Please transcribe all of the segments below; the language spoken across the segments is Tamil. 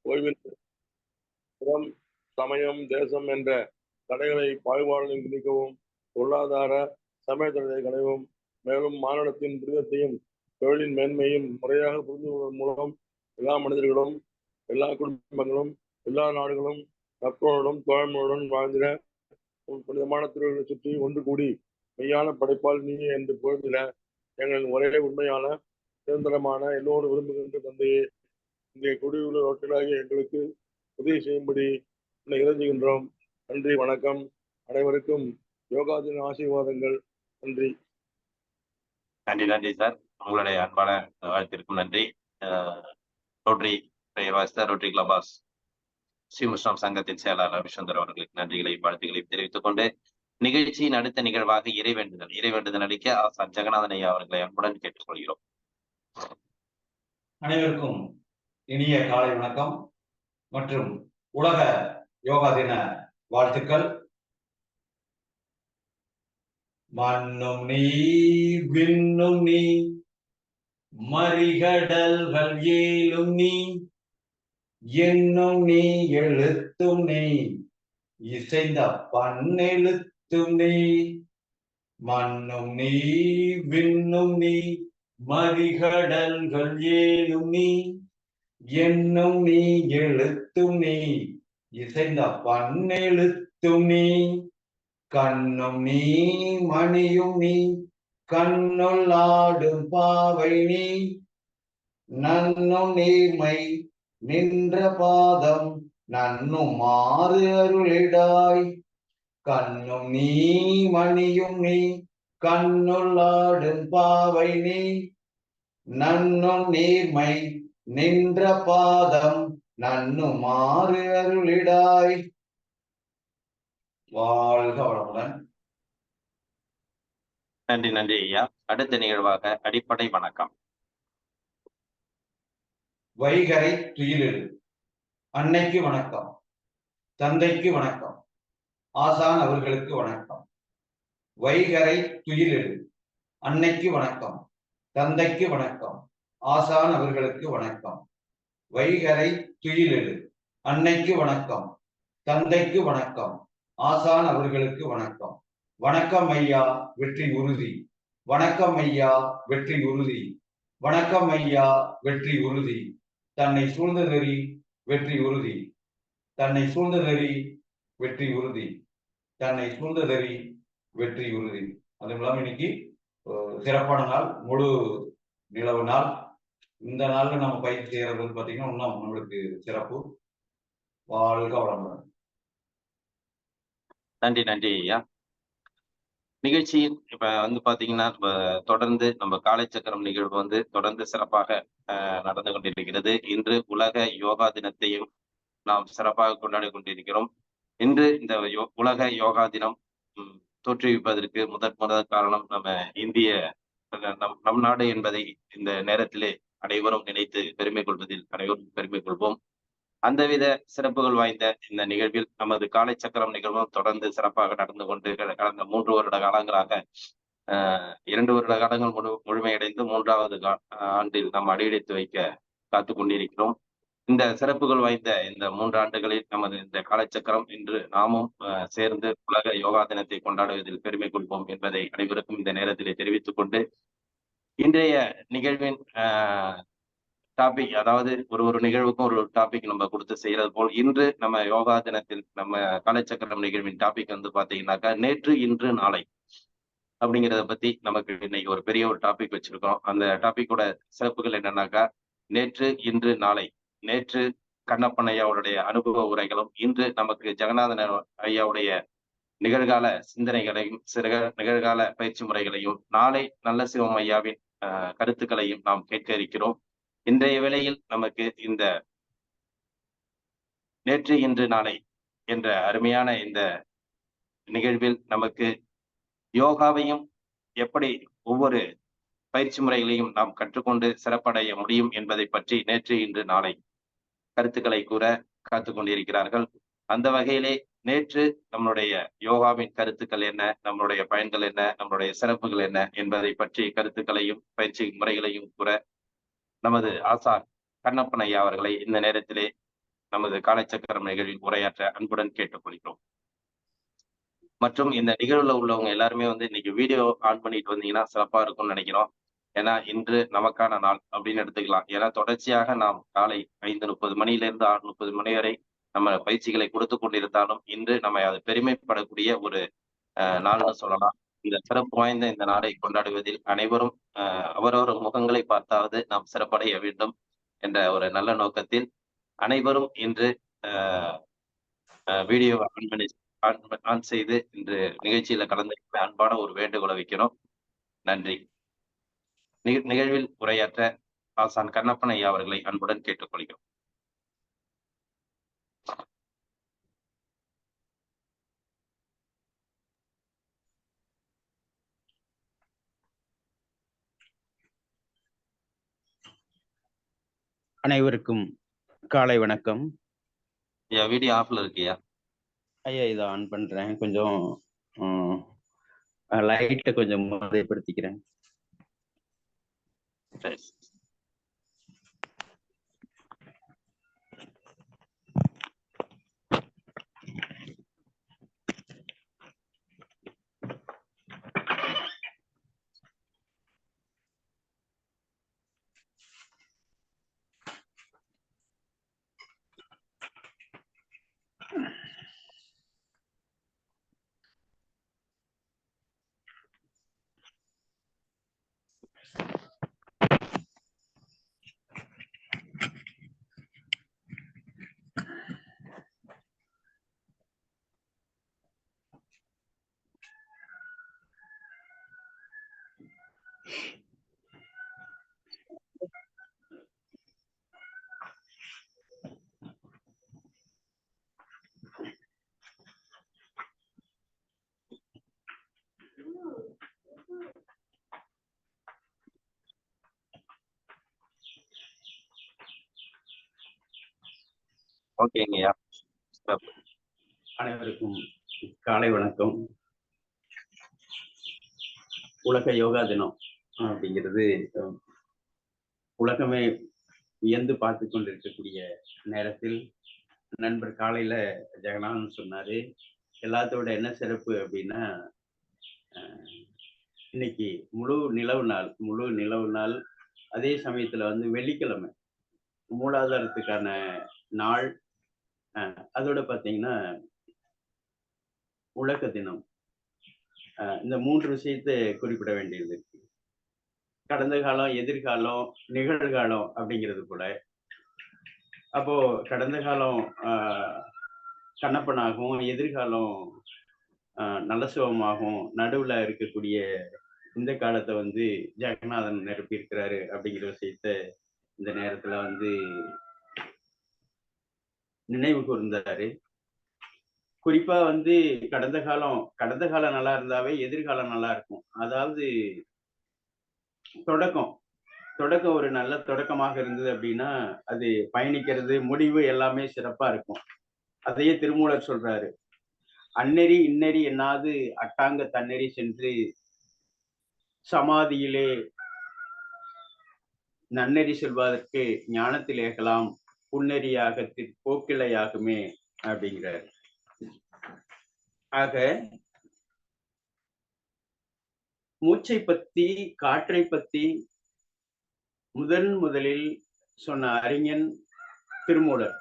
ஓய்வில் புறம், சமயம், தேசம் என்ற தடைகளை பாகுபாடுகளை நீக்கவும், பொருளாதார சமய தடைகளை களையவும், மேலும் மானுடத்தின் புனிதத்தையும் தொழிலின் மேன்மையும் முறையாக புரிந்து கொள்வதன் மூலம் எல்லா மனிதர்களும், எல்லா குடும்பங்களும், எல்லா நாடுகளும் நட்புடன் தோழமையுடன் வாழ்ந்திட புனிதமான திருவிழை சுற்றி ஒன்று கூடி மெய்யான படைப்பால் நீ என்று புகழ்ந்திட எங்களின் ஒரே உண்மையான நிரந்தரமான எல்லோரும் விரும்புகின்ற தந்தையே, இங்கே குடியுள்ள ரோட்டிலாகிய எங்களுக்கு உதவி செய்யும்படி உன்னை இறைஞ்சுகின்றோம். நன்றி, வணக்கம். அனைவருக்கும் யோகா தின ஆசீர்வாதங்கள். நன்றி. நன்றி நன்றி சார். உங்களுடைய அன்பான வாழ்த்திற்கும் நன்றி. ரோட்டரி ரோட்டரி கிளப் ஸ்ரீமுஷ்ணம் சங்கத்தின் செயலாளர் ரவிச்சந்திரன் அவர்களுக்கு நன்றிகளையும் வாழ்த்துக்களையும் தெரிவித்துக் கொண்டு நிகழ்ச்சியின் அடுத்த நிகழ்வாக இறைவேண்டுதல் அளிக்க ஆசான் ஜெகநாதன் ஐயா அவர்களை அன்புடன் கேட்டுக்கொள்கிறோம். அனைவருக்கும் இனிய காலை வணக்கம் மற்றும் உலக யோகா தின வாழ்த்துக்கள். மண்ணும் நீ விண்ணும் நீ மறிகடல்கள் ஏழும் நீ என்னும் நீ எழுத்தும் நீ இசைந்த பண்ணெழுத்தும் நீ. மண்ணும் நீ விண்ணும் நீ மறிகடல்கள் ஏழும் நீ என்னும் நீ எழுத்தும் நீ இசைந்த பண்ணெழுத்தும் நீ. கண்ணும் நீ மணியும் நீ கண்ணுள் ஆடும் பாவை நீ நன்னும் நீர்மை நின்ற பாதம் நன்னும் மாறு அருளிடாய். கண்ணும் நீ மணியும் நீ கண்ணுள் ஆடும் பாவை நீ நன்னும் நீர்மை நின்ற பாதம் நன்னும் மாறு அருளிடாய். வாழ்க வளமுடன். நன்றி நன்றி ஐயா. அடுத்த நிகழ்வாக அடிப்படை வணக்கம். வைகரை துயிலெழு. அன்னைக்கு வணக்கம், தந்தைக்கு வணக்கம், ஆசான் அவர்களுக்கு வணக்கம். வைகரை துயிலெழு. அன்னைக்கு வணக்கம், தந்தைக்கு வணக்கம், ஆசான் அவர்களுக்கு வணக்கம். வைகரை துயிலெழு. அன்னைக்கு வணக்கம், தந்தைக்கு வணக்கம், ஆசான் அவர்களுக்கு வணக்கம். வணக்கம் ஐயா, வெற்றி உறுதி. வணக்கம் ஐயா, வெற்றி உறுதி. வணக்கம் ஐயா, வெற்றி உறுதி. தன்னை சூழ்ந்ததறி வெற்றி உறுதி. தன்னை சூழ்ந்ததறி வெற்றி உறுதி. தன்னை சூழ்ந்ததறி வெற்றி உறுதி. அது இல்லாமல் இன்னைக்கு சிறப்பான நாள், முழு நிலவு நாள். இந்த நாள்ல நம்ம பயிற்சி செய்யறது பார்த்தீங்கன்னா இன்னும் நம்மளுக்கு சிறப்பு. வாழ்க வளமுடன். நன்றி நன்றி ஐயா. நிகழ்ச்சியில் இப்ப பாத்தீங்கன்னா தொடர்ந்து நம்ம காலைச்சக்கரம் நிகழ்வு தொடர்ந்து சிறப்பாக நடந்து கொண்டிருக்கிறது. இன்று உலக யோகா தினத்தையும் நாம் சிறப்பாக கொண்டாடி கொண்டிருக்கிறோம். இன்று இந்த உலக யோகா தினம் தோற்றுவிப்பதற்கு முதற் காரணம் நம்ம இந்திய நம் நாடு என்பதை இந்த நேரத்திலே அனைவரும் நினைத்து பெருமை கொள்வதில் அனைவரும் பெருமை கொள்வோம். அந்தவித சிறப்புகள் வாய்ந்த இந்த நிகழ்வில் நமது காலை சக்கரம் நிகழ்வும் தொடர்ந்து சிறப்பாக நடந்து கொண்டு கடந்த 3 வருட காலங்களாக 2 வருட காலங்கள் முழுமையடைந்து 3வது ஆண்டில் நாம் அடியெடுத்து வைக்க காத்து கொண்டிருக்கிறோம். இந்த சிறப்புகள் வாய்ந்த இந்த 3 ஆண்டுகளில் நமது இந்த காலச்சக்கரம் இன்று நாமும் சேர்ந்து உலக யோகா தினத்தை கொண்டாடுவதில் பெருமை கொள்வோம் என்பதை அனைவருக்கும் இந்த நேரத்திலே தெரிவித்துக் கொண்டு இன்றைய நிகழ்வின் டாபிக், அதாவது ஒரு நிகழ்வுக்கும் ஒரு டாபிக் நம்ம கொடுத்து செய்யறது போல் இன்று நம்ம யோகா தினத்தில் நம்ம காலைச்சக்கரம் நிகழ்வின் டாபிக் பாத்தீங்கன்னாக்கா நேற்று இன்று நாளை அப்படிங்கிறத பத்தி நமக்கு இன்னைக்கு ஒரு பெரிய ஒரு டாபிக் வச்சிருக்கோம். அந்த டாபிக்கோட சிறப்புகள் என்னன்னாக்கா நேற்று இன்று நாளை. நேற்று கண்ணப்பன் ஐயாவுடைய அனுபவ உரைகளும் இன்று நமக்கு ஜெகநாதன் ஐயாவுடைய நிகழ்கால சிந்தனைகளையும் நிகழ்கால பயிற்சி முறைகளையும் நாளை நல்ல சிவம் ஐயாவின் கருத்துக்களையும் நாம் கேட்க இருக்கிறோம். இன்றைய வேளையில் நமக்கு இந்த நேற்று இன்று நாளை என்ற அருமையான இந்த நிகழ்வில் நமக்கு யோகாவையும் எப்படி ஒவ்வொரு பயிற்சி முறைகளையும் நாம் கற்றுக்கொண்டு சிறப்படைய முடியும் என்பதை பற்றி நேற்று இன்று நாளை கருத்துக்களை கூற காத்து கொண்டிருக்கிறார்கள். அந்த வகையிலே நேற்று நம்மளுடைய யோகாவின் கருத்துக்கள் என்ன, நம்மளுடைய பயன்கள் என்ன, நம்மளுடைய சிறப்புகள் என்ன என்பதை பற்றி கருத்துக்களையும் பயிற்சி முறைகளையும் கூற நமது ஆசான் கண்ணப்பன் ஐயா அவர்களை இந்த நேரத்திலே நமது காலைச்சக்கரம் நிகழ்வில் உரையாற்ற அன்புடன் கேட்டுக்கொள்கிறோம். மற்றும் இந்த நிகழ்வுல உள்ளவங்க எல்லாருமே இன்னைக்கு வீடியோ ஆன் பண்ணிட்டு வந்தீங்கன்னா சிறப்பா இருக்கும்னு நினைக்கிறோம். ஏன்னா இன்று நமக்கான நாள் அப்படின்னு எடுத்துக்கலாம். ஏன்னா தொடர்ச்சியாக நாம் காலை 5:30 மணியிலிருந்து 6:30 மணி வரை நம்ம பயிற்சிகளை கொடுத்து கொண்டிருந்தாலும் இன்று நம்ம அது பெருமைப்படக்கூடிய ஒரு நாள்னு சொல்லலாம். இந்த சிறப்பு வாய்ந்த இந்த நாளை கொண்டாடுவதில் அனைவரும் அவரவர் முகங்களை பார்த்தாவது நாம் சிறப்படைய வேண்டும் என்ற ஒரு நல்ல நோக்கத்தில் அனைவரும் இன்று வீடியோ ஆன் செய்து இன்று நிகழ்ச்சியில கலந்து அன்பான ஒரு வேண்டுகோளை வைக்கிறோம். நன்றி. நிகழ்வில் உரையாற்ற ஆசான் கண்ணப்பன் ஐயா அவர்களை அன்புடன் கேட்டுக்கொள்கிறோம். அனைவருக்கும் காலை வணக்கம். ஐயா வீடியோ ஆஃப்ல இருக்கியா? ஐயா இதை ஆன் பண்றேன். கொஞ்சம் லைட்டை கொஞ்சம் முறைப்படுத்திக்கிறேன். ஓகேங்கய்யா. அனைவருக்கும் காலை வணக்கம். உலக யோகா தினம் அப்படிங்கிறது உலகமே வியந்து பார்த்து கொண்டிருக்கக்கூடிய நேரத்தில் நண்பர் காலையில ஜெகநாதன் சொன்னாரு, எல்லாத்தோட என்ன சிறப்பு அப்படின்னா இன்னைக்கு முழு நிலவு நாள். அதே சமயத்துல வெள்ளிக்கிழமை மூலாதாரத்துக்கான நாள். அதோட பார்த்தீங்கன்னா உலக தினம். இந்த 3 விஷயத்தை குறிப்பிட வேண்டியது இருக்கு. கடந்த காலம், எதிர்காலம், நிகழ்காலம் அப்படிங்கிறது போல. அப்போ கடந்த காலம் கண்ணப்பனாகவும், எதிர்காலம் நல்லசிவமாகவும் நடுவுல இருக்கக்கூடிய இந்த காலத்தை ஜெகநாதன் நிரப்பியிருக்கிறாரு அப்படிங்கிற விஷயத்த இந்த நேரத்துல நினைவு கூர்ந்தாரு. குறிப்பா கடந்த காலம் நல்லா இருந்தாவே எதிர்காலம் நல்லா இருக்கும். அதாவது தொடக்கம் ஒரு நல்ல தொடக்கமாக இருந்தது அப்படின்னா அது பயணிக்கிறது, முடிவு எல்லாமே சிறப்பா இருக்கும். அதையே திருமூலர் சொல்றாரு, அந்நெறி இன்னெறி என்னாது அட்டாங்க தன்னெறி சென்று சமாதியிலே நன்னெறி செல்வதற்கு ஞானத்தில் ஏகலாம் புன்னெறியாக போக்கிலையாகுமே அப்படிங்கிறார். ஆக மூச்சை பத்தி, காற்றை பத்தி முதலில் சொன்ன அறிஞன் திருமூலர்.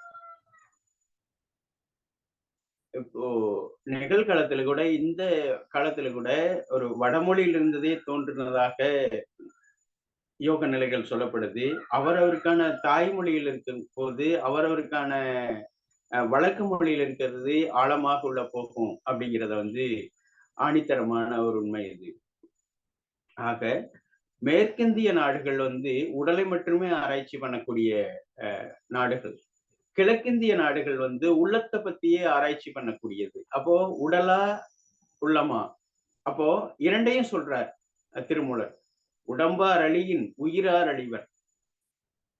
இப்போ நிகழ்காலத்துல கூட, இந்த காலத்துல கூட ஒரு வடமொழியில் இருந்ததே தோன்றினதாக யோக நிலைகள் சொல்லப்படுது. அவரவருக்கான தாய்மொழியில் இருக்கும் போது அவரவருக்கான வழக்கு மொழியில் இருக்கிறது ஆழமாக உள்ள போகும் அப்படிங்கிறத ஆணித்தரமான ஒரு உண்மை இது. ஆக மேற்கிந்திய நாடுகள் உடலை மட்டுமே ஆராய்ச்சி பண்ணக்கூடிய நாடுகள். கிழக்கிந்திய நாடுகள் உள்ளத்தை பத்தியே ஆராய்ச்சி பண்ணக்கூடியது. அப்போ உடலா உள்ளமா? அப்போ இரண்டையும் சொல்றார் திருமூலர். உடம்பார் அழியின் உயிரார் அழிவர்,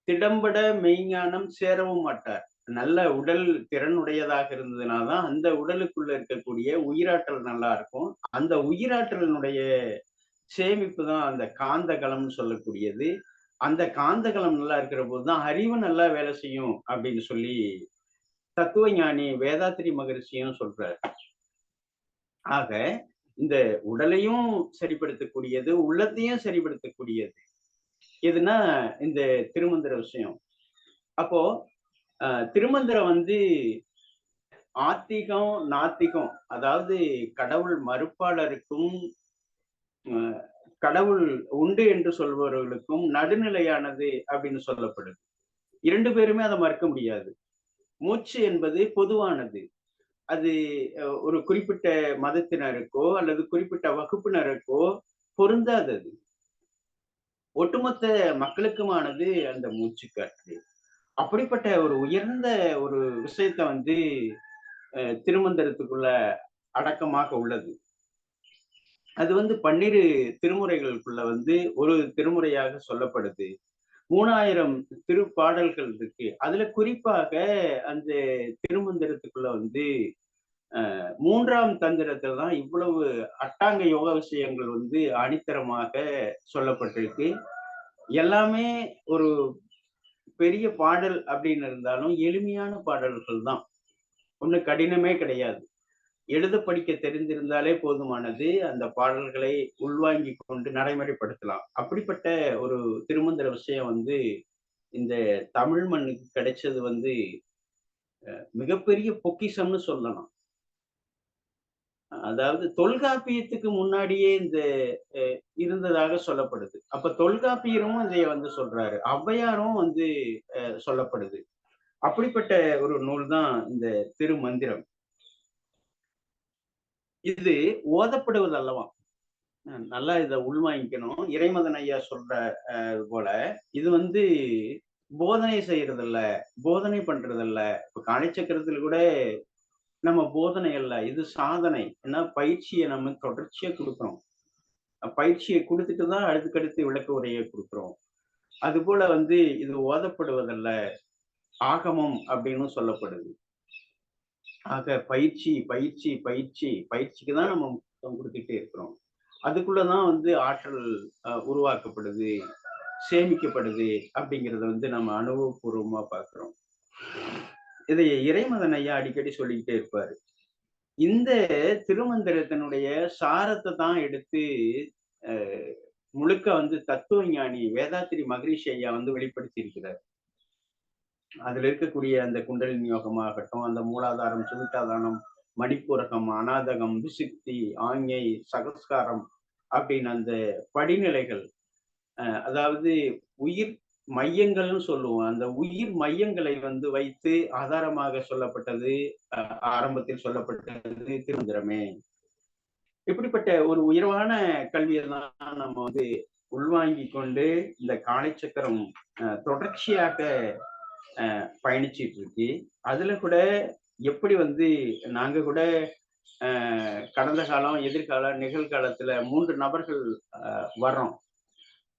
திடம்பட மெய்ஞானம் சேரவும் மாட்டார். நல்ல உடல் திறனுடையதாக இருந்ததுனாதான் அந்த உடலுக்குள்ள இருக்கக்கூடிய உயிராற்றல் நல்லா இருக்கும். அந்த உயிராற்றலினுடைய சேமிப்பு தான் அந்த காந்த களம்னு சொல்லக்கூடியது. அந்த காந்தகலம் நல்லா இருக்கிற போதுதான் அறிவு நல்லா வேலை செய்யும் அப்படின்னு சொல்லி தத்துவ ஞானி வேதாத்திரி மகரிஷியும் சொல்றாரு. ஆக இந்த உடலையும் சரிப்படுத்தக்கூடியது, உள்ளத்தையும் சரிப்படுத்தக்கூடியது எதுனா இந்த திருமந்திர விஷயம். அப்போ திருமந்திரம் வந்து ஆத்திகம் நாத்திகம், அதாவது கடவுள் மறுப்பாளருக்கும் கடவுள் உண்டு என்று சொல்பவர்களுக்கும் நடுநிலையானது அப்படின்னு சொல்லப்படுது. 2 பேருமே அதை மறுக்க முடியாது. மூச்சு என்பது பொதுவானது. அது ஒரு குறிப்பிட்ட மதத்தினருக்கோ அல்லது குறிப்பிட்ட வகுப்பினருக்கோ பொருந்தாதது. ஒட்டுமொத்த மக்களுக்குமானது அந்த மூச்சுக்காற்று. அப்படிப்பட்ட ஒரு உயர்ந்த ஒரு விஷயத்த வந்து திருமந்திரத்துக்குள்ள அடக்கமாக உள்ளது. அது வந்து 12 திருமுறைகளுக்குள்ள வந்து ஒரு திருமுறையாக சொல்லப்படுது. 3000 திருப்பாடல்கள் இருக்கு. அதுல குறிப்பாக அந்த திருமந்திரத்துக்குள்ள வந்து 3ஆம் தந்திரத்துல தான் இவ்வளவு அட்டாங்க யோக விஷயங்கள் வந்து அணித்தரமாக சொல்லப்பட்டிருக்கு. எல்லாமே ஒரு பெரிய பாடல் அப்படின்னு இருந்தாலும் எளிமையான பாடல்கள் தான். ஒண்ணு கடினமே கிடையாது. எழுத படிக்க தெரிந்திருந்தாலே போதுமானது. அந்த பாடல்களை உள்வாங்கி கொண்டு நடைமுறைப்படுத்தலாம். அப்படிப்பட்ட ஒரு திருமந்திர விஷயம் வந்து இந்த தமிழ் மண்ணுக்கு கிடைச்சது வந்து மிகப்பெரிய பொக்கிஷம்னு சொல்லலாம். அதாவது தொல்காப்பியத்துக்கு முன்னாடியே இந்த இருந்ததாக சொல்லப்படுது. அப்ப தொல்காப்பியரும் இதைய வந்து சொல்றாரு. ஔவையாரும் வந்து சொல்லப்படுது. அப்படிப்பட்ட ஒரு நூல் தான் இந்த திருமந்திரம். இது ஓதப்படுவது அல்லவா? நல்லா இத உள்வாங்கிக்கணும். இறைமதன் ஐயா சொல்ற போல இது வந்து போதனை செய்யறதில்ல, போதனை பண்றதில்ல. இப்ப காலைச்சக்கரத்துல கூட நம்ம போதனை அல்ல, இது சாதனை. ஏன்னா பயிற்சியை நம்ம தொடர்ச்சியா கொடுக்குறோம். பயிற்சியை கொடுத்துட்டு தான் அடுத்தடுத்து விளக்க உரையை கொடுக்குறோம். அது போல வந்து இது ஓதப்படுவதல்ல, ஆகமம் அப்படின்னு சொல்லப்படுது. ஆக பயிற்சி பயிற்சி பயிற்சி பயிற்சிக்கு தான் நம்ம முக்கியம் கொடுத்துட்டே இருக்கிறோம். அதுக்குள்ளதான் வந்து ஆற்றல் உருவாக்கப்படுது, சேமிக்கப்படுது அப்படிங்கிறத வந்து நம்ம அனுபவபூர்வமா பார்க்கிறோம். இதை இறைமதன் ஐயா அடிக்கடி சொல்லிக்கிட்டே இருப்பாரு. இந்த திருமந்திரத்தினுடைய சாரத்தை தான் எடுத்து முழுக்க வந்து தத்துவ ஞானி வேதாத்திரி மகரிஷி ஐயா வந்து வெளிப்படுத்தி இருக்கிறார். அதுல இருக்கக்கூடிய அந்த குண்டலினி யோகமாகட்டும், அந்த மூலாதாரம், சுவிட்டாதானம், மணிப்பூரகம், அநாதகம், விசுக்தி, ஆஞ்ஞை, சகஸ்காரம் அப்படின்னு அந்த படிநிலைகள், அதாவது உயிர் மையங்கள்னு சொல்லுவோம். அந்த உயிர் மையங்களை வந்து வைத்து ஆதாரமாக சொல்லப்பட்டது, ஆரம்பத்தில் சொல்லப்பட்டது திருமந்திரமே. இப்படிப்பட்ட ஒரு உயர்வான கல்வியை தான் நம்ம வந்து உள்வாங்கி கொண்டு இந்த காலைச்சக்கரம் தொடர்ச்சியாக பயணிச்சிட்டு இருக்கு. அதுல கூட எப்படி வந்து நாங்க கூட கடந்த காலம், எதிர்காலம், நிகழ்காலத்துல 3 நபர்கள் வர்றோம்.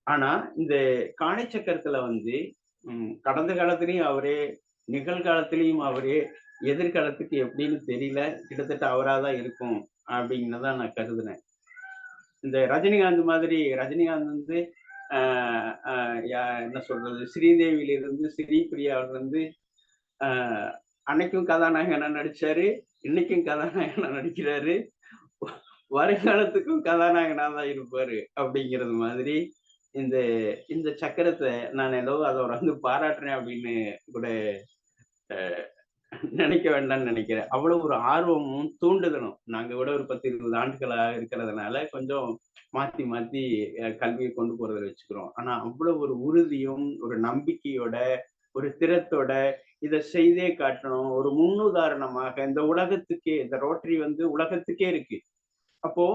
ஆனா இந்த காலைச்சக்கரத்துல வந்து கடந்த காலத்திலையும் அவரே, நிகழ்காலத்திலையும் அவரே, எதிர்காலத்துக்கு எப்படின்னு தெரியல, கிட்டத்தட்ட அவராதான் இருக்கும் அப்படின்னுதான் நான் கருதுனேன். இந்த ரஜினிகாந்த் மாதிரி, ரஜினிகாந்த் வந்து என்ன சொல்றது, ஸ்ரீதேவியிலிருந்து ஸ்ரீபிரியாவில இருந்து அன்னைக்கும் கதாநாயகனா நடிச்சாரு, இன்னைக்கும் கதாநாயகனா நடிக்கிறாரு, வருங்காலத்துக்கும் கதாநாயகனா தான் இருப்பாரு அப்படிங்கிறது மாதிரி இந்த இந்த சக்கரத்தை நான் ஏதோ அதை வந்து பாராட்டுறேன் அப்படின்னு கூட நினைக்க வேண்டாம்னு நினைக்கிறேன். அவ்வளவு ஒரு ஆர்வமும் தூண்டுதலும். நாங்க கூட ஒரு 10-20 ஆண்டுகளா இருக்கிறதுனால கொஞ்சம் மாத்தி மாத்தி கல்வியை கொண்டு போறதை வச்சுக்கிறோம். ஆனா அவ்வளவு ஒரு உறுதியும் ஒரு நம்பிக்கையோட ஒரு திறத்தோட இதை செய்தே காட்டணும். ஒரு முன்னுதாரணமாக இந்த உலகத்துக்கே, இந்த ரோட்டரி வந்து உலகத்துக்கே இருக்கு. அப்போ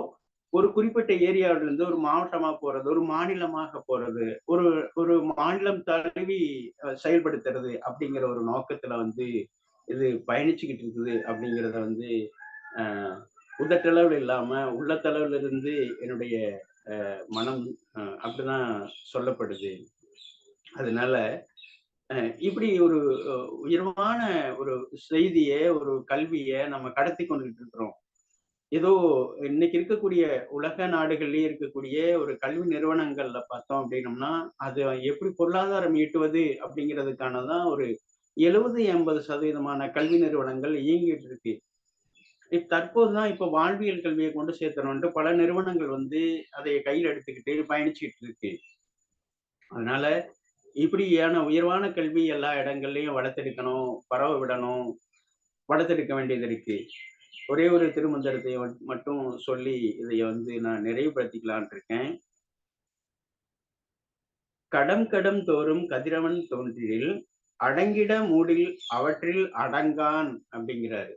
ஒரு குறிப்பிட்ட ஏரியாவில இருந்து ஒரு மாவட்டமா போறது, ஒரு மாநிலமாக போறது, ஒரு ஒரு மாநிலம் தழுவி செயல்படுத்துறது அப்படிங்கிற ஒரு நோக்கத்துல வந்து இது பயணிச்சுக்கிட்டு இருக்குது அப்படிங்கிறத வந்து உதட்டளவில் இல்லாம உள்ளத்தளவில் இருந்து என்னுடைய மனம் அப்படிதான் சொல்லப்படுது. அதனால இப்படி ஒரு உயர்வான ஒரு செய்தியை, ஒரு கல்வியை நம்ம கடத்தி கொண்டுகிட்டு இருக்கிறோம். ஏதோ இன்னைக்கு இருக்கக்கூடிய உலக நாடுகள்லயே இருக்கக்கூடிய ஒரு கல்வி நிறுவனங்கள்ல பார்த்தோம் அப்படின்னம்னா, அது எப்படி பொருளாதாரம் ஈட்டுவது அப்படிங்கிறதுக்கானதான் ஒரு 70-80% கல்வி நிறுவனங்கள் இயங்கிட்டு இருக்கு. தற்போதுதான் இப்ப வாழ்வியல் கல்வியை கொண்டு சேர்த்தணும்ட்டு பல நிறுவனங்கள் வந்து அதை கையில் எடுத்துக்கிட்டு பயணிச்சுட்டு இருக்கு. அதனால இப்படியான உயர்வான கல்வி எல்லா இடங்கள்லயும் வளர்த்தெடுக்கணும், பரவ விடணும், வளர்த்தெடுக்க வேண்டியது இருக்கு. ஒரே ஒரு திருமந்திரத்தை மட்டும் சொல்லி இதை வந்து நான் நிறைவுபடுத்திக்கலாம்னு இருக்கேன். கடம் கடம் தோறும் கதிரவன் தோன்றிடில் அடங்கிட மூடில் அவற்றில் அடங்கான் அப்படிங்கிறாரு.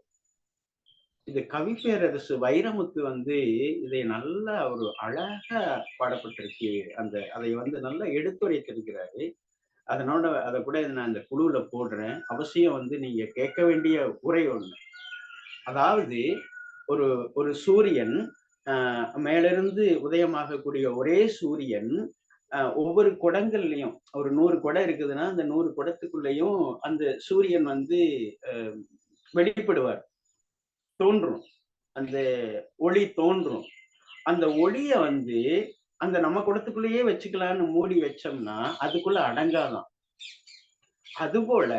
இது கவிப்பேரரசு வைரமுத்து வந்து இதை நல்லா ஒரு அழகா பாடப்பட்டிருக்கு. அதை வந்து நல்லா எடுத்துரைத்திருக்கிறாரு. அதனோட அதை கூட நான் இந்த குழுவுல போடுறேன். அவசியம் வந்து நீங்க கேட்க வேண்டிய உரை ஒண்ணு. அதாவது ஒரு ஒரு சூரியன் மேலிருந்து உதயமாகக்கூடிய ஒரே சூரியன் ஒவ்வொரு குடங்கள்லயும் ஒரு 100 குடம் இருக்குதுன்னா அந்த 100 குடத்துக்குள்ளேயும் அந்த சூரியன் வந்து வெளிப்படுவார், தோன்றும், அந்த ஒளி தோன்றும். அந்த ஒளிய வந்து அந்த நம்ம குடத்துக்குள்ளேயே வச்சுக்கலான்னு மூடி வச்சோம்னா அதுக்குள்ள அடங்காதான். அதுபோல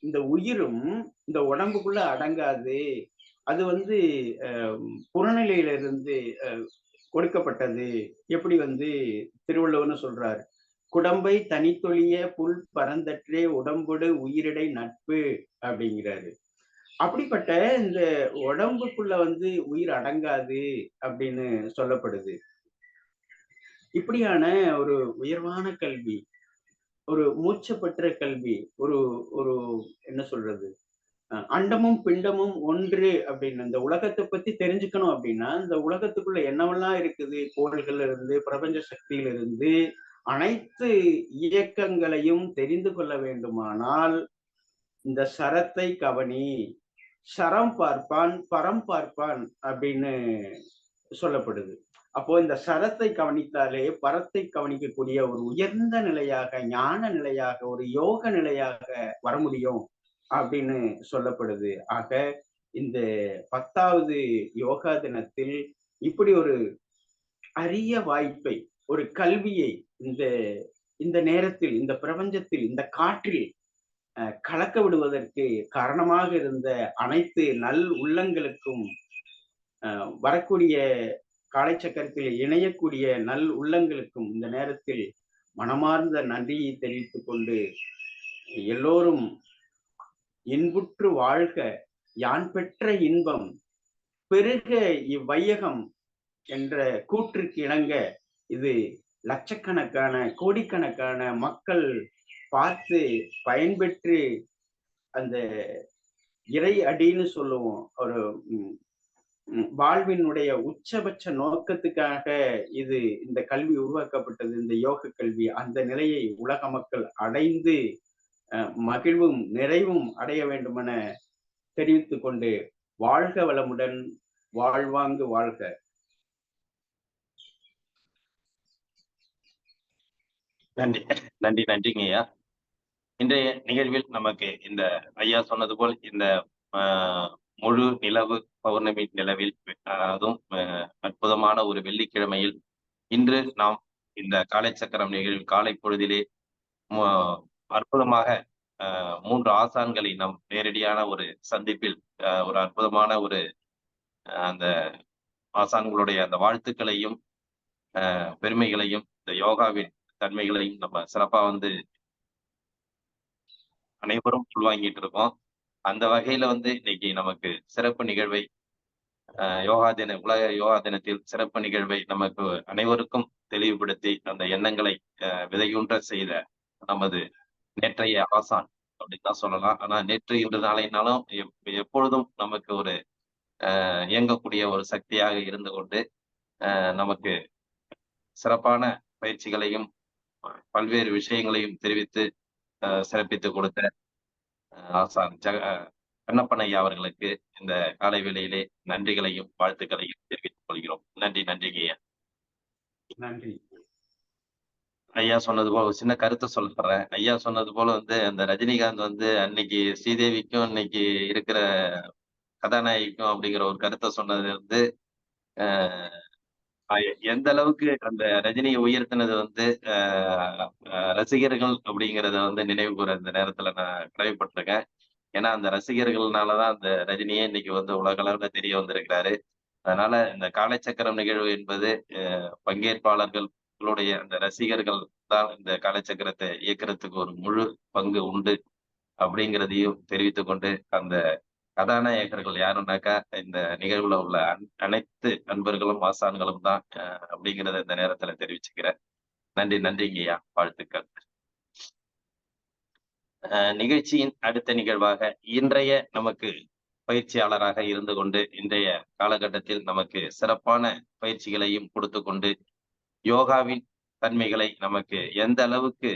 இந்த உயிரும் இந்த உடம்புக்குள்ள அடங்காது. அது வந்து புறநிலையிலிருந்து கொடுக்கப்பட்டது. எப்படி வந்து திருவள்ளுவர்னு சொல்றாரு, குடம்பை தனித்தொழிய புல் பரந்தற்றே உடம்பொடு உயிரிடை நட்பு அப்படிங்கிறாரு. அப்படிப்பட்ட இந்த உடம்புக்குள்ள வந்து உயிர் அடங்காது அப்படின்னு சொல்லப்படுது. இப்படியான ஒரு உயர்வான கல்வி, ஒரு மூச்சு பெற்ற கல்வி, ஒரு ஒரு என்ன சொல்றது, அண்டமும் பிண்டமும் ஒன்று அப்படின்னு இந்த உலகத்தை பத்தி தெரிஞ்சுக்கணும் அப்படின்னா இந்த உலகத்துக்குள்ள என்னவெல்லாம் இருக்குது, கோள்கள் இருந்து பிரபஞ்ச சக்தியிலிருந்து அனைத்து இயக்கங்களையும் தெரிந்து கொள்ள வேண்டுமானால் இந்த சரத்தை கவனி, சரம் பார்ப்பான் பரம் பார்ப்பான் அப்படின்னு சொல்லப்படுது. அப்போ இந்த சரத்தை கவனித்தாலே பரத்தை கவனிக்கக்கூடிய ஒரு உயர்ந்த நிலையாக, ஞான நிலையாக, ஒரு யோக நிலையாக வர முடியும் அப்படின்னு சொல்லப்படுது. ஆக இந்த 10வது யோகா தினத்தில் இப்படி ஒரு அரிய வாய்ப்பை, ஒரு கல்வியை இந்த இந்த நேரத்தில், இந்த பிரபஞ்சத்தில், இந்த காற்றில் கலக்க விடுவதற்கு காரணமாக இருந்த அனைத்து நல் உள்ளங்களுக்கும், வரக்கூடிய காலைச்சக்கரத்தில் இணையக்கூடிய நல் உள்ளங்களுக்கும் இந்த நேரத்தில் மனமார்ந்த நன்றியை தெரிவித்துக் கொண்டு, எல்லோரும் இன்புற்று வாழ்க, யான் பெற்ற இன்பம் பெருக இவ்வையகம் என்ற கூற்றுக்கு இணங்க இது லட்சக்கணக்கான கோடிக்கணக்கான மக்கள் பார்த்து பயன்பெற்று அந்த இறை அடின்னு சொல்லுவோம், ஒரு வாழ்வினுடைய உச்சபட்ச நோக்கத்துக்காக இது இந்த கல்வி உருவாக்கப்பட்டது, இந்த யோக கல்வி. அந்த நிலையை உலக மக்கள் அடைந்து மகிழ்வும் நிறைவும் அடைய வேண்டுமென தெரிவித்துக் கொண்டு, வாழ்க வளமுடன், வாழ்வாங்கு வாழ்க. நன்றி நன்றி நன்றிங்க ஐயா. இன்றைய நிகழ்வில் நமக்கு இந்த ஐயா சொன்னது போல் இந்த முழு நிலவு பௌர்ணமி நிலவில், அதுவும் அற்புதமான ஒரு வெள்ளிக்கிழமையில் இன்று நாம் இந்த காலை சக்கரம் நிகழ்வில் காலை பொழுதிலே அற்புதமாக 3 ஆசான்களை நம் நேரடியான ஒரு சந்திப்பில் ஒரு அற்புதமான ஒரு அந்த ஆசான்களுடைய அந்த வாழ்த்துக்களையும் பெருமைகளையும் இந்த யோகாவின் தன்மைகளையும் நம்ம சிறப்பா வந்து அனைவரும் உள்வாங்கிட்டு இருக்கோம். அந்த வகையில வந்து இன்னைக்கு நமக்கு சிறப்பு நிகழ்வை, உலக யோகா தினத்தில் சிறப்பு நிகழ்வை நமக்கு அனைவருக்கும் தெளிவுபடுத்தி அந்த எண்ணங்களை விதையூன்ற செய்த நமது நேற்றைய ஆசான் அப்படின்னு தான் சொல்லலாம். ஆனா நேற்று இன்று நாளைனாலும் எப்பொழுதும் நமக்கு ஒரு இயங்கக்கூடிய ஒரு சக்தியாக இருந்து கொண்டு நமக்கு சிறப்பான பயிற்சிகளையும் பல்வேறு விஷயங்களையும் தெரிவித்து சிறப்பித்து கொடுத்த ஆசான் கண்ணப்பன் ஐயா அவர்களுக்கு இந்த காலை வேளையிலே நன்றிகளையும் வாழ்த்துக்களையும் தெரிவித்துக் கொள்கிறோம். நன்றி நன்றிங்க ஐயா. நன்றி. ஐயா சொன்னது போல ஒரு சின்ன கருத்தை சொல்றேன். ஐயா சொன்னது போல வந்து அந்த ரஜினிகாந்த் வந்து அன்னைக்கு ஸ்ரீதேவிக்கும் இன்னைக்கு இருக்கிற கதாநாயகிக்கும் அப்படிங்கிற ஒரு கருத்தை சொன்னது வந்து எந்த அளவுக்கு அந்த ரஜினியை உயர்த்தினது வந்து ரசிகர்கள் அப்படிங்கிறத வந்து நினைவு கூற இந்த நேரத்துல நான் கடமைப்பட்டிருக்கேன். ஏன்னா அந்த ரசிகர்கள்னாலதான் அந்த ரஜினியே இன்னைக்கு வந்து உலக அளவுல தெரிய வந்திருக்கிறாரு. அதனால இந்த காலச்சக்கரம் நிகழ்வு என்பது பங்கேற்பாளர்களுடைய அந்த ரசிகர்கள் தான் இந்த காலச்சக்கரத்தை இயக்கிறதுக்கு ஒரு முழு பங்கு உண்டு அப்படிங்கிறதையும் தெரிவித்துக் கொண்டு, அந்த கதாநாயகர்கள் யாருன்னாக்கா இந்த நிகழ்வுல உள்ள அனைத்து அன்பர்களும் ஆசான்களும் தான் அப்படிங்கிறத இந்த நேரத்துல தெரிவிச்சுக்கிறேன். நன்றி, நன்றிங்கய்யா, வாழ்த்துக்கள். நிகழ்ச்சியின் அடுத்த நிகழ்வாக இன்றைய நமக்கு பயிற்சியாளராக இருந்து கொண்டு இன்றைய காலகட்டத்தில் நமக்கு சிறப்பான பயிற்சிகளையும் கொடுத்து கொண்டு யோகாவின் தன்மைகளை நமக்கு எந்த அளவுக்கு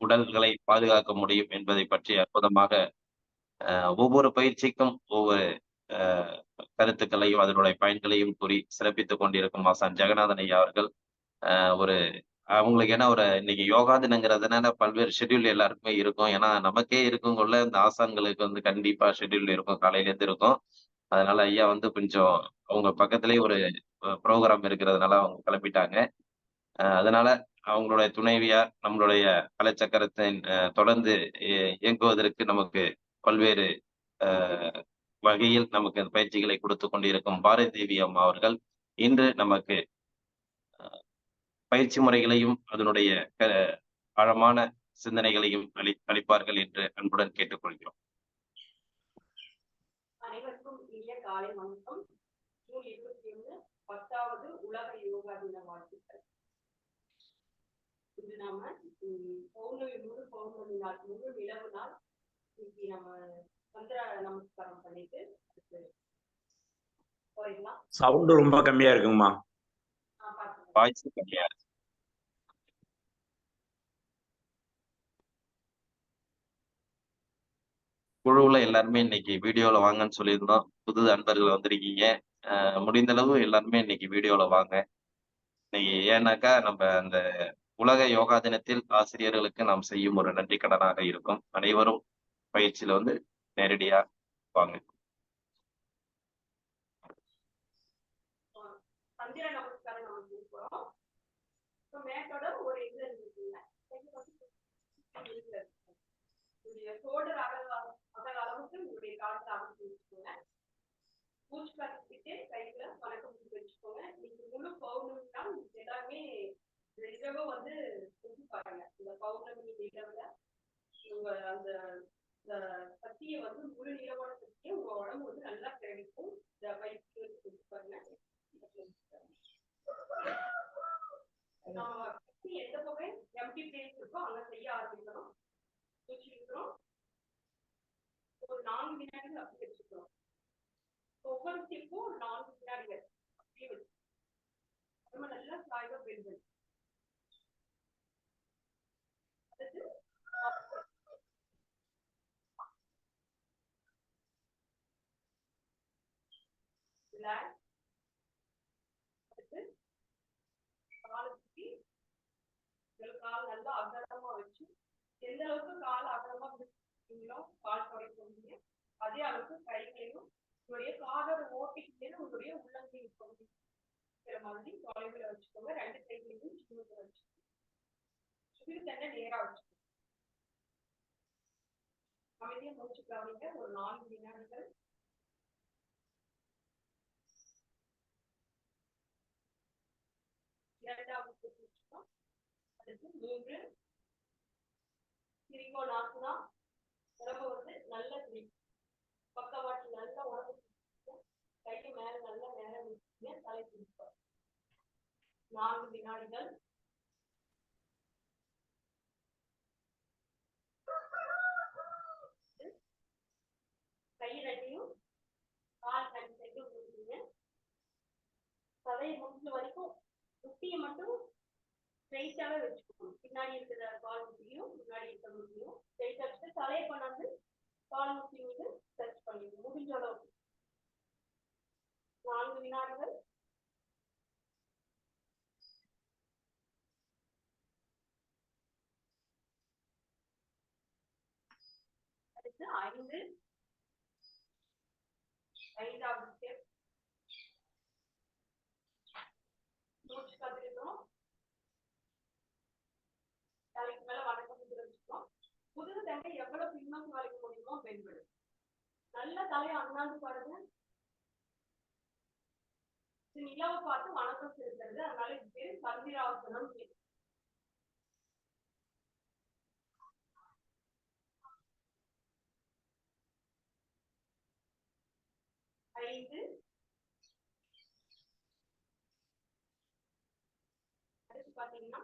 உடல்களை பாதுகாக்க முடியும் என்பதை பற்றி அற்புதமாக ஒவ்வொரு பயிற்சிக்கும் ஒவ்வொரு கருத்துக்களையும் அதனுடைய பயன்களையும் கூறி சிறப்பித்துக் கொண்டிருக்கும் ஆசான் ஜெகநாதன் ஐயா அவர்கள் ஒரு அவங்களுக்கு ஏன்னா ஒரு இன்னைக்கு யோகா தினங்கிறதுனால பல்வேறு ஷெட்யூல் எல்லாருக்குமே இருக்கும். ஏன்னா நமக்கே இருக்குங்குள்ள இந்த ஆசான்களுக்கு வந்து கண்டிப்பா ஷெட்யூல் இருக்கும், காலையில இருந்து இருக்கும். அதனால ஐயா வந்து கொஞ்சம் அவங்க பக்கத்திலேயே ஒரு ப்ரோக்ராம் இருக்கிறதுனால அவங்க கிளம்பிட்டாங்க. அதனால அவங்களுடைய துணைவியார் நம்மளுடைய கலைச்சக்கரத்தின் தொடர்ந்து இயங்குவதற்கு நமக்கு பல்வேறு வகையில் நமக்கு பயிற்சிகளை கொடுத்து கொண்டிருக்கும் பாரதி தேவி அம்மா அவர்கள் இன்று நமக்கு பயிற்சி முறைகளையும் அதனுடைய ஆழமான சிந்தனைகளையும் அளிப்பார்கள் என்று அன்புடன் கேட்டுக்கொள்கிறோம். அனைவருக்கும் இனிய காலை வணக்கம். ஜூன் 21 10வது உலக யோகா தின வாழ்த்துக்கள். இது நாம பௌர்ணமி நாள் முழு நிலவு நாள். இன்னைக்கு நம்ம மந்திர நமஸ்காரம் பண்ணிட்டு போயிடலாம். சவுண்ட் ரொம்ப கம்மியா இருக்குங்கம்மா. வாய்ஸ் கம்மியா இருக்கு. குழுவுல எல்லாருமே இன்னைக்கு வீடியோல வாங்கன்னு சொல்லியிருந்தோம். புது அன்பர்கள் வந்திருக்கீங்க. முடிந்த அளவு எல்லாருமே இன்னைக்கு வீடியோல வாங்க. இன்னைக்கு ஏன்னாக்கா நம்ம அந்த உலக யோகா தினத்தில் ஆசிரியர்களுக்கு நாம் செய்யும் ஒரு நன்றி கடனாக இருக்கும். அனைவரும் பயிற்சியில வந்து நேரடியா வாங்க. மந்திர நமஸ்காரம் நம்ம போறோம். மேட்டோட ஒரு இது இருக்குங்க. சோல்டர் அகல அளவுக்கு உங்களுடைய காலத்தை அமைச்சு வச்சுக்கோங்க. மூச்சு காத்துக்கிட்டே கையில வணக்கம் வச்சுக்கோங்க. நீங்க முழு பௌர்ணமி தான் எல்லாமே இரவு வந்து செஞ்சு பாருங்க. இந்த பௌர்ணமி நிலவுல உங்க அந்த சக்தியை வந்து முழு நிலவோட சக்தியை உங்க உடம்பு வந்து நல்லா கிடைக்கும். இந்த பயிற்சி வந்து செஞ்சு பாருங்க. நம்ம எந்த பக்கம் எம்டி பிளேஸ் இருக்கோ அங்க செய்ய ஆரம்பிக்கணும். மூச்சு இருக்கிறோம். ஒரு 4 வினாடிகள் அப்படி வச்சுக்கிறோம். ஒவ்வொரு ஸ்டெப்பும் 4 வினாடிகள் அப்படியே வச்சு நம்ம நல்லா சாய்வா பெண்ட் பண்ணி அடுத்து ரிலாக்ஸ். அடுத்து காலை சுற்றி கால் நல்லா அகலமா வச்சு எந்த அளவுக்கு கால் அகலமா விட்டுங்களோ கால் குறைக்க அதே அளவுக்கு கைகளையும் உங்களுடைய காதோட ஓட்டிக்கிட்டே உங்களுடைய உள்ளங்கை பகுதி மாதிரி தொலைவில் வச்சுக்கோங்க. 2 கைகளையும் சின்னத்துல வச்சுக்கோங்க. தன்னை நேரா வச்சுக்கோங்க. அமைதியா மூச்சு கவனிக்க ஒரு 4 வினாடிகள். இரண்டாவது அடுத்து 3 திரிகோணாசனா. உடம்பு வந்து நல்ல பக்கவாட்டு நல்ல உடம்பு கைக்கு மேல நல்ல மேல வச்சுங்க. தலை பிடிப்போம். 4 வினாடிகள். கை ரெண்டையும் கால் ரெண்டு சைடும் கொடுத்துருங்க. தலையை முடிஞ்ச வரைக்கும் முட்டியை மட்டும் ஸ்ட்ரெயிட்டாவே வச்சுக்கணும். பின்னாடி இருக்கிற கால் முட்டியும் முன்னாடி இருக்கிற முட்டியும் ஸ்ட்ரெயிட்டா வச்சுட்டு தலையை கொண்டாந்து கால் முட்டி மீது டச் பண்ணிக்கணும். முடிஞ்ச அளவுக்கு 4 வினாடிகள். அடுத்து 5 ஐந்தாவது ஸ்டெப் மூச்சு கத்துக்கிட்டோம். தலைக்கு மேல வணக்கம் வச்சுக்கணும். முதுகு தண்டை எவ்வளவு பின்னோக்கி வளைக்க முடியுமோ பெண்கள் நல்ல தலையை அண்ணாந்து பாருங்க. நிலவை பார்த்து வணக்கம் செலுத்துறது, அதனால இது பேரு சந்திராசனம். ஐந்து அடுத்து பாத்தீங்கன்னா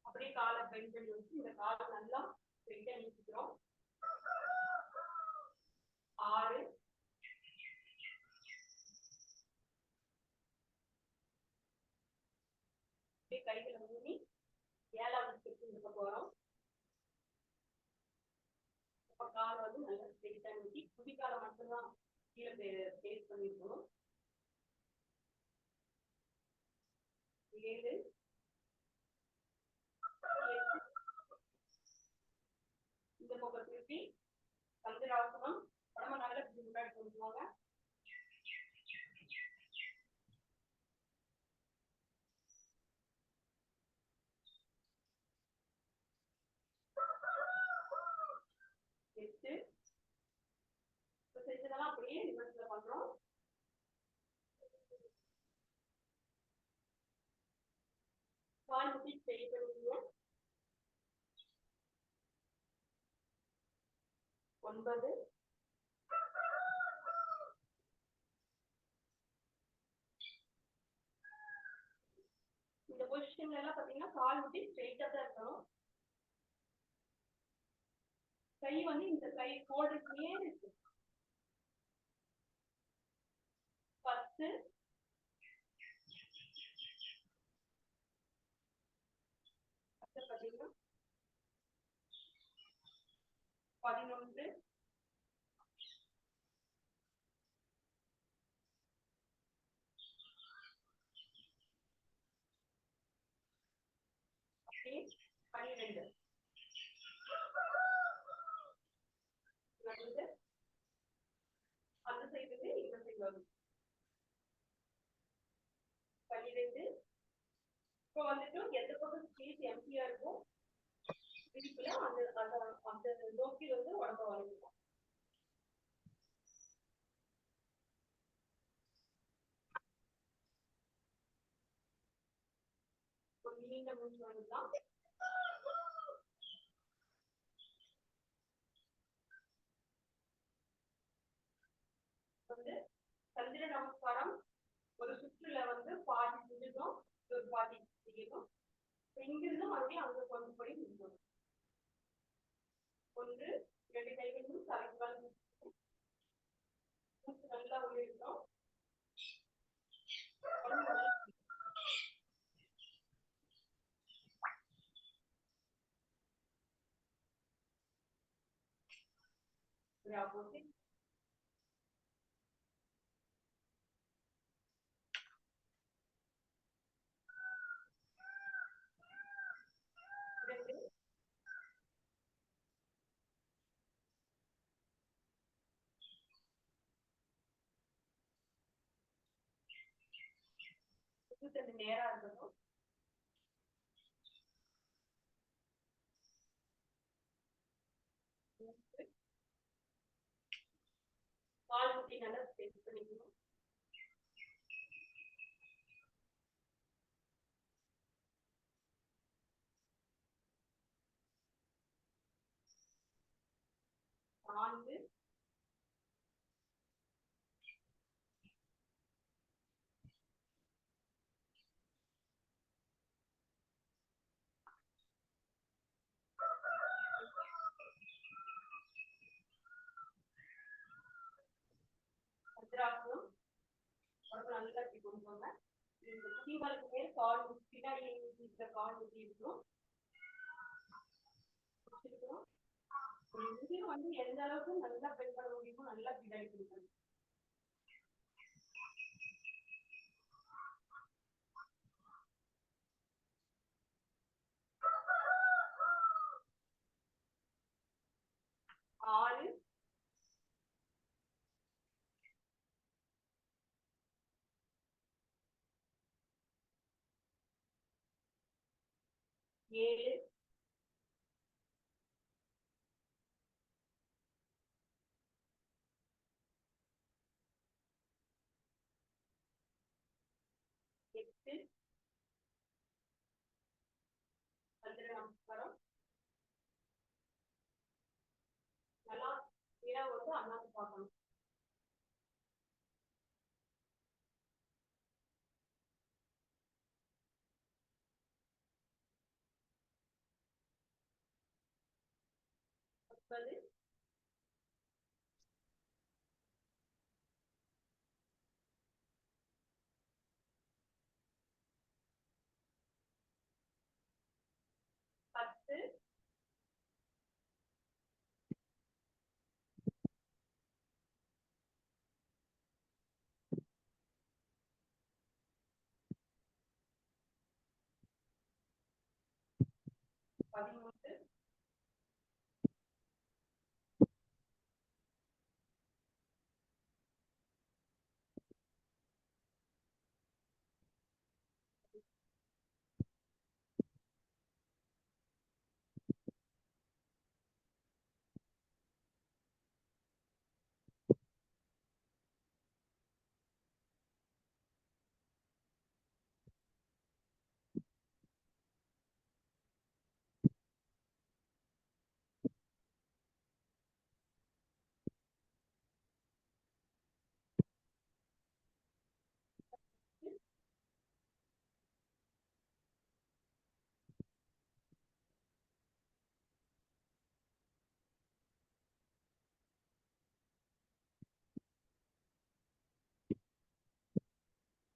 அப்படியே காலை பெண்ட் பண்ணி வச்சு இந்த காலை நல்லா பெண்ட நீக்கிறோம். 6 கைகளை ஊனி 7வது ஸ்டெப் இருக்க போறோம். காலை வந்து நல்லா ஸ்ட்ரெயிட்டா நீக்கி குதிக்காலை மட்டும்தான் கீழே பேஸ் பண்ணிருக்கணும். 7 இந்த பக்கம் திருப்பி சந்திராசனம். உடம்ப நல்லா முன்னாடி கொண்டு வாங்க. செஞ்சதெல்லாம் அப்படியே நிமிஷத்துல பண்றோம். கால் முட்டி ஸ்ட்ரெயிட் பண்ணுவீங்க. 9 இந்த பொசிஷன்ல எல்லாம் பாத்தீங்கன்னா கால் முட்டி ஸ்ட்ரெயிட்டா தான் இருக்கணும். கை வந்து இந்த கை போடுறதுலயே இருக்கு. 10 பாத்தீங்கன்னா 11 12 அந்த சைடு இந்த சைடு வரும் 12. இப்போ வந்துட்டு எந்த பக்கம் ஸ்பேஸ் எம்டியா இருக்கும் இடுப்புல அந்த நோக்கி வந்து உடம்ப வளைக்கும். ஒரு நீண்ட மூச்சு வந்துதான் வந்து சந்திர நமஸ்காரம். ஒரு சுற்றுல வந்து பாதி செஞ்சிடும், ஒரு பாதி செய்யணும். இங்கிருந்து மறுபடியும் அங்க கொண்டு போய் நிற்கணும். 1 2 கைகளும் தலைக்கு மேல மூச்சு நல்லா உள்ளிருக்கோம். ஆப்போசிட் நேரா இருக்கணும். கால் முட்டி நல்லா ஸ்ட்ரெச் பண்ணிக்கணும். 4 சந்திராசனம். உடம்பு நல்லா இப்படி கொண்டு போங்க. இந்த குதிகாலுக்கு மேல் கால் பின்னாடி இருக்கிற கால் முட்டி இருக்கணும். இங்கேயும் வந்து எந்த அளவுக்கு நல்லா பெண் பண்ண முடியுமோ நல்லா பின்னாடி கொடுக்கணும். ஆறு 7 8 சந்திர நமஸ்காரம். நல்லா கீழே வந்து அண்ணாந்து பார்க்கணும். 9 10 13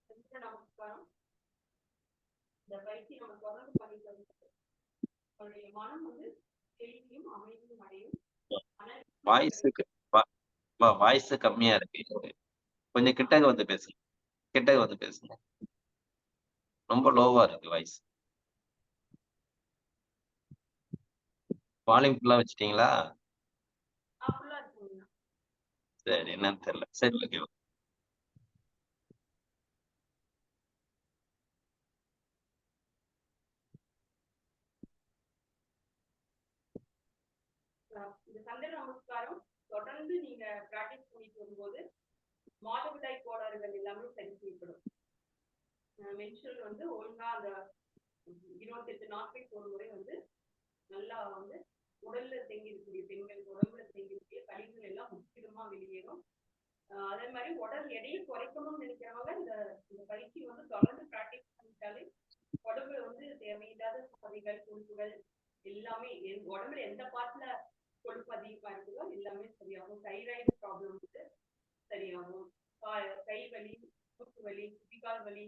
சந்திர நமஸ்காரம். இந்த பயிற்சி நம்ம தொடர்ந்து பண்ணிட்டு வந்து நம்மளுடைய மனம் வந்து தெளிவையும் அமைதியும் அடையும். வாய்ஸ் கம்மியா இருக்கு. கொஞ்சம் கிட்டக வந்து பேசுங்க. கிட்டக வந்து பேசுங்க. ரொம்ப லோவா இருக்கு வாய்ஸ். வால்யூம் ஃபுல்லா வச்சிட்டீங்களா? ஃபுல்லா இருக்குங்க. சரி, என்னன்னு தெரியல. சரி, ஓகே. இந்த சந்திர நமஸ்காரம் தொடர்ந்து நீங்க பிராக்டிஸ் பண்ணிட்டு வரும்போது மாதவிடாய் கோளாறுகள் எல்லாமே சரி செய்யப்படும். மென்சுரல் வந்து ஒழுங்கா அந்த 28 நாட்களுக்கு ஒரு முறை வந்து நல்லா வந்து உடல்ல தேங்கியிருக்கக்கூடிய பெண்கள் உடம்புல தேங்கியிருக்கக்கூடிய கழிவுகள் எல்லாம் முற்றிலுமா வெளியேறும். அதே மாதிரி உடல் எடையை குறைக்கணும்னு நினைக்கிறவங்க இந்த பயிற்சி வந்து தொடர்ந்து பிராக்டிஸ் பண்ணிட்டாலே உடம்புல வந்து தேவையில்லாத சதைகள் கொழுப்புகள் எல்லாமே உடம்புல எந்த பார்ட்ல கொழுப்பு அதிகமா இருக்குதோ எல்லாமே சரியாகும். தைராய்டு ப்ராப்ளம் வந்து சரியாகும். கை வலி, மூட்டு வலி, குதிகால் வலி,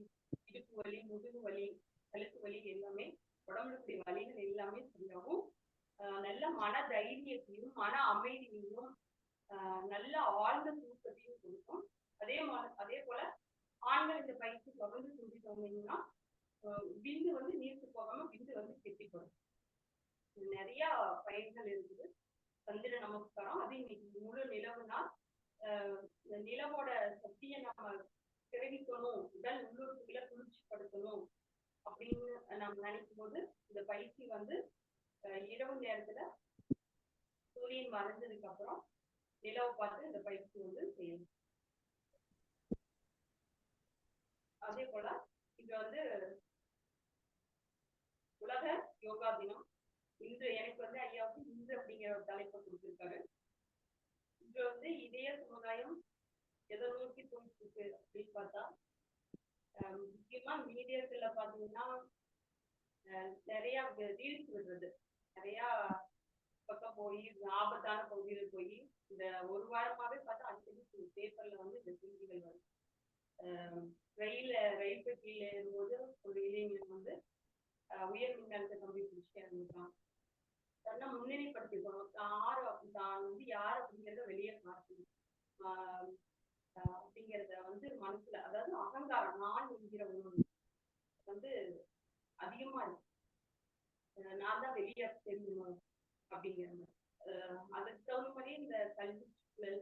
இடுப்பு வலி, முதுகு வலி, கழுத்து வலி எல்லாமே உடம்புடைய வலிகள் எல்லாமே சரியாகும். நல்ல மன தைரியத்தையும் மன அமைதியையும் நல்ல ஆழ்ந்த தூக்கத்தையும் கொடுக்கும். அதே போல ஆண்கள் இந்த பயிற்சி தொடர்ந்து செஞ்சுட்டு வந்தீங்கன்னா விந்து வந்து நீர்த்து போகாம விந்து வந்து கெட்டிப்படும். நிறைய பயன்கள் இருக்குது. சந்திர நமஸ்காரம் அது இன்னைக்கு முழு நிலவுனா நிலவோட சக்தியை நம்ம தெரிவிக்கணும், உடல் உள்ளுறுப்புகளை குளிர்ச்சிப்படுத்தணும் அப்படின்னு நம்ம நினைக்கும் போது இந்த பயிற்சி வந்து இரவு நேரத்துல சூரியன் மறைஞ்சதுக்கு அப்புறம் நிலவை பார்த்து இந்த பயிற்சி வந்து செய்யணும். அதே போல இது வந்து உலக யோகா தினம். இன்று எனக்கு வந்து ஐயாவுக்கு இன்று அப்படிங்கிற ஒரு தலைப்பை கொடுத்திருக்காரு. இன்று வந்து இதய சமுதாயம் எதை நோக்கி போயிட்டு இருக்கு அப்படின்னு பார்த்தா முக்கியமா மீடியாக்கள்ல பாத்தீங்கன்னா நிறைய ரீல்ஸ் விடுறது, நிறைய பக்கம் போய் ஆபத்தான பகுதியில் போய் இந்த ஒரு வாரமாவே பார்த்தா அடிக்கடி பேப்பர்ல வந்து இந்த செய்திகள் வரும். ரயில் பெட்டியில இருக்கும்போது ஒரு இளைஞன் வந்து உயர் மின்னழுத்த கம்பி பிடிச்சிட்டே இருந்துட்டான். தன்னை முன்னிலைப்படுத்திக்கணும், தான் வந்து யார் அப்படிங்கிறத வெளியே காட்டணும் அப்படிங்கிறத வந்து மனசுல, அதாவது அகங்காரம் நான் என்கிற ஒண்ணு வந்து அதிகமா இருக்கு. நான் தான் வெளியே தெரியணும் அப்படிங்கிறது. அதுக்கு தகுந்த மாதிரி இந்த கல்வி சூழல்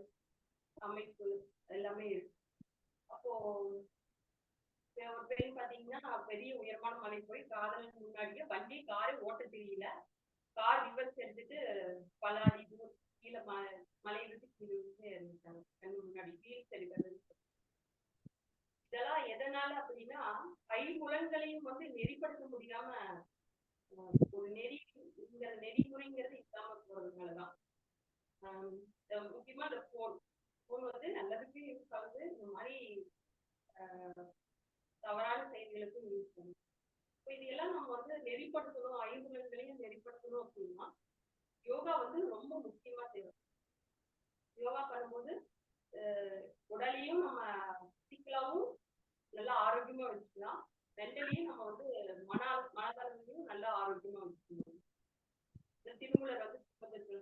அமைப்பு எல்லாமே இருக்கு. அப்போ ஒரு பெண் பாத்தீங்கன்னா பெரிய உயரமான மலை போய் காதலன் முன்னாடி முன்னாடியே வண்டி காரை ஓட்ட தெரியல. கார் ரிவர்ஸ் எடுத்துட்டு பலாடி தூரம் கீழே மலையை விட்டு கீழே விட்டு இறந்துட்டாங்க. கண்ணு முன்னாடி வீல்ஸ் எடுக்கிறது. இதெல்லாம் எதனால அப்படின்னா ஐம்புலன்களையும் வந்து நெறிப்படுத்த முடியாம ஒரு நெறிமுறைங்கிறது இல்லாம போறதுனாலதான். முக்கியமா இந்த போன் வந்து நல்லதுக்கு யூஸ் ஆகுது, இந்த மாதிரி தவறான செயல்களுக்கும் யூஸ் பண்ணும். இப்போ இது எல்லாம் நம்ம வந்து நெறிப்படுத்தணும், ஐம்புலன்களையும் நெறிப்படுத்தணும் அப்படின்னா யோகா வந்து ரொம்ப முக்கியமா தேவை. யோகா பண்ணும்போது உடலையும் நம்ம பிசிக்கலாவும் நல்லா ஆரோக்கியமா வச்சுக்கலாம், மென்டலியும் நம்ம வந்து மனதளவிலையும் நல்லா ஆரோக்கியமா வச்சுக்கணும். இந்த திருமூலர் வந்து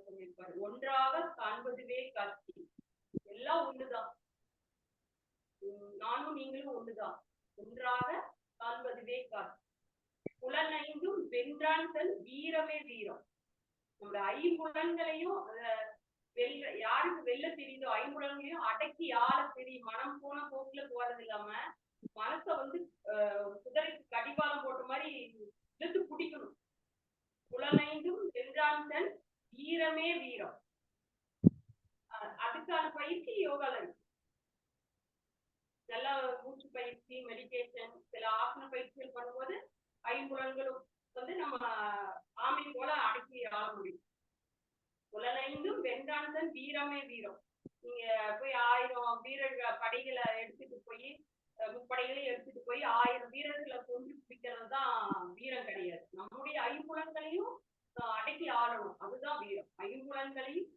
சொல்லியிருப்பாரு, ஒன்றாக காண்பதுவே காட்சி, எல்லாம் ஒண்ணுதான், நானும் நீங்களும் ஒண்ணுதான், ஒன்றாக காண்பதுவே காட்சி, புலனைந்தும் வென்றான் தன் வீரமே வீரம். நம்மளோட ஐம்புலன்களையும் யாருக்கு வெல்ல தெரியுதோ ஐம்புலன்களையும் அடக்கி ஆள தெரியும். மனம் போன போக்குல போறது இல்லாம மனசை வந்து குதிரைக்கு கடிவாளம் போட்ட மாதிரி இழுத்து பிடிக்கணும். புலனைந்தும் வென்றான் தன் வீரமே வீரம். அதுக்கான பயிற்சி யோகால இருக்கு. நல்லா மூச்சு பயிற்சி, மெடிடேஷன், சில ஆசன பயிற்சிகள் பண்ணும்போது ஐம்புலன்களும் வந்து நம்ம ஆமை போல அடக்கி ஆள முடியும். புலனைந்தும் வென்றான் தன் வீரமே வீரம். நீங்க போய் 1000 வீரர்கள் படைகளை எடுத்துட்டு போய் முப்படைகளையும் எடுத்துட்டு போய் 1000 வீரர்களை கொண்டு பிடிக்கிறது தான் வீரம் கிடையாது. நம்முடைய ஐம்புலன்களையும் அடக்கி ஆளணும், அதுதான் வீரம். ஐம்புலன்களையும்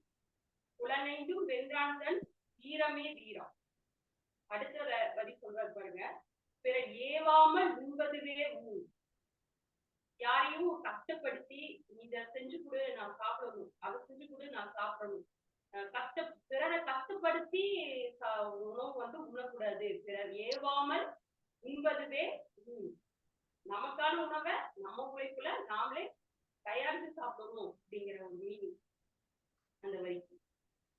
புலனைந்தும் வென்றான் தன் வீரமே வீரம். அடுத்த வரி சொல்றாரு பாருங்க, பிற ஏவாமல் உண்பதுவே ஊர். யாரையும் கஷ்டப்படுத்தி இதை செஞ்சு கொடு நான் சாப்பிடணும், அதை செஞ்சு கொடு நான் சாப்பிடணும், பிறரை கஷ்டப்படுத்தி உணவு வந்து உண்ணக்கூடாது. பிறர் ஏவாமல் உண்பதுவே நமக்கான உணவை நம்ம உழைப்புல நாமளே தயாரித்து சாப்பிடணும் அப்படிங்கிற ஒரு மீனிங் அந்த வரைக்கும்.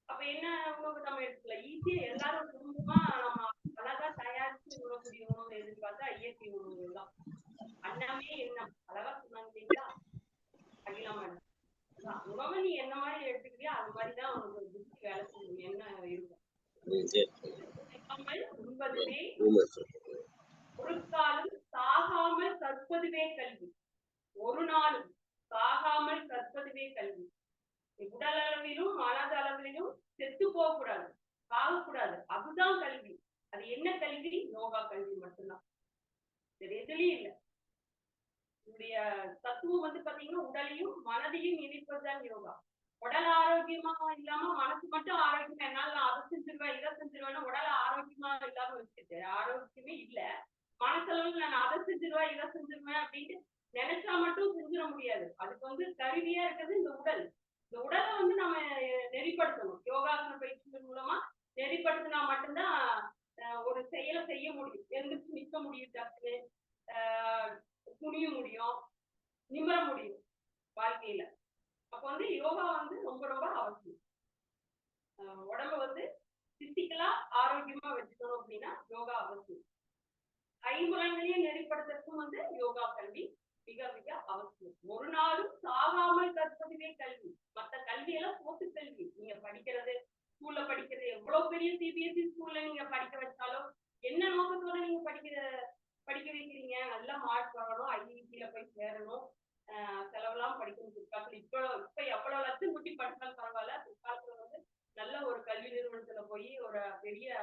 அப்ப என்ன உணவு நம்ம எடுத்துக்கலாம், ஈஸியா எல்லாரும் குடும்பமா நம்ம அழகா தயாரிச்சு உணக்கூடிய உணவு எதுன்னு பார்த்தா இயற்கை உணவுகள் தான். அன்னமே எண்ணம், அழகா சொன்னாங்க இல்லைங்களா அகிலா மேடம். உணவை நீ என்ன மாதிரி எடுத்துக்கிறியா அது மாதிரிதான் உனக்கு புத்தி வேலை செய்யும், என்ன இருக்கும். உண்பதுவே ஒரு காலம் சாகாமல் கற்பதுவே கல்வி. ஒரு நாளும் சாகாமல் கற்பதுவே கல்வி. உடல் அளவிலும் மனதளவிலும் செத்து போகக்கூடாது, சாகக்கூடாது, அதுதான் கல்வி. அது என்ன கல்வி? யோகா கல்வி மட்டும்தான், எதுலயும் இல்லை. என்னுடைய தத்துவம் வந்து பாத்தீங்கன்னா உடலையும் மனதையும் இணைப்பதுதான் யோகா. உடல் ஆரோக்கியமா இல்லாம மனசு மட்டும் ஆரோக்கியமா, என்னால நான் அதை செஞ்சிருவேன் இதை செஞ்சிருவேன், உடல் ஆரோக்கியமா இல்லாம வச்சுட்டு ஆரோக்கியமே இல்லை. மனசளவுக்கு நான் அதை செஞ்சிருவேன் இதை செஞ்சிருவேன் அப்படின்ட்டு நினைச்சா மட்டும் செஞ்சிட முடியாது. அதுக்கு வந்து கருவியா இருக்கிறது இந்த உடல். இந்த உடலை வந்து நம்ம நெறிப்படுத்தணும். யோகாசன பயிற்சிகள் மூலமா நெறிப்படுத்தினா மட்டும்தான் ஒரு செயலை செய்ய முடியும். எந்திரிச்சு நிற்க முடியும், டக்குன்னு துணிய முடியும், நிமிர முடியும் வாழ்க்கையில. அப்ப வந்து யோகா வந்து ரொம்ப ரொம்ப அவசியம். உடம்ப வந்து பிசிக்கலா ஆரோக்கியமா வச்சுக்கணும் அப்படின்னா யோகா அவசியம். ஐம்புலன்களையும் நெறிப்படுத்துறதுக்கும் வந்து யோகா கல்வி மிக மிக அவசியம். ஒரு நாளும் சாகாமல் கற்பதுவே கல்வி. மற்ற கல்வியெல்லாம் போட்டு கல்வி. நீங்க படிக்கிறது, ஸ்கூல்ல படிக்கிறது, எவ்வளவு பெரிய சிபிஎஸ்இ ஸ்கூல்ல நீங்க படிக்க வச்சாலும் என்ன நோக்கத்தோட நீங்க படிக்க வைக்கிறீங்க? நல்லா மார்க் வாங்கணும், ஐஐடியில போய் சேரணும், செலவெல்லாம் படிக்கணும். பிற்காலத்துல இப்ப எவ்வளவு லட்சம் குட்டி படிச்சாலும் பரவாயில்ல, பிற்காலத்துல வந்து நல்ல ஒரு கல்வி நிறுவனத்துல போய் ஒரு பெரிய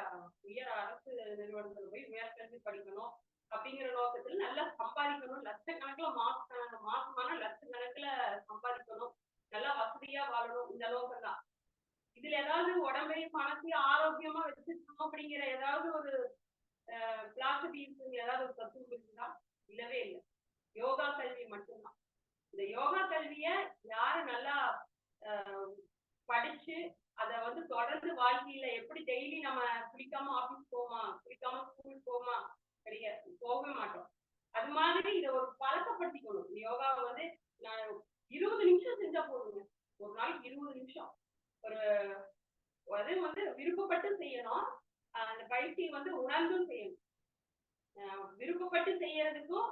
உயர் அரசு நிறுவனத்துல போய் உயர்கல்வி படிக்கணும் அப்படிங்கிற நோக்கத்துல நல்லா சம்பாதிக்கணும். லட்சக்கணக்கில் மாசமான லட்சக்கணக்கில் சம்பாதிக்கணும், நல்லா வசதியா வாழணும், இந்த நோக்கம் தான். இதுல ஏதாவது உடம்பையும் மனசையும் ஆரோக்கியமா வச்சுக்கணும் அப்படிங்கிற ஏதாவது ஒரு பிலாசபி ஏதாவது ஒரு தத்துவம் இருக்குதா? இல்லவே இல்லை. யோகா கல்வி மட்டும்தான். இந்த யோகா கல்விய யாரு நல்லா படிச்சு அதை வந்து தொடர்ந்து வாழ்க்கையில எப்படி டெய்லி நம்ம குளிக்காம ஆபீஸ் போமா, குளிக்காம ஸ்கூல் போமா, கிடையாது, போகவே மாட்டோம். அது மாதிரி இதை ஒரு பழக்கப்படுத்திக்கணும். யோகாவை வந்து நான் 20 நிமிஷம் செஞ்சா போதுங்க. ஒரு நாளைக்கு 20 நிமிஷம். அது வந்து விருப்பப்பட்டு செய்யணும். அந்த பயிற்சியை வந்து உணர்ந்தும் செய்யணும். விருப்பப்பட்டு செய்யறதுக்கும்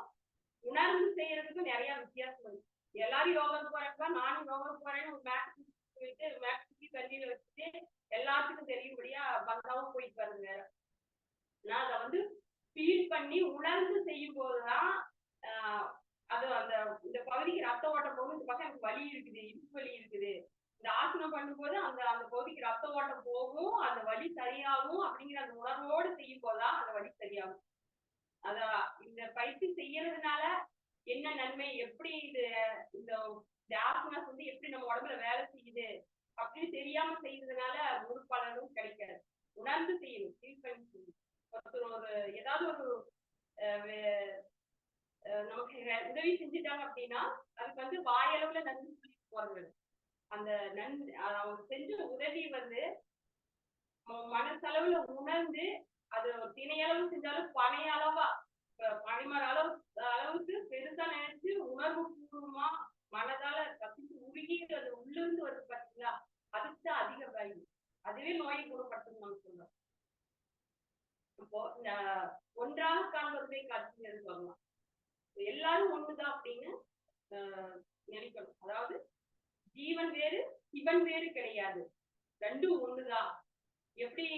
உணர்ந்து செய்யறதுக்கும் நிறைய வித்தியாசம் இருக்கு. எல்லாரும் யோகாவுக்கு போறப்ப நானும் யோகாவுக்கு போறேன்னு ஒரு மேக்ஸ் போயிட்டு மேக்ஸ் கல்வியில வச்சுட்டு எல்லாத்துக்கும் தெரியும்படியா பந்தாவும் போயிட்டு வருங்க. நான் அதை வந்து ஃபீல் பண்ணி உணர்ந்து செய்யும் போதுதான் அது அந்த இந்த பகுதிக்கு ரத்த ஓட்டம் போகும். இந்த பக்கம் எனக்கு வலி இருக்குது, இடுப்பு வலி இருக்குது. இந்த ஆசனம் பண்ணும்போது அந்த அந்த பகுதிக்கு ரத்த ஓட்டம் போகும், அந்த வலி சரியாகும் அப்படிங்கிற அந்த உணர்வோடு செய்யும் போதுதான் அந்த வலி சரியாகும். அத இந்த பயிற்சி செய்யறதுனால என்ன நன்மை, எப்படி இது இந்த ஆசனாஸ் வந்து எப்படி நம்ம உடம்புல வேலை செய்யுது அப்படின்னு தெரியாம செய்யறதுனால முழு பலனும் கிடைக்காது. உணர்ந்து செய்யணும், ஃபீல் பண்ணி செய்யணும். ஒருத்தர் ஒரு ஏதாவது ஒரு நமக்கு உதவி செஞ்சுட்டாங்க அப்படின்னா அதுக்கு வந்து வாயளவுல நன்றி சொல்லி போறது. அந்த அவங்க செஞ்ச உதவி வந்து மனசளவுல உணர்ந்து அது திணையளவு செஞ்சாலும் பனைய அளவா பனைமர அளவுக்கு பெருசா நினைச்சு உணர்வு பூர்வமா மனதால கத்திட்டு உருகி அது உள்ளிருந்து வருது பாத்தீங்களா, அதுக்குதான் அதிக வேல்யூ. அதுவே நோயை குணப்படுத்தும் நம்ம சொல்றோம். இப்போ இந்த ஒன்றாக காண்பதை காட்சின்னு சொல்லலாம். எல்லாரும் ஒண்ணுதான் அப்படின்னு நினைக்கணும். அதாவது ஜீவன் வேறு சிவன் வேறு கிடையாது, ரெண்டும் ஒண்ணுதான். எப்படி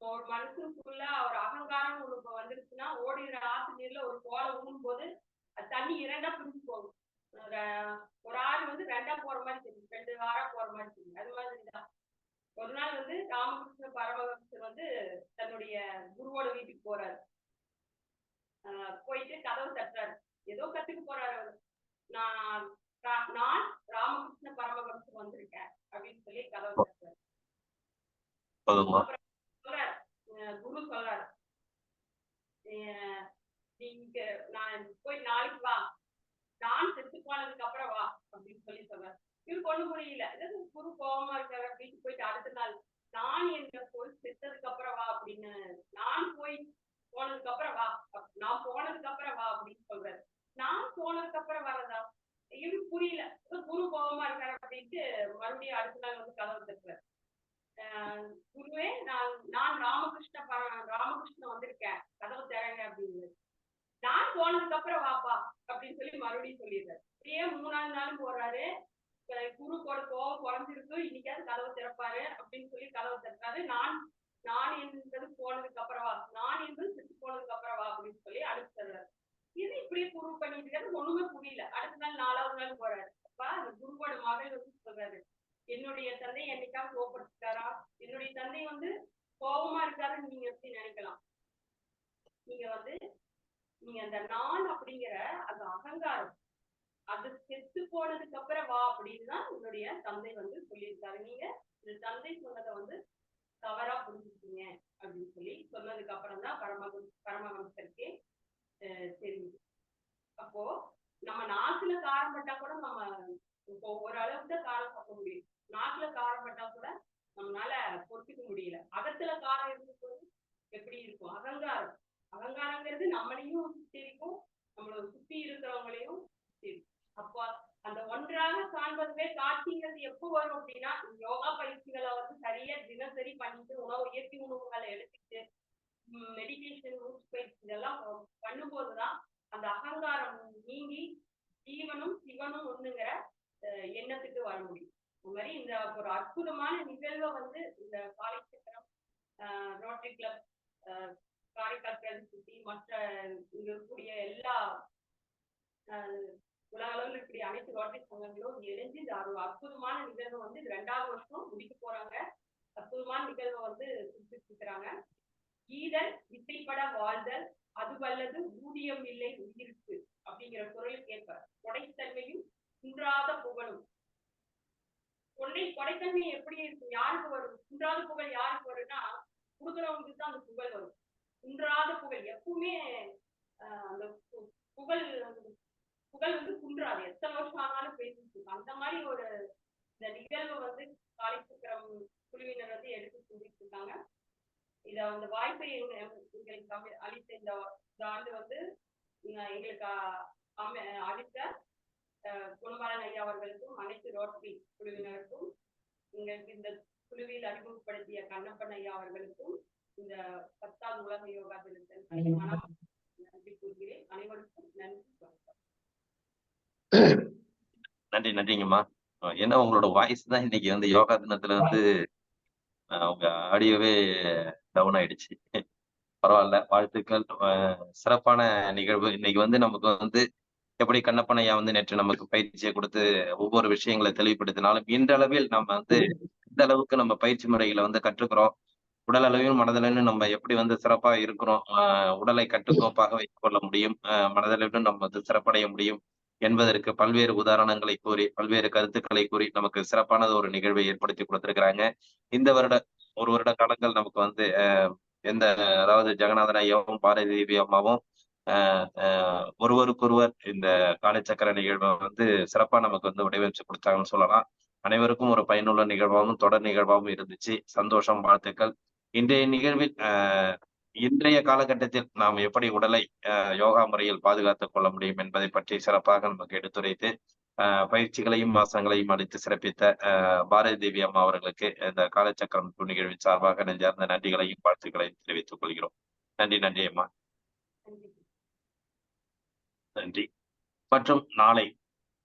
ஒரு மனுஷனுக்குள்ள ஒரு அகங்காரம் ஒண்ணு வந்துருச்சுன்னா ஓடுகிற ஆத்து நீர்ல ஒரு கோலை ஊடும் போது அது தண்ணி இரண்டா பிரிஞ்சு போகும். ஒரு ஆறு வந்து ரெண்டா போற மாதிரி தெரியும், 2 ஆறா போற மாதிரி தெரியும். அது மாதிரிதான் ஒரு நாள் வந்து ராமகிருஷ்ண பரமஹம்சர் வந்து தன்னுடைய குருவோட வீட்டுக்கு போறாரு. போயிட்டு கதவு தட்டுறாரு. ஏதோ கத்துக்கு போறாரு அவரு. நான் ராமகிருஷ்ண பரமஹம்சர் வந்திருக்கேன் அப்படின்னு சொல்லி கதவு தட்டுறாரு. சொல்றாரு, குரு சொல்றாரு, நீங்க நான் போய் நாளைக்கு வா, நான் செத்து போனதுக்கு அப்புறம் வா அப்படின்னு சொல்லி சொல்றாரு. இவருக்கு ஒண்ணு புரியல. ஏதாவது குரு கோபமா இருக்காரு அப்படின்னு போயிட்டு அடுத்த நாள் நான் என்ற போய் செத்ததுக்கு அப்புறம் வா அப்படின்னு, நான் போய் போனதுக்கு அப்புறம் வா, நான் போனதுக்கு அப்புறம் வா அப்படின்னு சொல்றாரு. நான் போனதுக்கு அப்புறம் வரதா, இவருக்கு புரியல. குரு கோபமா இருக்காரு அப்படின்ட்டு மறுபடியும் அடுத்த நாள் வந்து கதவு தட்டுறாரு. குருவே, நான் ராமகிருஷ்ணன் வந்திருக்கேன், கதவு திறங்க அப்படின்னு. நான் போனதுக்கு அப்புறம் வாப்பா அப்படின்னு சொல்லி மறுபடியும் சொல்லிடுறாரு. அப்படியே 3ஆவது நாளும் போறாரு. குருவோட கோபம் குறைஞ்சிருக்கு, இன்னைக்காவது கதவு திறப்பாரு அப்படின்னு சொல்லி கதவு திறப்பாரு. நான் என்பது போனதுக்கு அப்புறம் வா, நான் என்பது செத்து போனதுக்கு அப்புறம் வா அப்படின்னு சொல்லி அடுத்து தர்றாரு. இது இப்படியே குரு பண்ணிட்டு இருக்காரு, ஒண்ணுமே புரியல. அடுத்த நாள் 4ஆவது நாள் போறாரு. அப்ப அந்த குருவோட மகள் வந்து சொல்றாரு, என்னுடைய தந்தை என்னைக்காவது கோபப்படுத்திட்டாரா, என்னுடைய தந்தை வந்து கோபமா இருக்காருன்னு நீங்க எப்படி நினைக்கலாம்? நீங்க அந்த நான் அப்படிங்கிற அந்த அகங்காரம் அது செத்து போனதுக்கு அப்புறம் வா அப்படின்னு தான் உன்னுடைய தந்தை வந்து சொல்லியிருக்காரு. நீங்க இந்த தந்தை சொன்னதை வந்து தவறா புரிஞ்சுக்கீங்க அப்படின்னு சொல்லி சொன்னதுக்கு அப்புறம் தான் பரமஹம்சருக்கே தெரியுது. அப்போ நம்ம நாக்குல காரம் பட்டா கூட நம்ம இப்போ ஓரளவுக்கு தான் காரம் சாப்பிட முடியும். நாக்குல காரம் பட்டா கூட நம்மளால பொறுத்துக்க முடியல. அகத்துல காரம் இருக்கும்போது எப்படி இருக்கும்? அகங்காரங்கிறது நம்மளையும் சுத்தி இருக்கும், நம்மளை சுத்தி இருக்கிறவங்களையும் சுத்தி இருக்கும். அப்போ அந்த ஒன்றாக காண்பதுவே காட்சிங்கிறது எப்போ வரும் அப்படின்னா, யோகா பயிற்சிகளை வந்து சரியா தினசரி பண்ணிட்டு இயற்கை உணவுகளை எடுத்துக்கிட்டு மெடிடேஷன் மூச்சு பயிற்சி இதெல்லாம் பண்ணும்போதுதான் அந்த அகங்காரம் நீங்கி ஜீவனும் சிவனும் ஒண்ணுங்கிற எண்ணத்துக்கு வர முடியும். இந்த மாதிரி இந்த ஒரு அற்புதமான நிகழ்வை வந்து இந்த காலைச்சக்கரம் ரோட்டரி கிளப் காரைக்கால் பிரதிநிதி மற்ற இங்க இருக்கக்கூடிய எல்லா உலக அளவில் இப்படி அனைத்து ரோட்டரி சங்கங்களும் இணைஞ்சு ஒரு அற்புதமான நிகழ்வை வந்து 2வது வருஷம் முடிக்க போறாங்க. அற்புதமான நிகழ்வை வந்து குறிப்பிட்டிருக்கிறாங்க. ஈதல் வித்தைப்பட வாழ்தல் அதுவல்லது ஊதியம் இல்லை உயிருக்கு அப்படிங்கிற குரல் கேட்பார். கொடைத்தன்மையும் குன்றாத புகழும். கொடைத்தன்மை எப்படி இருக்கும், யாருக்கு வரும்? குன்றாத புகழ் யாருக்கு வரும்னா கொடுக்குறவங்களுக்கு தான் அந்த புகழ் வரும். குன்றாத புகழ் எப்பவுமே அந்த புகழ் வந்து குன்றாது, எத்தனை வருஷம் ஆனாலும் பேசிட்டு இருக்கும். அந்த மாதிரி ஒரு இந்த நிகழ்வு வந்து காலைச்சக்கரம் குழுவினர் வந்து எடுத்து சொல்லிட்டு இருக்காங்க. இத அந்த வாய்ப்பை எங்களுக்கு அளித்த இந்த ஆண்டு வந்து எங்களுக்கு அளித்த குணபாலன் ஐயா அவர்களுக்கும் அனைத்து ரோட்டரி குழுவினருக்கும் எங்களுக்கு இந்த குழுவில் அறிமுகப்படுத்திய கண்ணப்பன் ஐயா அவர்களுக்கும் இந்த 10வது உலக யோகா தினத்தில் நன்றி கூறுகிறேன். அனைவருக்கும் நன்றி. நன்றிங்கம்மா. ஏன்னா உங்களோட வாய்ஸ் தான் இன்னைக்கு வந்து யோகா தினத்துல வந்து உங்க ஆடியோவே டவுன் ஆயிடுச்சு. பரவால்ல. வாழ்த்துக்கள். சிறப்பான நிகழ்வு. இன்னைக்கு வந்து நமக்கு வந்து எப்படி கண்ணப்பனையா வந்து நேற்று நமக்கு பயிற்சிய குடுத்து ஒவ்வொரு விஷயங்கள தெளிவுபடுத்தினாலும், இன்றளவில் நம்ம வந்து எந்த அளவுக்கு நம்ம பயிற்சி முறைகள வந்து கற்றுக்கிறோம். உடல் அளவிலும், மனதளவிலும் நம்ம எப்படி வந்து சிறப்பா இருக்கிறோம். உடலை கட்டுக்கோப்பாக வைத்துக் கொள்ள முடியும். மனதளவிலும் நம்ம வந்து சிறப்படைய முடியும் என்பதற்கு பல்வேறு உதாரணங்களை கூறி, பல்வேறு கருத்துக்களை கூறி நமக்கு சிறப்பானது ஒரு நிகழ்வை ஏற்படுத்தி குடுத்திருக்கிறாங்க. இந்த வருட 1 வருட காலங்கள் நமக்கு வந்து எந்த அதாவது ஜெகநாதன் ஐயாவும், பாரதி தேவி அம்மாவும் அ அ ஒருவருக்கொருவர் இந்த காலச்சக்கர நிகழ்வ வந்து சிறப்பா நமக்கு வந்து வடிவமைச்சு குடுத்தாங்கன்னு சொல்லலாம். அனைவருக்கும் ஒரு பயனுள்ள நிகழ்வாகவும், தொடர் நிகழ்வாகவும் இருந்துச்சு. சந்தோஷம், வாழ்த்துக்கள். இன்றைய நிகழ்வில் இன்றைய காலகட்டத்தில் நாம் எப்படி உடலை யோகா முறையில் பாதுகாத்துக் கொள்ள முடியும் என்பதை பற்றி சிறப்பாக நமக்கு எடுத்துரைத்து, பயிற்சிகளையும், ஆசனங்களையும் அளித்து சிறப்பித்த பாரதி தேவி அம்மா அவர்களுக்கு இந்த காலச்சக்கரம் நிகழ்வின் சார்பாக நெஞ்சார்ந்த நன்றிகளையும், வாழ்த்துக்களையும் தெரிவித்துக் கொள்கிறோம். நன்றி அம்மா. நன்றி. மற்றும் நாளை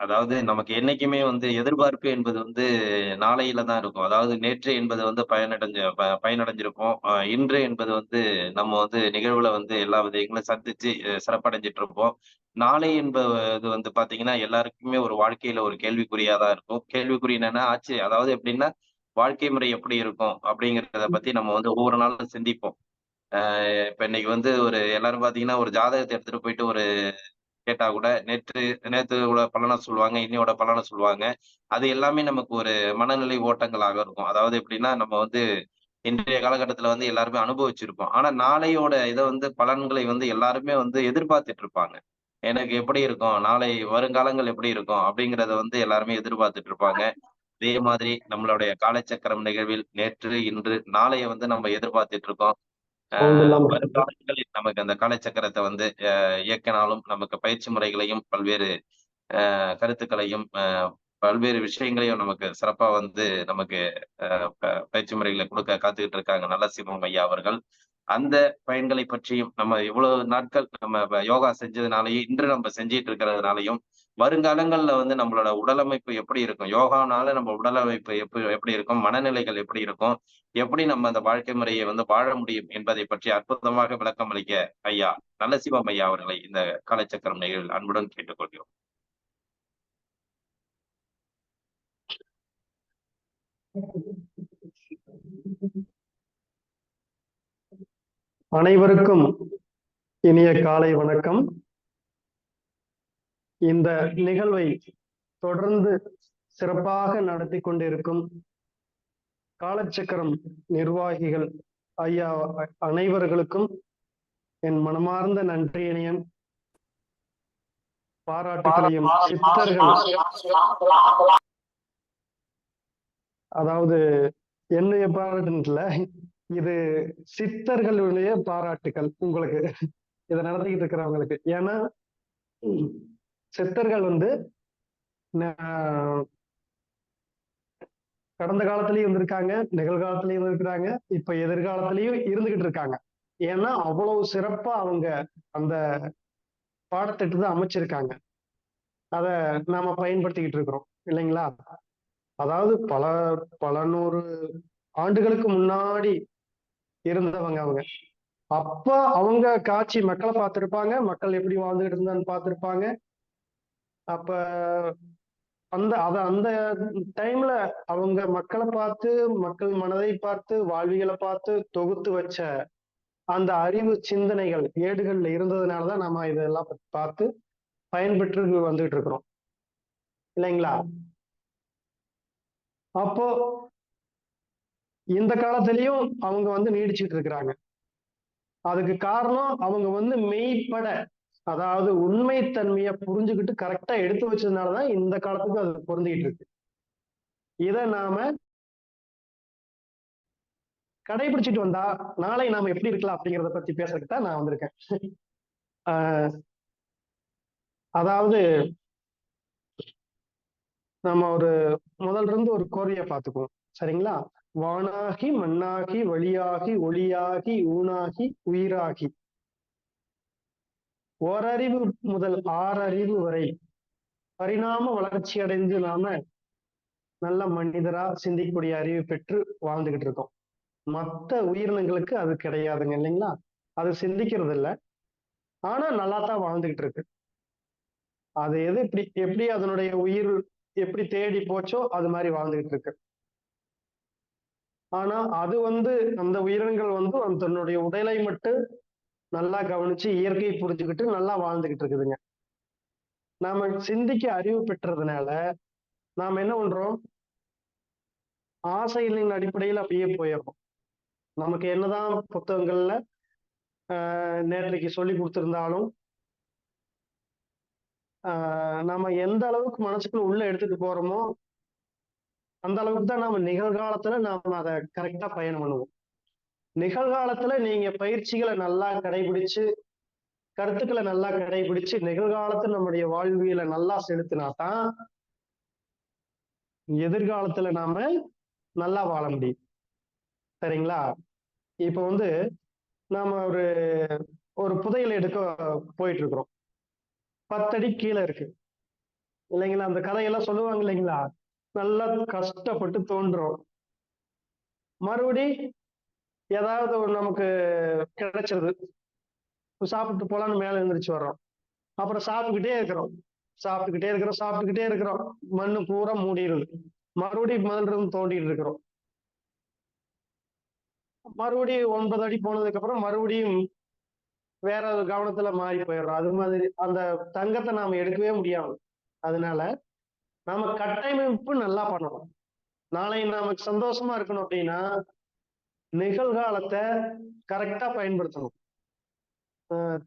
அதாவது நமக்கு என்னைக்குமே வந்து எதிர்பார்ப்பு என்பது வந்து நாளையில தான் இருக்கும். அதாவது நேற்று என்பது வந்து பயனடைஞ்சிருப்போம். இன்று என்பது வந்து நம்ம வந்து நிகழ்வுல வந்து எல்லா விதயங்களும் சந்திச்சு சிறப்படைஞ்சிட்டு இருப்போம். நாளை என்பது வந்து பார்த்தீங்கன்னா, எல்லாருக்குமே ஒரு வாழ்க்கையில ஒரு கேள்விக்குறியா தான் இருக்கும். கேள்விக்குறி என்னன்னா ஆச்சு அதாவது எப்படின்னா, வாழ்க்கை முறை எப்படி இருக்கும்? அப்படிங்கிறத பத்தி நம்ம வந்து ஒவ்வொரு நாளும் சிந்திப்போம். இப்ப இன்னைக்கு வந்து எல்லாரும் பார்த்தீங்கன்னா, ஒரு ஜாதகத்த எடுத்துட்டு போயிட்டு கேட்டா கூட நேற்று நேத்தோட பலன சொல்லுவாங்க, இன்னையோட பலன சொல்லுவாங்க. அது எல்லாமே நமக்கு ஒரு மனநிலை ஓட்டங்களாக இருக்கும். அதாவது எப்படின்னா, நம்ம வந்து இன்றைய காலகட்டத்தில வந்து எல்லாருமே அனுபவிச்சிருப்போம். ஆனா நாளையோட இத வந்து பலன்களை வந்து எல்லாருமே வந்து எதிர்பார்த்துட்டு இருப்பாங்க. எனக்கு எப்படி இருக்கும்? நாளை வருங்காலங்கள் எப்படி இருக்கும்? அப்படிங்கிறத வந்து எல்லாருமே எதிர்பார்த்துட்டு இருப்பாங்க. அதே மாதிரி நம்மளுடைய காலச்சக்கரம் நிகழ்வில் நேற்று, இன்று, நாளைய வந்து நம்ம எதிர்பார்த்துட்டு இருக்கோம். வருங்காலங்களில் நமக்கு அந்த காலச்சக்கரத்த வந்து இயக்கினாலும் நமக்கு பயிற்சி முறைகளையும், பல்வேறு கருத்துக்களையும், பல்வேறு விஷயங்களையும் நமக்கு சிறப்பா வந்து நமக்கு அ ப பயிற்சி முறைகள குடுக்க காத்துக்கிட்டு இருக்காங்க நல்ல சிவம் ஐயா அவர்கள். அந்த பயன்களை பற்றியும் நம்ம இவ்வளவு நாட்கள் நம்ம யோகா செஞ்சதுனாலயும், இன்று நம்ம செஞ்சுட்டு இருக்கிறதுனாலயும், வருங்காலங்கள்ல வந்து நம்மளோட உடலமைப்பு எப்படி இருக்கும்? யோகானால நம்ம உடலமைப்பு எப்படி இருக்கும்? மனநிலைகள் எப்படி இருக்கும்? எப்படி நம்ம அந்த வாழ்க்கை முறையை வந்து வாழ முடியும் என்பதை பற்றி அற்புதமாக விளக்கம் அளிக்க ஐயா நல்லசிவம் ஐயா அவர்களை இந்த காலச்சக்கரம் நிகழ்வில் அன்புடன் கேட்டுக்கொள்கிறோம். அனைவருக்கும் இனிய காலை வணக்கம். இந்த நிகழ்வை தொடர்ந்து சிறப்பாக நடத்தி கொண்டிருக்கும் காலச்சக்கரம் நிர்வாகிகள் ஐயா அனைவர்களுக்கும் என் மனமார்ந்த நன்றியினையும் பாராட்டுகளையும் சித்தர்கள் அதாவது என்னுடைய பாராட்டுல இது சித்தர்களுடைய பாராட்டுகள் உங்களுக்கு இதை நடத்திக்கிட்டு இருக்கிறவங்களுக்கு. ஏன்னா சித்தர்கள் வந்து கடந்த காலத்திலயும் இருந்திருக்காங்க, நிகழ்காலத்திலயும் இருக்கிறாங்க, இப்ப எதிர்காலத்திலயும் இருந்துகிட்டு இருக்காங்க. ஏன்னா அவ்வளவு சிறப்பா அவங்க அந்த பாடத்திட்டத்தை அமைச்சிருக்காங்க. அத நாம பயன்படுத்திக்கிட்டு இருக்கிறோம் இல்லைங்களா? அதாவது பல நூறு ஆண்டுகளுக்கு முன்னாடி இருந்தவங்க அவங்க. அப்ப அவங்க காட்சி மக்களை பார்த்திருப்பாங்க, மக்கள் எப்படி வாழ்ந்துகிட்டு இருந்தான்னு பார்த்திருப்பாங்க. அப்ப அந்த டைம்ல அவங்க மக்களை பார்த்து, மக்கள் மனதை பார்த்து, வாழ்வியலை பார்த்து தொகுத்து வச்ச அந்த அறிவு சிந்தனைகள் ஏடுகள்ல இருந்ததுனாலதான் நம்ம இதெல்லாம் பார்த்து பயன்பெற்று வந்துட்டு இருக்கிறோம் இல்லைங்களா? அப்போ இந்த காலத்திலயும் அவங்க வந்து நீடிச்சுட்டு இருக்கிறாங்க. அதுக்கு காரணம் அவங்க வந்து மெய்ப்பட அதாவது உண்மைத்தன்மையை புரிஞ்சுக்கிட்டு கரெக்டா எடுத்து வச்சதுனாலதான் இந்த காலத்துக்கு அது பொருந்திக்கிட்டு இருக்கு. இதை நாம கடைபிடிச்சிட்டு வந்தா நாளை நாம எப்படி இருக்கலாம் அப்படிங்கிறத பத்தி பேசுறதுக்கு தான் நான் வந்திருக்கேன். அதாவது நம்ம முதல்ல இருந்து ஒரு கோரியை பார்த்துக்குவோம் சரிங்களா? வானாகி மண்ணாகி வழியாகி ஒளியாகி ஊனாகி உயிராகி ஓரறிவு முதல் 6 அறிவு வரை பரிணாம வளர்ச்சி அடைந்து நாம நல்ல மனிதரா சிந்திக்கக்கூடிய அறிவு பெற்று வாழ்ந்துகிட்டு இருக்கோம். மற்ற உயிரினங்களுக்கு அது கிடையாதுங்க, இல்லைங்களா? அது சிந்திக்கிறது இல்லை, ஆனா நல்லா தான் வாழ்ந்துகிட்டு இருக்கு. அது எது எப்படி அதனுடைய உயிர் எப்படி தேடி போச்சோ அது மாதிரி வாழ்ந்துகிட்டு இருக்கு. ஆனா அது அந்த உயிரினங்கள் தன்னுடைய உடலை மட்டும் நல்லா கவனிச்சு இயற்கையை புரிஞ்சுக்கிட்டு நல்லா வாழ்ந்துகிட்டு இருக்குதுங்க. நாம சிந்திக்க அறிவு பெற்றதுனால நாம என்ன பண்றோம், ஆசைகளின் அடிப்படையில் அப்படியே போயிடுறோம். நமக்கு என்னதான் புத்தகங்கள்ல நேற்றைக்கு சொல்லி கொடுத்திருந்தாலும் நம்ம எந்த அளவுக்கு மனசுக்குள்ள உள்ள எடுத்துட்டு போறோமோ அந்த அளவுக்கு தான் நாம நிகழ்காலத்துல நாம அதை கரெக்டா பயணம் பண்ணுவோம். நிகழ்காலத்துல நீங்க பயிற்சிகளை நல்லா கடைபிடிச்சு கருத்துக்களை நல்லா கடைபிடிச்சு நிகழ்காலத்துல நம்முடைய வாழ்வியலை நல்லா செலுத்தினா தான் எதிர்காலத்துல நாம நல்லா வாழ முடியும். சரிங்களா? இப்ப நாம ஒரு புதையல் எடுக்க போயிட்டு இருக்கிறோம். 10 அடி கீழே இருக்கு, இல்லைங்களா? அந்த கதையெல்லாம் சொல்லுவாங்க இல்லைங்களா? நல்லா கஷ்டப்பட்டு தோன்றோம், மறுபடி ஏதாவது நமக்கு கிடைச்சிருது, சாப்பிட்டு போலான்னு மேல எழுந்திரிச்சு வர்றோம். அப்புறம் சாப்பிட்டுக்கிட்டே இருக்கிறோம், மண்ணு பூரா மூடிடுது. மறுபடியும் முதல்ல இருந்து தோண்டிட்டு இருக்கிறோம். மறுபடியும் 9 அடி போனதுக்கு அப்புறம் மறுபடியும் வேற ஒரு கவனத்துல மாறி போயிடுறோம். அது மாதிரி அந்த தங்கத்தை நாம எடுக்கவே முடியாது. அதனால நாம கட்டமைப்பு நல்லா பண்ணணும். நாளை நமக்கு சந்தோஷமா இருக்கணும் அப்படின்னா நிகழ்காலத்தை கரெக்டா பயன்படுத்தணும்.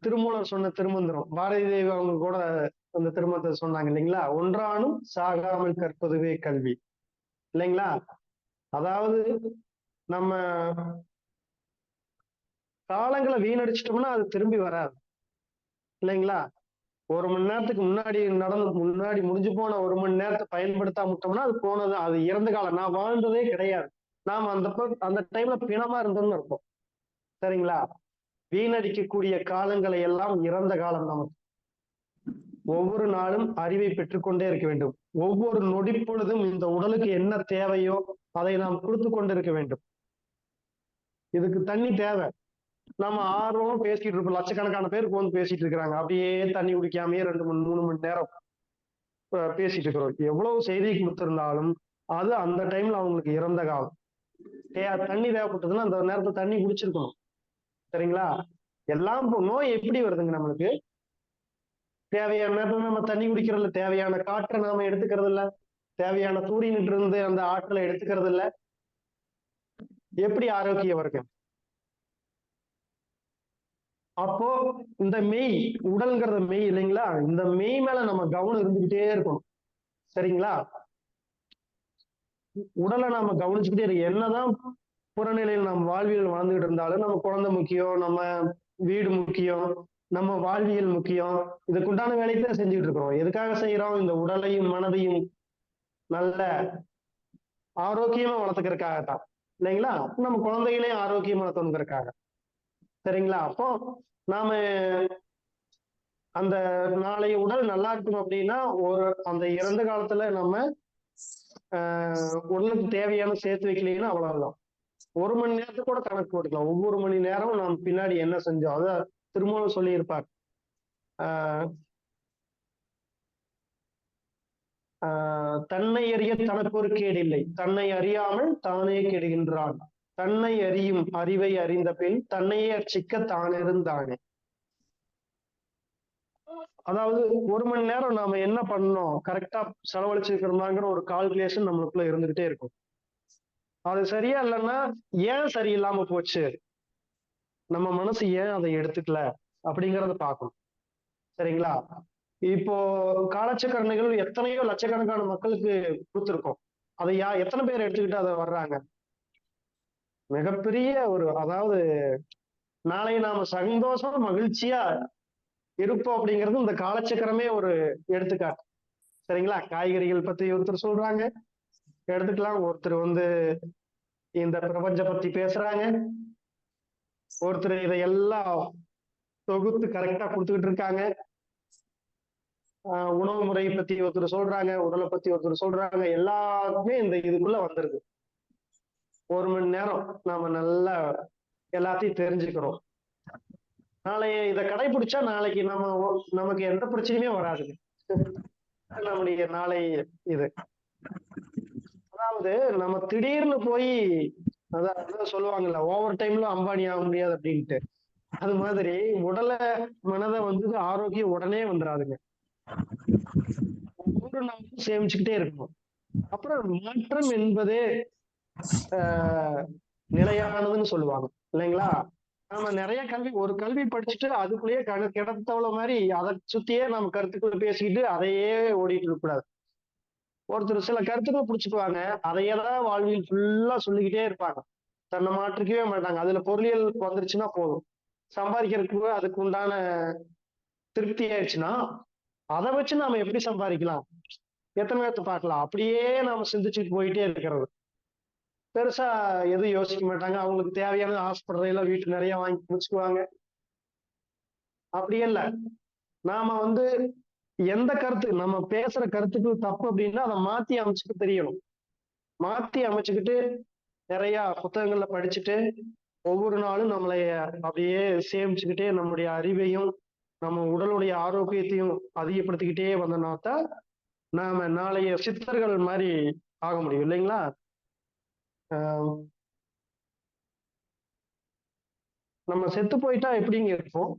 திருமூலர் சொன்ன திருமந்திரம், பாரதி தேவி அவங்க கூட அந்த திருமணத்தை சொன்னாங்க இல்லைங்களா? ஒன்றானும் சாகாமல் கற்பதுவே கல்வி, இல்லைங்களா? அதாவது நம்ம காலங்களை வீணடிச்சிட்டோம்னா அது திரும்பி வராது, இல்லைங்களா? 1 மணி நேரத்துக்கு முன்னாடி முடிஞ்சு போன 1 மணி நேரத்தை பயன்படுத்தாம விட்டோம்னா அது போனது, அது இறந்த காலம். நான் வாழ்ந்ததே கிடையாது. நாம அந்த டைம்ல பிணமா இருந்தோம்னு இருப்போம். சரிங்களா? வீணடிக்கக்கூடிய காலங்களை எல்லாம் இறந்த காலம். நமக்கு ஒவ்வொரு நாளும் அறிவை பெற்றுக்கொண்டே இருக்க வேண்டும். ஒவ்வொரு நொடி பொழுதும் இந்த உடலுக்கு என்ன தேவையோ அதை நாம் கொடுத்து கொண்டிருக்க வேண்டும். இதுக்கு தண்ணி தேவை. நம்ம ஆர்வமா பேசிட்டு இருப்போம், லட்சக்கணக்கான பேருக்கு பேசிட்டு இருக்கிறாங்க, அப்படியே தண்ணி குடிக்காமயே 2 மணி 3 மணி நேரம் பேசிட்டு இருக்கிறோம். எவ்வளவு செய்தி கொடுத்திருந்தாலும் அது அந்த டைம்ல அவங்களுக்கு இறந்த காலம். தண்ணி தேவைப்பட்டதுன்னா அந்த நேரத்துல தண்ணி குடிச்சிருக்கணும். சரிங்களா? எல்லாம் நோய் எப்படி வருதுங்க? நம்மளுக்கு தேவையான நேரத்துல நம்ம தண்ணி குடிக்கிறது இல்லை, தேவையான காற்றை நாம எடுத்துக்கிறது இல்லை, தேவையான சூரியனிட்டு இருந்து அந்த ஆற்றலை எடுத்துக்கிறது இல்லை. எப்படி ஆரோக்கியம் வருங்க? அப்போ இந்த மெய் உடல்ங்கிறத மெய் இல்லைங்களா? இந்த மெய் மேல நம்ம கவனம் இருந்துகிட்டே இருக்கணும். சரிங்களா? உடலை நாம கவனிச்சுக்கிட்டே இருக்கு. என்னதான் புறநிலையில் நம்ம வாழ்வியல் வாழ்ந்துகிட்டு இருந்தாலும் நம்ம குழந்தை முக்கியம், நம்ம வீடு முக்கியம், நம்ம வாழ்வியல் முக்கியம். இதுக்குண்டான வேலைக்கு தான் செஞ்சுட்டு இருக்கிறோம். எதுக்காக செய்யறோம்? இந்த உடலையும் மனதையும் நல்ல ஆரோக்கியமா வளர்த்துக்கிறதுக்காகத்தான், இல்லைங்களா? நம்ம குழந்தைகளையும் ஆரோக்கியமா வளர்த்துக்கிறதுக்காக. சரிங்களா? அப்போ நாம அந்த நாளைய உடல் நல்லா இருக்கணும் அப்படின்னா அந்த இறந்த காலத்துல நம்ம உடலுக்கு தேவையான சேர்த்து வைக்கலைன்னா அவ்வளவுதான். 1 மணி நேரத்துக்கு கூட கணக்கு போட்டுக்கலாம். ஒவ்வொரு மணி நேரம் நாம் பின்னாடி என்ன செஞ்சோம் அத திருமூலர் சொல்லியிருப்பார். தன்னை அறிய தனக்கு ஒரு கேடு இல்லை, தன்னை அறியாமல் தானே கெடுகின்றான். தன்னை அறியும் அறிவை அறிந்த பின் தன்னையே அர்ச்சிக்க தானிருந்தானே. அதாவது 1 மணி நேரம் நாம என்ன பண்ணோம், கரெக்டா செலவழிச்சிருக்கிறோமாங்கிற ஒரு கால்குலேஷன் நம்மளுக்குள்ள இருந்துகிட்டே இருக்கும். அது சரியா இல்லைன்னா ஏன் சரியில்லாம போச்சு, நம்ம மனசு ஏன் அதை எடுத்துக்கல அப்படிங்கறத பார்க்கணும். சரிங்களா? இப்போ காலச்சக்கரணிகள் எத்தனையோ லட்சக்கணக்கான மக்களுக்கு கொடுத்துருக்கோம். அதை எத்தனை பேர் எடுத்துக்கிட்டு அதை வர்றாங்க? மிகப்பெரிய அதாவது நாளை நாம சந்தோஷமா மகிழ்ச்சியா இருப்போம் அப்படிங்கிறது இந்த காலச்சக்கரமே ஒரு எடுத்துக்காட்டு. சரிங்களா? காய்கறிகள் பத்தி ஒருத்தர் சொல்றாங்க, எடுத்துக்கலாம். ஒருத்தர் இந்த பிரபஞ்ச பத்தி பேசுறாங்க, ஒருத்தர் இதையெல்லாம் தொகுத்து கரெக்டா கொடுத்துக்கிட்டு இருக்காங்க. உணவு முறையை பத்தி ஒருத்தர் சொல்றாங்க, உடலை பத்தி ஒருத்தர் சொல்றாங்க, எல்லாருமே இந்த இதுக்குள்ள வந்துருது. 1 மணி நேரம் நாம நல்லா எல்லாத்தையும் தெரிஞ்சுக்கிறோம். நாளைய இதை கடைபிடிச்சா நாளைக்கு நமக்கு எந்த பிரச்சனையுமே வராதுங்க. நம்முடைய நாளை இது அதாவது நம்ம திடீர்னு போய் அதான் சொல்லுவாங்கல்ல, ஓவர் டைம்ல அம்பானி ஆக முடியாது அப்படின்ட்டு. அது மாதிரி உடலை மனதை வந்து ஆரோக்கியம் உடனே வந்துடாதுங்க. ஒவ்வொரு நாளும் சேமிச்சுக்கிட்டே இருக்கணும். அப்புறம் மாற்றம் என்பதே நிலையானதுன்னு சொல்லுவாங்க இல்லைங்களா? நம்ம நிறைய ஒரு கல்வி படிச்சுட்டு அதுக்குள்ளேயே கிடத்தவள மாதிரி அதை சுத்தியே நம்ம கருத்துக்கள் பேசிக்கிட்டு அதையே ஓடிட்டு இருக்க கூடாது. ஒருத்தர் சில கருத்துக்களை பிடிச்சிக்குவாங்க, அதையதான் வாழ்வில் ஃபுல்லா சொல்லிக்கிட்டே இருப்பாங்க, தன்னை மாற்றிக்கவே மாட்டாங்க. அதுல பொருளியல் வந்துருச்சுன்னா போதும், சம்பாதிக்கிறதுக்கு அதுக்கு உண்டான திருப்தி ஆயிடுச்சுன்னா அதை வச்சு நாம எப்படி சம்பாதிக்கலாம், எத்தனை பேர்த்து பார்க்கலாம், அப்படியே நாம சிந்திச்சுட்டு போயிட்டே இருக்கிறது. பெருசா எதுவும் யோசிக்க மாட்டாங்க. அவங்களுக்கு தேவையான ஹாஸ்பிட்டல் வீட்டு நிறைய வாங்கி முடிச்சுக்குவாங்க. அப்படியே இல்ல, நாம வந்து எந்த கருத்து நம்ம பேசுற கருத்துக்கள் தப்பு அப்படின்னா அதை மாத்தி அமைச்சுக்க தெரியணும். மாத்தி அமைச்சுக்கிட்டு நிறைய புத்தகங்கள்ல படிச்சுட்டு ஒவ்வொரு நாளும் நம்மளை அப்படியே சேமிச்சுக்கிட்டே நம்முடைய அறிவையும் நம்ம உடலுடைய ஆரோக்கியத்தையும் அதிகப்படுத்திக்கிட்டே வந்தோம்னாத்தான் நாம நாளைய சித்தர்கள் மாதிரி ஆக முடியும் இல்லைங்களா? நம்ம செத்து போயிட்டா எப்படிங்க இருப்போம்?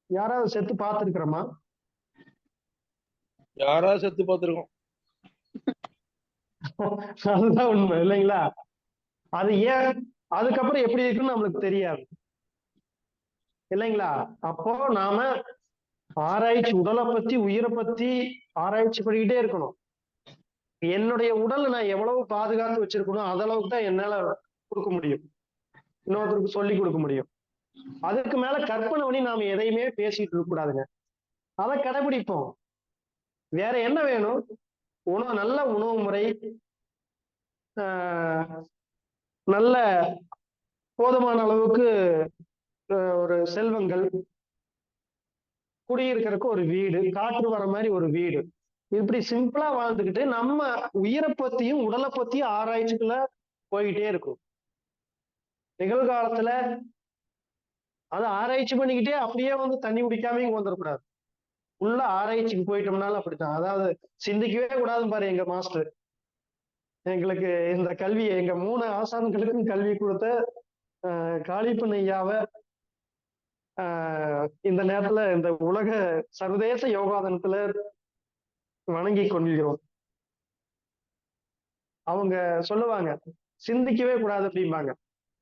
யாராவது செத்து பார்த்திருக்கிறோமா? யாராவது செத்து பார்த்திருக்கோம். அதுதான் உண்மை இல்லைங்களா? அது ஏன் அதுக்கப்புறம் எப்படி இருக்குன்னு நம்மளுக்கு தெரியாது இல்லைங்களா? அப்போ நாம ஆராய்ச்சி, உடலை பத்தி உயிரை பத்தி ஆராய்ச்சி பண்ணிக்கிட்டே இருக்கணும். என்னுடைய உடலை நான் எவ்வளவு பாதுகாத்து வச்சிருக்கணும் அதளவுக்கு தான் என்னால கொடுக்க முடியும், இன்னொருத்தருக்கு சொல்லி கொடுக்க முடியும். அதுக்கு மேல கற்பனை பண்ணி நாம எதையுமே பேசிட்டு இருக்க கூடாதுங்க. அதை கடைபிடிப்போம். வேற என்ன வேணும்? நல்ல உணவு முறை, நல்ல போதுமான அளவுக்கு ஒரு செல்வங்கள், குடியிருக்கிறதுக்கு ஒரு வீடு, காற்று வர மாதிரி ஒரு வீடு, இப்படி சிம்பிளா வாழ்ந்துக்கிட்டு நம்ம உயிரை பத்தியும் உடலை பத்தியும் ஆராய்ச்சிக்குள்ள போய்கிட்டே இருக்கும். நிகழ்காலத்துல அதை ஆராய்ச்சி பண்ணிக்கிட்டே அப்படியே வந்து தண்ணி குடிக்காம இங்க வந்துடக்கூடாது. உள்ள ஆராய்ச்சிக்கு போயிட்டோம்னாலும் அப்படித்தான். அதாவது சிந்திக்கவே கூடாதுன்னு பாரு எங்க மாஸ்டர். எங்களுக்கு இந்த கல்வியை எங்க 3 ஆசான்களுக்கும் கல்வி கொடுத்த காளிப்பன் ஐயாவை இந்த நேரத்துல இந்த உலக சர்வதேச யோகா தினத்துல வணங்கி கொள்கிறோம். அவங்க சொல்லுவாங்க, சிந்திக்கவே கூடாது அப்படிம்பாங்க.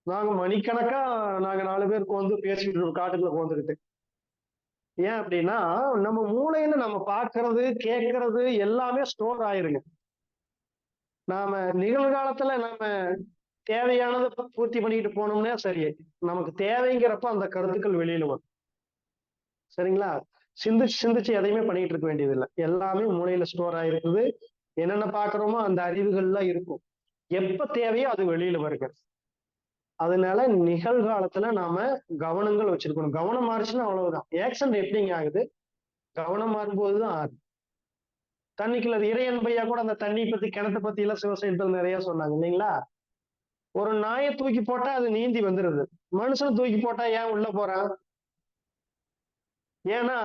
நாங்க மணிக்கணக்கா நாங்க 4 பேர் உட்காந்து பேசிட்டு இருக்கோம் காட்டுக்குள்ள உட்காந்துக்கிட்டு. ஏன் அப்படின்னா நம்ம மூளையில நம்ம பார்க்கறது கேட்கறது எல்லாமே ஸ்டோர் ஆயிருங்க. நாம நிகழ்காலத்துல நம்ம தேவையானதை பூர்த்தி பண்ணிட்டு போனோம்னா சரி, நமக்கு தேவைங்கிறப்ப அந்த கருத்துக்கள் வெளியில வரும். சரிங்களா? சிந்திச்சு எதையுமே பண்ணிட்டு இருக்க வேண்டியது இல்லை, எல்லாமே மூளையில ஸ்டோர் ஆயிருக்குது. என்னென்ன பாக்குறோமோ அந்த அறிவுகள்லாம் இருக்கும், எப்ப தேவையோ அது வெளியில வருங்க. அதனால நிகழ்காலத்துல நாம கவனங்கள் வச்சிருக்கணும். கவனம் மாறிச்சுன்னா அவ்வளவுதான். ஆக்சிடென்ட் எப்படிங்க ஆகுது? கவனம் மாறும்போதுதான் ஆகுது. தண்ணிக்குள்ள இறையன் பையா கூட அந்த தண்ணி பத்தி கிணத்தை பத்தி எல்லாம் சிவசைன்கள் நிறைய சொன்னாங்க இல்லைங்களா? ஒரு நாயை தூக்கி போட்டா அது நீந்தி வந்துருது, மனுஷனை தூக்கி போட்டா ஏன் உள்ள போறான்? ஏன்னா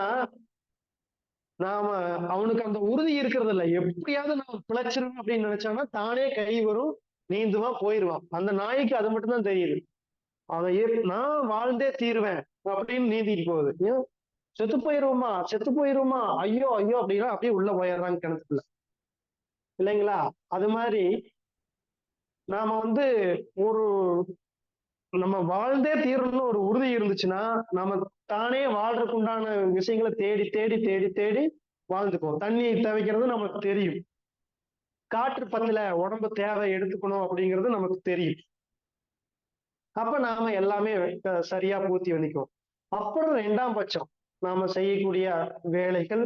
நாம அவனுக்கு அந்த உறுதி இருக்கிறது இல்லை. எப்படியாவது நம்ம பிழைச்சிருவோம் அப்படின்னு நினைச்சோம்னா தானே கை வரும், நீந்துவான், போயிருவான். அந்த நாய்க்கு அது மட்டும்தான் தெரியுது, அதை நான் வாழ்ந்தே தீருவேன் அப்படின்னு நீந்திட்டு போகுது. ஏன் செத்து போயிருவோமா ஐயோ ஐயோ அப்படின்னா அப்படியே உள்ள போயிடுறாங்க கிணத்துக்குள்ள இல்லைங்களா? அது மாதிரி நாம வந்து ஒரு நம்ம வாழ்ந்தே தீரணும்னு ஒரு உறுதி இருந்துச்சுன்னா நம்ம தானே வாழ்றதுக்கு உண்டான விஷயங்களை தேடி தேடி தேடி தேடி வாழ்ந்துக்குவோம். தண்ணி தேவைக்கிறது நமக்கு தெரியும், காற்று பத்தல உடம்பு தேவை எடுத்துக்கணும் அப்படிங்கிறது நமக்கு தெரியும். அப்ப நாம எல்லாமே சரியா பூர்த்தி பண்ணிக்குவோம். அப்புறம் 2ஆம் பட்சம் நாம செய்யக்கூடிய வேலைகள்,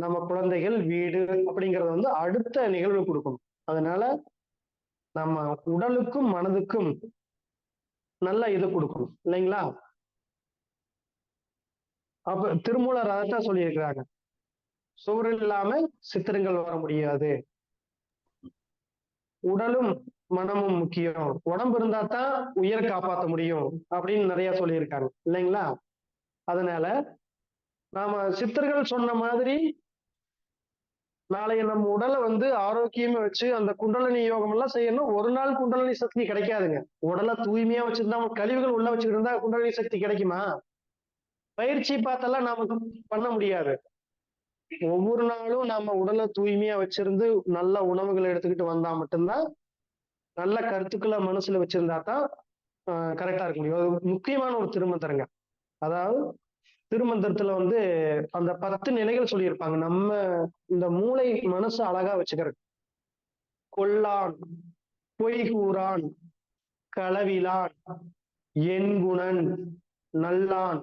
நம்ம குழந்தைகள், வீடு அப்படிங்கறது வந்து அடுத்த நிகழ்வு கொடுக்கணும். அதனால நம்ம உடலுக்கும் மனதுக்கும் நல்ல இது கொடுக்கணும் இல்லைங்களா? அப்ப திருமூலர் அதைத்தான் சொல்லியிருக்கிறாங்க, சுவர் இல்லாம சித்திரங்கள் வர முடியாது, உடலும் மனமும் முக்கியம், உடம்பு இருந்தா தான் உயிரை காப்பாற்ற முடியும் அப்படின்னு நிறைய சொல்லியிருக்காங்க இல்லைங்களா? அதனால நாம சித்தர்கள் சொன்ன மாதிரி நாளைய நம்ம உடலை வந்து ஆரோக்கியமா வச்சு அந்த குண்டலினி யோகம் எல்லாம் செய்யணும். ஒரு நாள் குண்டலினி சக்தி கிடைக்காதுங்க. உடலை தூய்மையா வச்சிருந்தா, கழிவுகள் உள்ள வச்சுக்கிட்டு இருந்தா குண்டலினி சக்தி கிடைக்குமா? பயிற்சி பார்த்தெல்லாம் நாம பண்ண முடியாது. ஒவ்வொரு நாளும் நாம உடலை தூய்மையா வச்சிருந்து நல்ல உணவுகளை எடுத்துக்கிட்டு வந்தா மட்டும்தான், நல்ல கருத்துக்களை மனசுல வச்சிருந்தா தான் கரெக்டா இருக்க முடியும். அது முக்கியமான ஒரு திருமந்திரங்க. அதாவது திருமந்திரத்துல வந்து அந்த 10 நிலைகள் சொல்லியிருப்பாங்க. நம்ம இந்த மூளை மனசு அழகா வச்சுக்கிறது. கொல்லான், பொய் கூறான், களவிலான், எண்குணன், நல்லான்,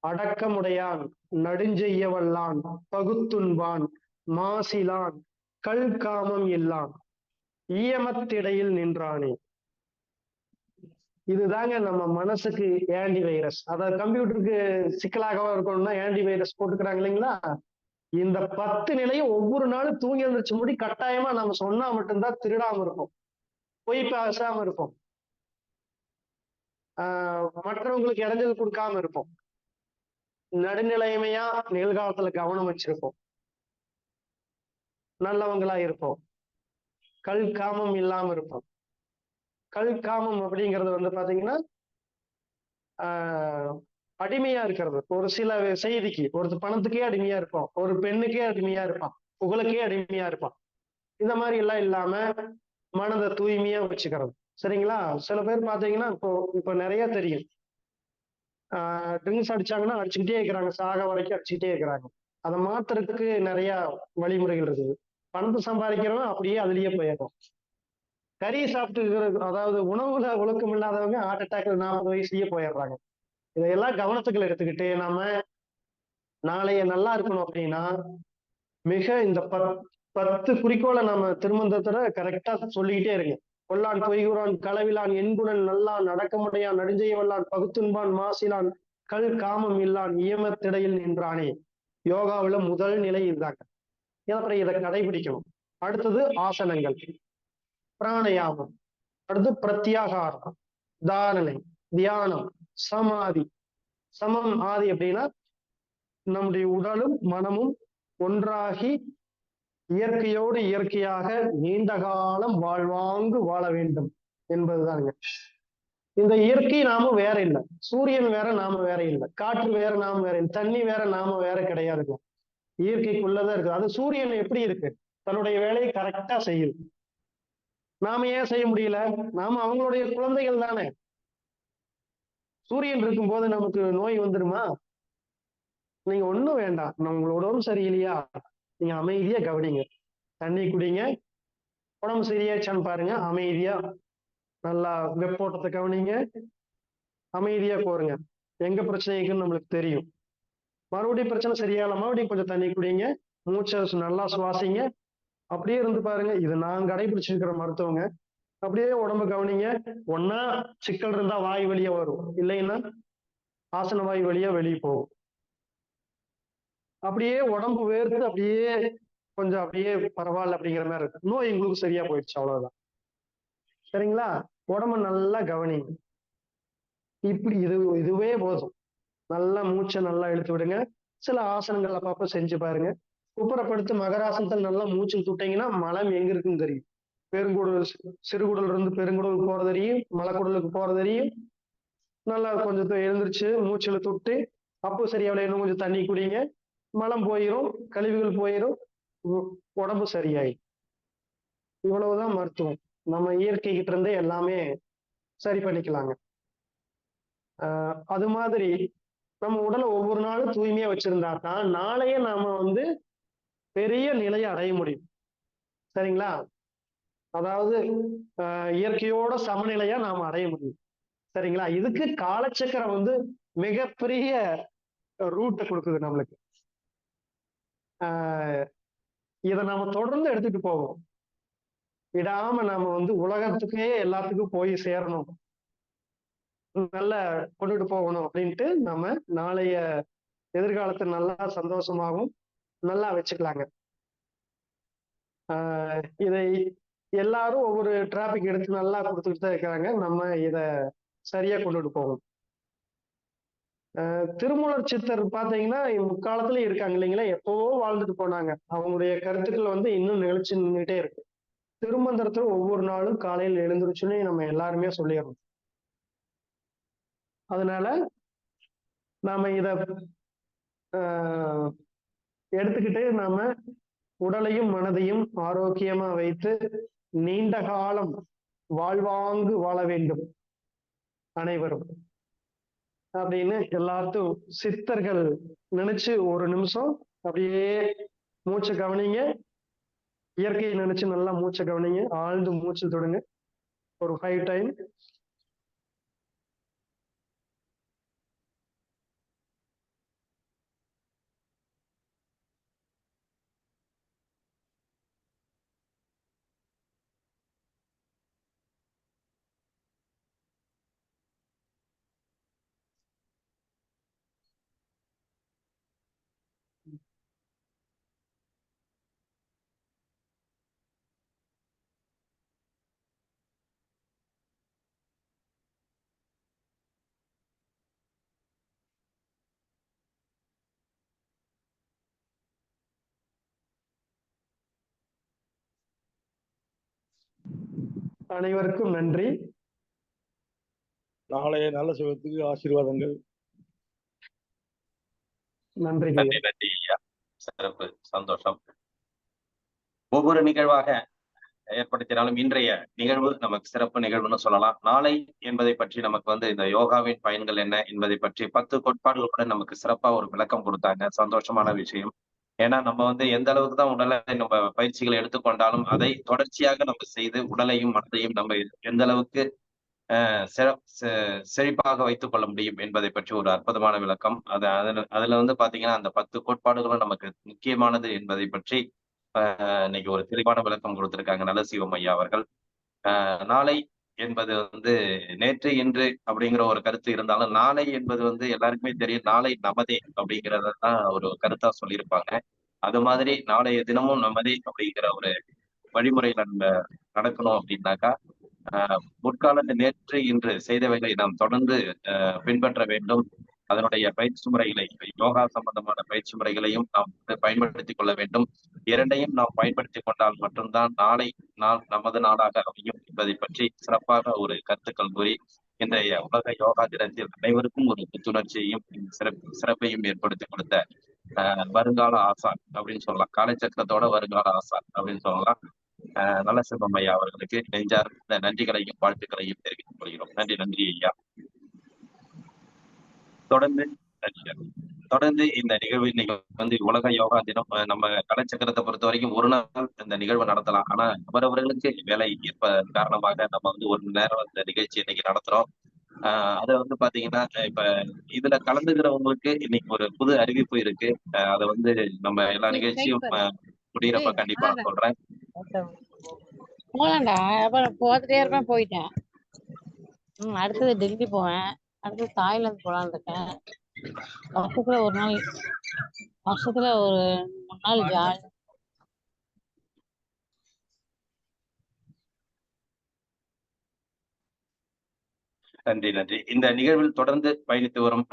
அடக்கமுடையான், நடுஞ்செய்ய வல்லான், பகுத்துண்பான், மாசிலான், கல்காமம் இல்லான், ஈயமத்திடையில் நின்றானே. இதுதாங்க நம்ம மனசுக்கு ஆன்டி வைரஸ். அதாவது கம்ப்யூட்டருக்கு சிக்கலாக இருக்கணும்னா ஆன்டி வைரஸ் போட்டுக்கிறாங்க இல்லைங்களா? இந்த 10 நிலையும் ஒவ்வொரு நாளும் தூங்கி எழுந்திரிச்சு முடி கட்டாயமா நம்ம சொன்னா மட்டும்தான் திருடாம இருக்கும், பொய் பேசாம இருக்கும், மற்றவங்களுக்கு இடைஞ்சல் கொடுக்காம இருப்போம், நடுநிலைமையா நிகழ்காலத்துல கவனம் வச்சிருப்போம், நல்லவங்களா இருப்போம், கல் காமம் இல்லாம இருப்போம். கல் காமம் அப்படிங்கிறது வந்து பாத்தீங்கன்னா அடிமையா இருக்கிறது. ஒரு சில செய்திக்கு, ஒரு பணத்துக்கே அடிமையா இருப்பான், ஒரு பெண்ணுக்கே அடிமையா இருப்பான், புகழுக்கே அடிமையா இருப்பான். இந்த மாதிரி எல்லாம் இல்லாம மனதை தூய்மையா வச்சுக்கிறது. சரிங்களா? சில பேர் பாத்தீங்கன்னா இப்போ நிறைய தெரியும், ட்ரிங்க்ஸ் அடிச்சாங்கன்னா அடிச்சுக்கிட்டே இருக்கிறாங்க, சாக வரைக்கும் அடிச்சுக்கிட்டே இருக்கிறாங்க. அதை மாத்துறதுக்கு நிறைய வழிமுறைகள் இருக்குது. பணத்தை சம்பாதிக்கிறவங்க அப்படியே அதுலயே போயிடும். கறி சாப்பிட்டு, அதாவது உணவுல ஒழுக்கம் இல்லாதவங்க ஹார்ட் அட்டாக் 40 வயசுலயே போயிடுறாங்க. இதையெல்லாம் கவனத்துக்குள்ள எடுத்துக்கிட்டு நாம நாளைய நல்லா இருக்கணும் அப்படின்னா மிக இந்த 10 குறிக்கோளை நம்ம திருமந்தத்துல கரெக்டா சொல்லிக்கிட்டே இருங்க. கொல்லான், பொய்குறான், களவிலான், எண்குணன், நல்லான், அடக்கமுடையான், நடுஞ்செய்ய வல்லான், பகுத்துண்பான், மாசிலான், கல் காமம் இல்லான், இயமத்திடையில் நின்றானே. யோகாவுல முதல் நிலை இதுதாங்க. அப்புறம் இதை கடைபிடிக்கணும். அடுத்தது ஆசனங்கள், பிராணயாமம், அடுத்து பிரத்யாகாரம், தாரணை, தியானம், சமாதி. சமம் ஆதி அப்படின்னா நம்முடைய உடலும் மனமும் ஒன்றாகி இயற்கையோடு இயற்கையாக நீண்ட காலம் வாழ்வாங்கு வாழ வேண்டும் என்பதுதானுங்க. இந்த இயற்கை நாம வேற இல்லை, சூரியன் வேற நாம வேற இல்லை, காற்று வேற நாம வேற இல்லை, தண்ணி வேற நாம வேற கிடையாதுங்க. இயற்கைக்குள்ளதான் இருக்கு. அது சூரியன் எப்படி இருக்கு, தன்னுடைய வேலையை கரெக்டா செய்யுது. நாம ஏன் செய்ய முடியல? நாம அவங்களுடைய குழந்தைகள் தானே. சூரியன் இருக்கும்போது நமக்கு நோய் வந்துருமா? நீங்க ஒண்ணும் வேண்டாம், உங்களோட உடம்பு சரியில்லையா, நீங்க அமைதியா கவனிங்க, தண்ணி குடிங்க, உடம்பு சரியாச்சான்னு பாருங்க, அமைதியா நல்லா வெப்போட்டத்தை கவனிங்க, அமைதியா போருங்க. எங்க பிரச்சனை இருக்குன்னு நம்மளுக்கு தெரியும். மறுபடியும் பிரச்சனை சரியாகல, மறுபடியும் கொஞ்சம் தண்ணி குடிங்க, மூச்சை நல்லா சுவாசிங்க, அப்படியே இருந்து பாருங்க. இது நான் கடைபிடிச்சிருக்கிற மருத்துவங்க. அப்படியே உடம்பு கவனிங்க. ஒன்னா சிக்கல் இருந்தா வாய் வழியா வரும், இல்லைன்னா ஆசன வாய் வழியா வெளியே போகும். அப்படியே உடம்பு வேர்த்து அப்படியே கொஞ்சம் அப்படியே பரவாயில்ல அப்படிங்கிற மாதிரி இருக்கு, நோய் உங்களுக்கு சரியா போயிடுச்சு, அவ்வளவுதான். சரிங்களா? உடம்பு நல்லா கவனிங்க. இப்படி இதுவே போதும். நல்லா மூச்சை நல்லா இழுத்து விடுங்க. சில ஆசனங்கள் அப்பப்ப செஞ்சு பாருங்க. குப்புறப்படுத்து மகராசனத்தில் நல்லா மூச்சு விட்டீங்கன்னா மலம் எங்க இருக்குன்னு தெரியும். பெருங்குடல், சிறுகுடல் இருந்து பெருங்குடலுக்கு போறது தெரியும், மலைக்குடலுக்கு போறது தெரியும். நல்லா கொஞ்சம் எழுந்திரிச்சு மூச்சு இழுத்து விட்டு, அப்போ சரியாவில இன்னும் கொஞ்சம் தண்ணி குடிங்க, மலம் போயிடும், கழிவுகள் போயிடும், உடம்பு சரியாயிடும். இவ்வளவுதான் மருத்துவம். நம்ம இயற்கை கிட்ட இருந்தே எல்லாமே சரி பண்ணிக்கலாங்க. அது மாதிரி நம்ம உடலை ஒவ்வொரு நாளும் தூய்மையா வச்சிருந்தா தான் நாளையே நாம வந்து பெரிய நிலையை அடைய முடியும். சரிங்களா? அதாவது இயற்கையோட சமநிலையா நாம அடைய முடியும். சரிங்களா? இதுக்கு காலச்சக்கரம் வந்து மிகப்பெரிய ரூட்டை கொடுக்குது நம்மளுக்கு. இதை நாம தொடர்ந்து எடுத்துட்டு போவோம், விடாம நாம வந்து உலகத்துக்கே எல்லாத்துக்கும் போய் சேரணும். நல்லா கொண்டுட்டு போகணும் அப்படின்ட்டு நம்ம நாளைய எதிர்காலத்தை நல்லா சந்தோஷமாகவும் நல்லா வச்சுக்கலாங்க. இதை எல்லாரும் ஒவ்வொரு டிராபிக் எடுத்து நல்லா கொடுத்துட்டு தான் இருக்கிறாங்க. நம்ம இதை சரியா கொண்டுட்டு போகணும். திருமூலர் சித்தர் பாத்தீங்கன்னா முக்காலத்துல இருக்காங்க இல்லைங்களா, எப்பவோ வாழ்ந்துட்டு போனாங்க. அவங்களுடைய கருத்துக்கள் வந்து இன்னும் நிலைச்சு நின்றுட்டே இருக்கு. திருமந்திரத்துல ஒவ்வொரு நாளும் காலையில் எழுந்திருச்சுன்னு நம்ம எல்லாருமே சொல்லிடுறோம். அதனால நாம இத எடுத்துக்கிட்டு நாம உடலையும் மனதையும் ஆரோக்கியமா வைத்து நீண்ட காலம் வாழ்வாங்கு வாழ வேண்டும் அனைவரும் அப்படின்னு எல்லாத்தையும் சித்தர்கள் நினைச்சு ஒரு நிமிஷம் அப்படியே மூச்சை கவனிங்க. இயற்கையை நினைச்சு நல்லா மூச்சை கவனிங்க. ஆழ்ந்து மூச்சு தொடுங்க ஒரு 5 டைம். அனைவருக்கும் நன்றி. நாளைய நல்ல சுகத்துக்கு ஆசீர்வாதங்கள். நன்றி. நன்றி ஐயா, சிறப்பு, சந்தோஷம். ஒவ்வொரு நிகழ்வாக ஏற்படுத்தினாலும் இன்றைய நிகழ்வு நமக்கு சிறப்பு நிகழ்வுன்னு சொல்லலாம். நாளை என்பதை பற்றி நமக்கு வந்து இந்த யோகாவின் பயன்கள் என்ன என்பதை பற்றி 10 கோட்பாடுகளுடன் நமக்கு சிறப்பா ஒரு விளக்கம் கொடுத்தாங்க. சந்தோஷமான விஷயம். ஏன்னா நம்ம வந்து எந்த அளவுக்கு தான் உடலை நம்ம பயிற்சிகளை எடுத்துக்கொண்டாலும் அதை தொடர்ச்சியாக நம்ம செய்து உடலையும் மனதையும் நம்ம எந்த அளவுக்கு செழிப்பாக வைத்துக் கொள்ள முடியும் என்பதை பற்றி ஒரு அற்புதமான விளக்கம். அதுல வந்து பாத்தீங்கன்னா அந்த 10 கோட்பாடுகளும் நமக்கு முக்கியமானது என்பதை பற்றி இன்னைக்கு ஒரு தெளிவான விளக்கம் கொடுத்திருக்காங்க நல்ல சிவம் ஐயா அவர்கள். நாளை என்பது வந்து நேற்று இன்று அப்படிங்கிற ஒரு கருத்து இருந்தாலும் நாளை என்பது வந்து எல்லாருக்குமே தெரியும். நாளை நமதே அப்படிங்கிறதான் ஒரு கருத்தா சொல்லியிருப்பாங்க. அது மாதிரி நாளைய தினமும் நமதே அப்படிங்கிற ஒரு வழிமுறையில நம்ம நடக்கணும் அப்படின்னாக்கா முற்காலத்து நேற்று இன்று செய்தவைகளை நாம் தொடர்ந்து பின்பற்ற வேண்டும். அதனுடைய பயிற்சி முறைகளை யோகா சம்பந்தமான பயிற்சி முறைகளையும் நாம் பயன்படுத்திக் கொள்ள வேண்டும். இரண்டையும் நாம் பயன்படுத்திக் கொண்டால் மட்டும்தான் நாளை நாள் நமது நாளாக அமையும் என்பதை பற்றி சிறப்பாக ஒரு கருத்துக்கள் கூறி இன்றைய உலக யோகா தினத்தில் அனைவருக்கும் ஒரு புத்துணர்ச்சியையும் சிறப்பையும் ஏற்படுத்தி கொடுத்த வருங்கால ஆசான் அப்படின்னு சொல்லலாம். காலச்சக்கரத்தோட வருங்கால ஆசான் அப்படின்னு சொல்லலாம். நல்ல சிவம் ஐயா அவர்களுக்கு நெஞ்சார்ந்த நன்றிகளையும் வாழ்த்துக்களையும் தெரிவித்துக் கொள்கிறோம். நன்றி ஐயா. தொடர்ந்து இந்த நிகழ்வு இன்னைக்கு வந்து உலக யோகா தினம். நம்ம கலைச்சக்கரத்தை பொறுத்த வரைக்கும் ஒரு நாள் இந்த நிகழ்வு நடத்தலாம். ஆனா அவரவர்களுக்கு வேலை இருப்ப காரணமாக நம்ம வந்து ஒரு நேரம் இந்த நிகழ்ச்சி இன்னைக்கு நடத்துறோம். அதை வந்து பாத்தீங்கன்னா இப்ப இதுல கலந்துக்கிறவங்களுக்கு இன்னைக்கு ஒரு புது அறிவிப்பு இருக்கு. அதை வந்து நம்ம எல்லா நிகழ்ச்சியும் முடிகிறப்ப கண்டிப்பா சொல்றேன். போலாம்டா, அப்புறம் போத்துட்டே இருப்பேன், போயிட்டேன். அடுத்தது டெல்லி போவேன், அடுத்தது தாய்லாந்து போலான்னு இருக்கேன். வருஷத்துல ஒரு 3 நாள் ஜாலி. நன்றி. இந்த நிகழ்வில் தொடர்ந்து பயணித்து வரும்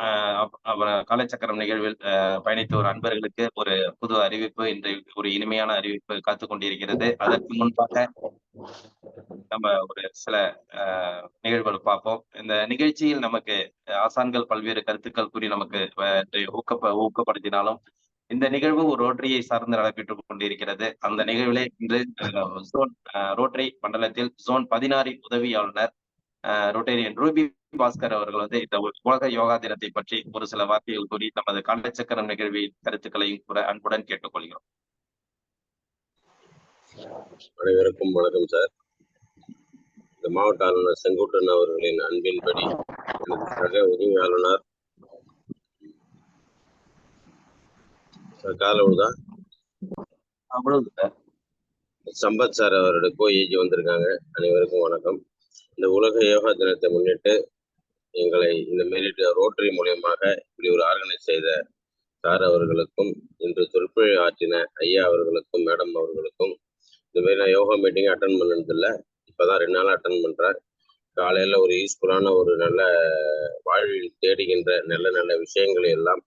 காலச்சக்கரம் நிகழ்வில் பயணித்து வரும் அன்பர்களுக்கு ஒரு புது அறிவிப்பு, இன்று ஒரு இனிமையான அறிவிப்பு காத்து கொண்டிருக்கிறது. அதற்கு முன்பாக நம்ம ஒரு சில நிகழ்வுகள் பார்ப்போம். இந்த நிகழ்ச்சியில் நமக்கு ஆசான்கள் பல்வேறு கருத்துக்கள் கூறி நமக்கு ஊக்கப்படுத்தினாலும் இந்த நிகழ்வு ஒரு ரோட்டரியை சார்ந்து நடைபெற்றுக் கொண்டிருக்கிறது. அந்த நிகழ்விலே இன்று ஜோன் ரோட்டரி மண்டலத்தில் ஜோன் 16 உதவி ஆளுநர் ரோட்டேரியன் ரூபி பாஸ்கர் அவர்கள் வந்து இந்த உலக யோகா தினத்தை பற்றி ஒரு சில வார்த்தைகள் கூறி நமது காலச்சக்கரம் நிகழ்வின் கருத்துக்களையும் கூட அன்புடன் கேட்டுக்கொள்கிறோம். அனைவருக்கும் வணக்கம் சார். இந்த மாவட்ட ஆளுநர் செங்கோட்டன் அவர்களின் அன்பின்படி எனது சக உதவி ஆளுநர் காலவுதான் சம்பத் சார் அவருடைய கோயிலுக்கு வந்திருக்காங்க. அனைவருக்கும் வணக்கம். இந்த உலக யோகா தினத்தை முன்னிட்டு எங்களை இந்த மாரி ரோட்டரி மூலியமாக இப்படி ஒரு ஆர்கனைஸ் செய்த சார் அவர்களுக்கும், இன்று சொற்பொழி ஆற்றின ஐயா அவர்களுக்கும், மேடம் அவர்களுக்கும், இந்த மாதிரி நான் யோகா மீட்டிங் அட்டன் பண்ணதில்லை, இப்போதான் 2 நாளாக அட்டன் பண்ணுறேன். காலையில் ஒரு யூஸ்ஃபுல்லான ஒரு நல்ல வாழ்வில் தேடுகின்ற நல்ல நல்ல விஷயங்களை எல்லாம்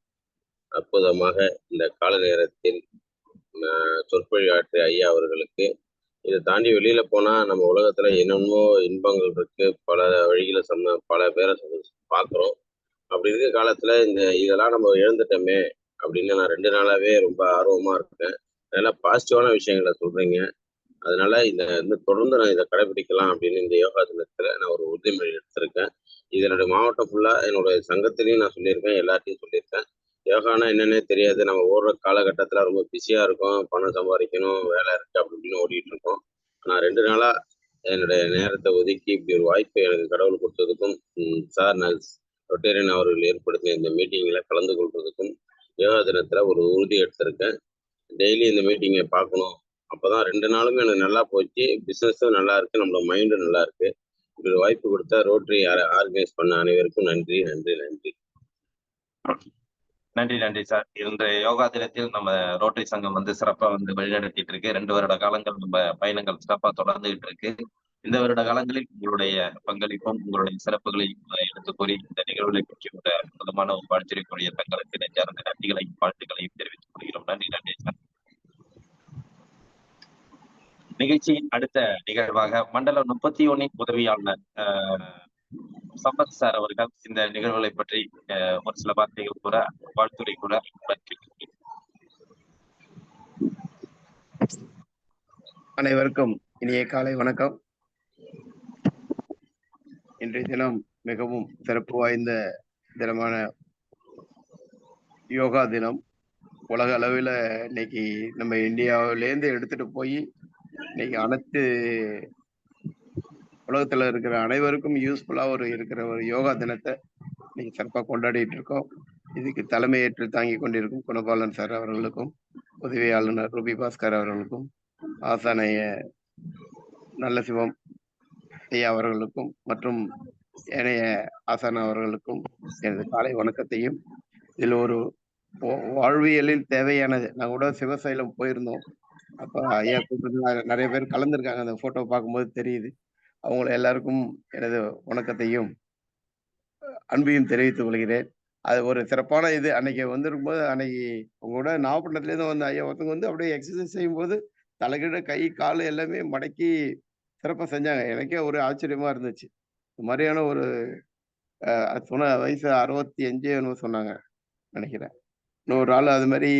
அற்புதமாக இந்த கால நேரத்தில் சொற்பொழி ஆற்றிய ஐயா அவர்களுக்கு, இதை தாண்டி வெளியில போனா நம்ம உலகத்துல என்னென்னமோ இன்பங்கள் இருக்கு, பல வழிகளை பல பேரை பார்க்குறோம். அப்படி இருக்க காலத்துல இதெல்லாம் நம்ம இழந்துட்டோமே அப்படின்னு நான் 2 நாளாவே ரொம்ப ஆர்வமா இருக்கேன். அதனால பாசிட்டிவான விஷயங்களை சொல்றீங்க. அதனால தொடர்ந்து நான் இதை கடைபிடிக்கலாம் அப்படின்னு இந்த யோகா தினத்துல நான் ஒரு உறுதிமொழி எடுத்திருக்கேன். இது என்னுடைய மாவட்டம் ஃபுல்லா என்னுடைய சங்கத்திலையும் நான் சொல்லியிருக்கேன், எல்லாத்தையும் சொல்லியிருக்கேன். யோகானா என்னன்னே தெரியாது. நம்ம ஓடுற காலகட்டத்துல ரொம்ப பிஸியா இருக்கும், பணம் சம்பாதிக்கணும், வேலை இருக்கு அப்படி இப்படின்னு ஓடிட்டு இருக்கோம். நான் 2 நாளா என்னுடைய நேரத்தை ஒதுக்கி இப்படி ஒரு வாய்ப்பை எனக்கு கடவுள் கொடுத்ததுக்கும், சார் ரொட்டேரியன் அவர்கள் ஏற்படுத்திய இந்த மீட்டிங்ல கலந்து கொள்றதுக்கும் யோகா தினத்துல ஒரு உறுதி எடுத்திருக்கேன். டெய்லி இந்த மீட்டிங்கை பார்க்கணும். அப்பதான் 2 நாளுமே எனக்கு நல்லா போச்சு, பிசினஸும் நல்லா இருக்கு, நம்மளோட மைண்டும் நல்லா இருக்கு. இப்படி ஒரு வாய்ப்பு கொடுத்த ரோட்டரி ஆர்கனைஸ் பண்ண அனைவருக்கும் நன்றி நன்றி நன்றி. நன்றி சார். இந்த யோகா தினத்தில் நம்ம ரோட்டரி சங்கம் வந்து சிறப்பா வந்து வழிநடத்திட்டு இருக்கு. 2 வருட காலங்கள் நம்ம பயணங்கள் சிறப்பா தொடர்ந்துகிட்டு இருக்கு. இந்த வருட காலங்களில் உங்களுடைய பங்களிப்பும் உங்களுடைய சிறப்புகளையும் எடுத்து கூறி இந்த நிகழ்வுகளை பற்றி ஒரு அற்புதமான ஒரு வாழ்த்துறைக்குரிய தங்களுக்கு நெஞ்சார்ந்த நன்றிகளையும் வாழ்த்துக்களையும் தெரிவித்துக் கொள்கிறோம். நன்றி சார். நிகழ்ச்சியின் அடுத்த நிகழ்வாக மண்டலம் 31 உதவியாளர் சம்பத் சார் அவர்கள் இந்த நிகழ்வுகளை பற்றி ஒரு சில வார்த்தைகள் கூற, வாழ்த்துறை கூற. அனைவருக்கும் இனிய காலை வணக்கம். இன்றைய தினம் மிகவும் சிறப்பு வாய்ந்த தினமான யோகா தினம். உலக அளவில் இன்னைக்கு நம்ம இந்தியாவிலேருந்து எடுத்துட்டு போய் இன்னைக்கு அனைத்து உலகத்துல இருக்கிற அனைவருக்கும் யூஸ்ஃபுல்லா இருக்கிற ஒரு யோகா தினத்தை இன்னைக்கு சிறப்பாக கொண்டாடிட்டு இருக்கோம். இதுக்கு தலைமையேற்று தாங்கி கொண்டிருக்கும் குணபாலன் சார் அவர்களுக்கும், உதவி ஆளுநர் ரூபி பாஸ்கர் அவர்களுக்கும், ஆசானைய நல்ல சிவம் ஐயா அவர்களுக்கும் மற்றும் ஏனைய ஆசான அவர்களுக்கும் எனது காலை வணக்கத்தையும், இதில் ஒரு வாழ்வியலில் தேவையானது, நான் கூட சிவசைலம் போயிருந்தோம், அப்ப ஐயா கூப்பிட்டு நிறைய பேர் கலந்துருக்காங்க, அந்த போட்டோ பார்க்கும்போது தெரியுது. அவங்கள எல்லாருக்கும் எனது வணக்கத்தையும் அன்பையும் தெரிவித்துக் கொள்கிறேன். அது ஒரு சிறப்பான இது. அன்னைக்கு வந்திருக்கும்போது, அன்னைக்கு உங்களோட நாகப்பட்டினத்துலேருந்து வந்த ஐயா ஒருத்தவங்க வந்து அப்படியே எக்ஸசைஸ் செய்யும்போது தலைகீழ கை கால் எல்லாமே மடக்கி சிறப்பாக செஞ்சாங்க. எனக்கே ஒரு ஆச்சரியமா இருந்துச்சு. இந்த மாதிரியான ஒரு சொன்ன வயசு 65 சொன்னாங்க நினைக்கிறேன். இன்னொரு ஆள் அது மாதிரி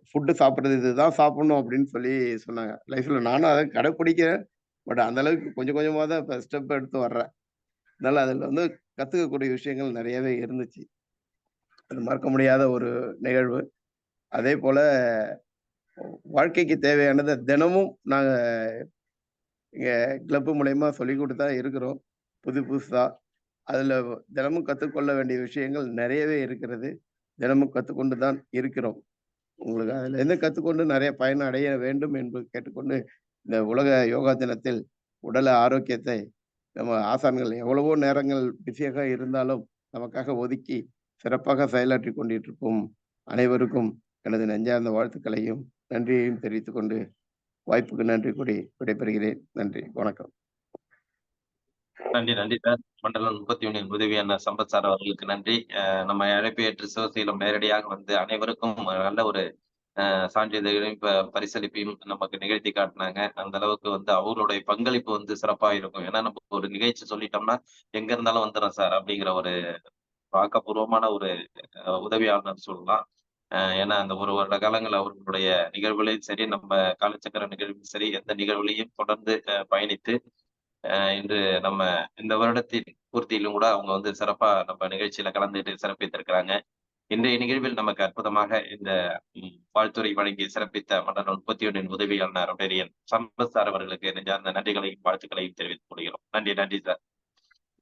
ஃபுட்டு சாப்பிட்றது இதுதான் சாப்பிடணும் அப்படின்னு சொல்லி சொன்னாங்க. லைஃப்ல நானும் அதை கடைப்பிடிக்கிறேன். பட் அந்த அளவுக்கு கொஞ்சம் கொஞ்சமாக தான் இப்போ ஸ்டெப் எடுத்து வர்றேன். அதனால அதில் வந்து கற்றுக்கக்கூடிய விஷயங்கள் நிறையவே இருந்துச்சு. அது மறக்க முடியாத ஒரு நிகழ்வு. அதே போல வாழ்க்கைக்கு தேவையானதை தினமும் நாங்கள் இங்கே கிளப்பு மூலயமா சொல்லி கொடுத்தா இருக்கிறோம், புதுசா. அதில் தினமும் கற்றுக்கொள்ள வேண்டிய விஷயங்கள் நிறையவே இருக்கிறது. தினமும் கற்றுக்கொண்டு தான் இருக்கிறோம். உங்களுக்கு அதில் எந்த கற்றுக்கொண்டு நிறைய பயன் அடைய வேண்டும் என்று கேட்டுக்கொண்டு, இந்த உலக யோகா தினத்தில் உடல் ஆரோக்கியத்தை நம்ம ஆசான்கள் எவ்வளவோ நேரங்கள் பிஸியாக இருந்தாலும் நமக்காக ஒதுக்கி சிறப்பாக செயலாற்றி கொண்டிருக்கும் அனைவருக்கும் எனது நெஞ்சார்ந்த வாழ்த்துக்களையும் நன்றியையும் தெரிவித்துக் கொண்டு வாய்ப்புக்கு நன்றி கூறி விடைபெறுகிறேன். நன்றி, வணக்கம். நன்றி சார். மண்டலம் 31 உதவியான சம்பத் சார் அவர்களுக்கு நன்றி. நம்ம அழைப்பு ஏற்று சிவசைலம் நேரடியாக வந்து அனைவருக்கும் நல்ல ஒரு சான்றிதழையும் பரிசளிப்பையும் நமக்கு நிகழ்த்தி காட்டினாங்க. அந்த அளவுக்கு வந்து அவங்களுடைய பங்களிப்பு வந்து சிறப்பா இருக்கும். ஏன்னா நம்ம ஒரு நிகழ்ச்சி சொல்லிட்டோம்னா எங்க இருந்தாலும் வந்துடும் சார் அப்படிங்கிற ஒரு ஆக்கப்பூர்வமான ஒரு உதவியாளர் சொல்லலாம். ஏன்னா அந்த ஒரு வருட காலங்கள் அவர்களுடைய நிகழ்வுகளையும் சரி, நம்ம காலச்சக்கர நிகழ்வும் சரி, எந்த நிகழ்வுலையும் தொடர்ந்து பயணித்து இன்று நம்ம இந்த வருடத்தின் பூர்த்தியிலும் கூட அவங்க வந்து சிறப்பா நம்ம நிகழ்ச்சியில கலந்துட்டு சிறப்பித்திருக்கிறாங்க. இன்றைய நிகழ்வில் நமக்கு அற்புதமாக இந்த வாழ்த்துறை வழங்கி சிறப்பித்த மண்டலம் 31 உதவியாளர் ரொட்டேரியன் சம்பத் சார் அவர்களுக்கு நெஞ்சார்ந்த நன்றிகளையும் வாழ்த்துக்களையும் தெரிவித்துக் கொள்கிறோம். நன்றி sir.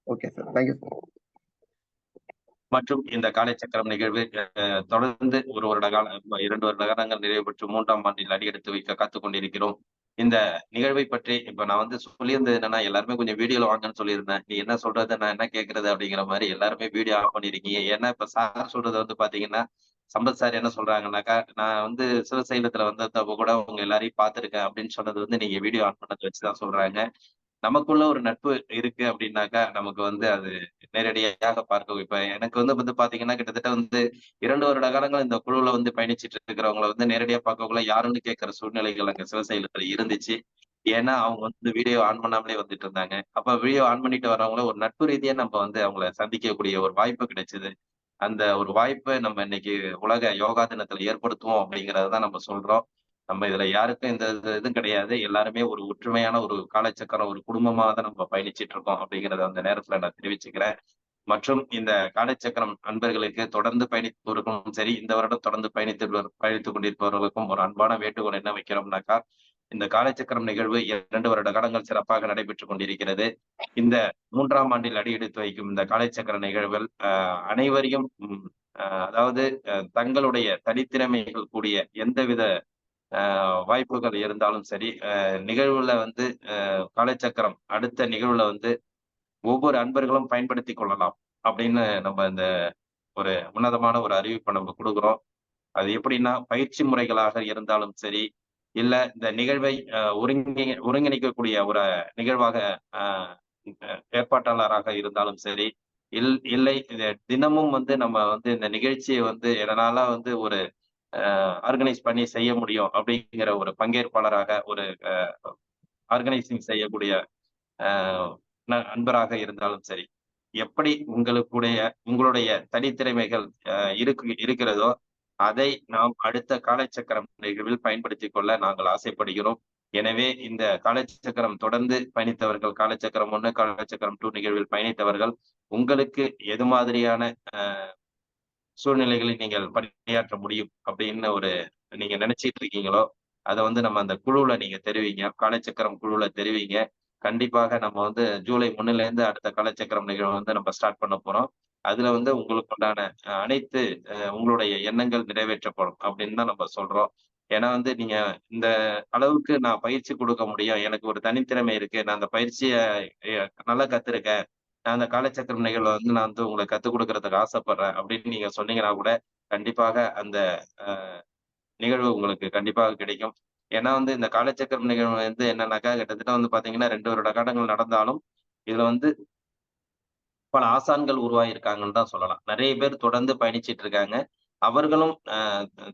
Okay sir, thank you sir. மற்றும் இந்த காலை சக்கரம் நிகழ்வு தொடர்ந்து 2 வருட காலங்கள் நிறைவு பெற்று 3ஆம் ஆண்டில் அடியெடுத்து வைக்க காத்துக் கொண்டிருக்கிறோம். இந்த நிகழ்வை பற்றி இப்ப நான் வந்து சொல்லியிருந்தது என்னன்னா, எல்லாருமே கொஞ்சம் வீடியோல வாங்கன்னு சொல்லியிருந்தேன். நீ என்ன சொல்றது? நான் என்ன கேட்கறது? அப்படிங்கிற மாரி எல்லாருமே வீடியோ ஆன் பண்ணியிருக்கீங்க. ஏன்னா, இப்ப சார் சொல்றது வந்து பாத்தீங்கன்னா, சம்பத் சார் என்ன சொல்றாங்கன்னாக்கா, நான் வந்து சிவசைலத்துல வந்தப்ப கூட உங்க எல்லாரையும் பார்த்திருக்கேன் அப்படின்னு சொன்னது வந்து நீங்க வீடியோ ஆன் பண்ணத வச்சு தான் சொல்றாங்க. நமக்குள்ள ஒரு நட்பு இருக்கு அப்படின்னாக்கா, நமக்கு வந்து அது நேரடியாக பார்க்க இப்ப எனக்கு வந்து பாத்தீங்கன்னா, கிட்டத்தட்ட வந்து 2 வருட காலங்கள் இந்த குழுவுல வந்து பயணிச்சுட்டு இருக்கிறவங்கள வந்து நேரடியா பார்க்கக்குள்ள யாருன்னு கேட்கிற சூழ்நிலைகள் அங்க சிவசைலத்துல இருந்துச்சு. ஏன்னா, அவங்க வந்து வீடியோ ஆன் பண்ணாமலே வந்துட்டு இருந்தாங்க. அப்ப வீடியோ ஆன் பண்ணிட்டு வரவங்கள ஒரு நட்பு ரீதியா நம்ம வந்து அவங்கள சந்திக்கக்கூடிய ஒரு வாய்ப்பு கிடைச்சது. அந்த ஒரு வாய்ப்ப நம்ம இன்னைக்கு உலக யோகா தினத்துல ஏற்படுத்துவோம் அப்படிங்கிறத தான் நம்ம சொல்றோம். நம்ம இதுல யாருக்கும் எந்த இதுவும் கிடையாது. எல்லாருமே ஒரு ஒற்றுமையான ஒரு காலச்சக்கரம், ஒரு குடும்பமா தான் நம்ம பயணிச்சுட்டு இருக்கோம் அப்படிங்கிறத அந்த நேரத்துல நான் தெரிவிச்சுக்கிறேன். மற்றும் இந்த காலச்சக்கரம் நண்பர்களுக்கு தொடர்ந்து பயணிப்பவர்களுக்கும் சரி, இந்த வருடம் தொடர்ந்து பயணித்துக் கொண்டிருப்பவர்களுக்கும் ஒரு அன்பான வேண்டுகோள் என்ன வைக்கிறோம்னாக்கா, இந்த காலச்சக்கரம் நிகழ்வு 2 வருட காலங்கள் சிறப்பாக நடைபெற்றுக் கொண்டிருக்கிறது. இந்த 3ஆம் ஆண்டில் அடியெடுத்து வைக்கும் இந்த காலச்சக்கர நிகழ்வுகள் அனைவரையும் அதாவது தங்களுடைய தனித்திறமைகள் கூடிய எந்தவித வாய்ப்புகள் இருந்தாலும் சரி, நிகழ்வுல வந்து காலச்சக்கரம் அடுத்த நிகழ்வுல வந்து ஒவ்வொரு அன்பர்களும் பயன்படுத்திக் கொள்ளலாம் அப்படின்னு நம்ம இந்த ஒரு உன்னதமான ஒரு அறிவிப்பை நம்ம குடுக்குறோம். அது எப்படின்னா, பயிற்சி முறைகளாக இருந்தாலும் சரி, இல்ல இந்த நிகழ்வை ஒருங்கிணைக்கக்கூடிய ஒரு நிகழ்வாக அ ஏற்பாட்டாளராக இருந்தாலும் சரி, இல்லை இது தினமும் வந்து நம்ம வந்து இந்த நிகழ்ச்சிய வந்து எதனால வந்து ஒரு ஆர்கனைஸ் பண்ணி செய்ய முடியும் அப்படிங்கிற ஒரு பங்கேற்பாளராக ஒரு ஆர்கனைசிங் செய்யக்கூடிய அ அன்பராக இருந்தாலும் சரி, எப்படி உங்களுடைய தனித்திறமைகள் இருக்கிறதோ, அதை நாம் அடுத்த காலச்சக்கரம் நிகழ்வில் பயன்படுத்திக் கொள்ள நாங்கள் ஆசைப்படுகிறோம். எனவே இந்த காலச்சக்கரம் தொடர்ந்து பயணித்தவர்கள், காலச்சக்கரம் 1, காலச்சக்கரம் 2 நிகழ்வில் பயணித்தவர்கள், உங்களுக்கு எது மாதிரியான அ சூழ்நிலைகளில் நீங்கள் பணியாற்ற முடியும் அப்படின்னு நீங்க நினைச்சிட்டு இருக்கீங்களோ, அத வந்து நம்ம அந்த குழுவுல நீங்க தெரிவிங்க. காலச்சக்கரம் குழுவுல தெரிவிங்க. கண்டிப்பாக நம்ம வந்து ஜூலை 1லேருந்து அடுத்த காலச்சக்கரம் நிகழ்வு வந்து நம்ம ஸ்டார்ட் பண்ண போறோம். அதுல வந்து உங்களுக்கு உண்டான அனைத்து உங்களுடைய எண்ணங்கள் நிறைவேற்றப்படும் அப்படின்னு தான் நம்ம சொல்றோம். ஏன்னா வந்து நீங்க இந்த அளவுக்கு நான் பயிற்சி குடுக்க முடியும். எனக்கு ஒரு தனித்திறமை இருக்கு. நான் அந்த பயிற்சிய நல்லா கத்துருக்கேன். நான் அந்த காலச்சக்கரம் நிகழ்வுல வந்து நான் வந்து உங்களுக்கு கத்துக் குடுக்கறதுக்கு ஆசைப்படுறேன் அப்படின்னு நீங்க சொன்னீங்கன்னா கூட, கண்டிப்பாக அந்த அ நிகழ்வு உங்களுக்கு கண்டிப்பாக கிடைக்கும். ஏன்னா வந்து இந்த காலச்சக்கரம் நிகழ்வு வந்து என்னன்னாக்கா, கிட்டத்தட்ட வந்து பார்த்தீங்கன்னா 2 வருட காலங்கள் நடந்தாலும், இதுல வந்து பல ஆசான்கள் உருவாகியிருக்காங்கன்னு தான் சொல்லலாம். நெறைய பேர் தொடர்ந்து பயணிச்சுட்டு இருக்காங்க. அவர்களும்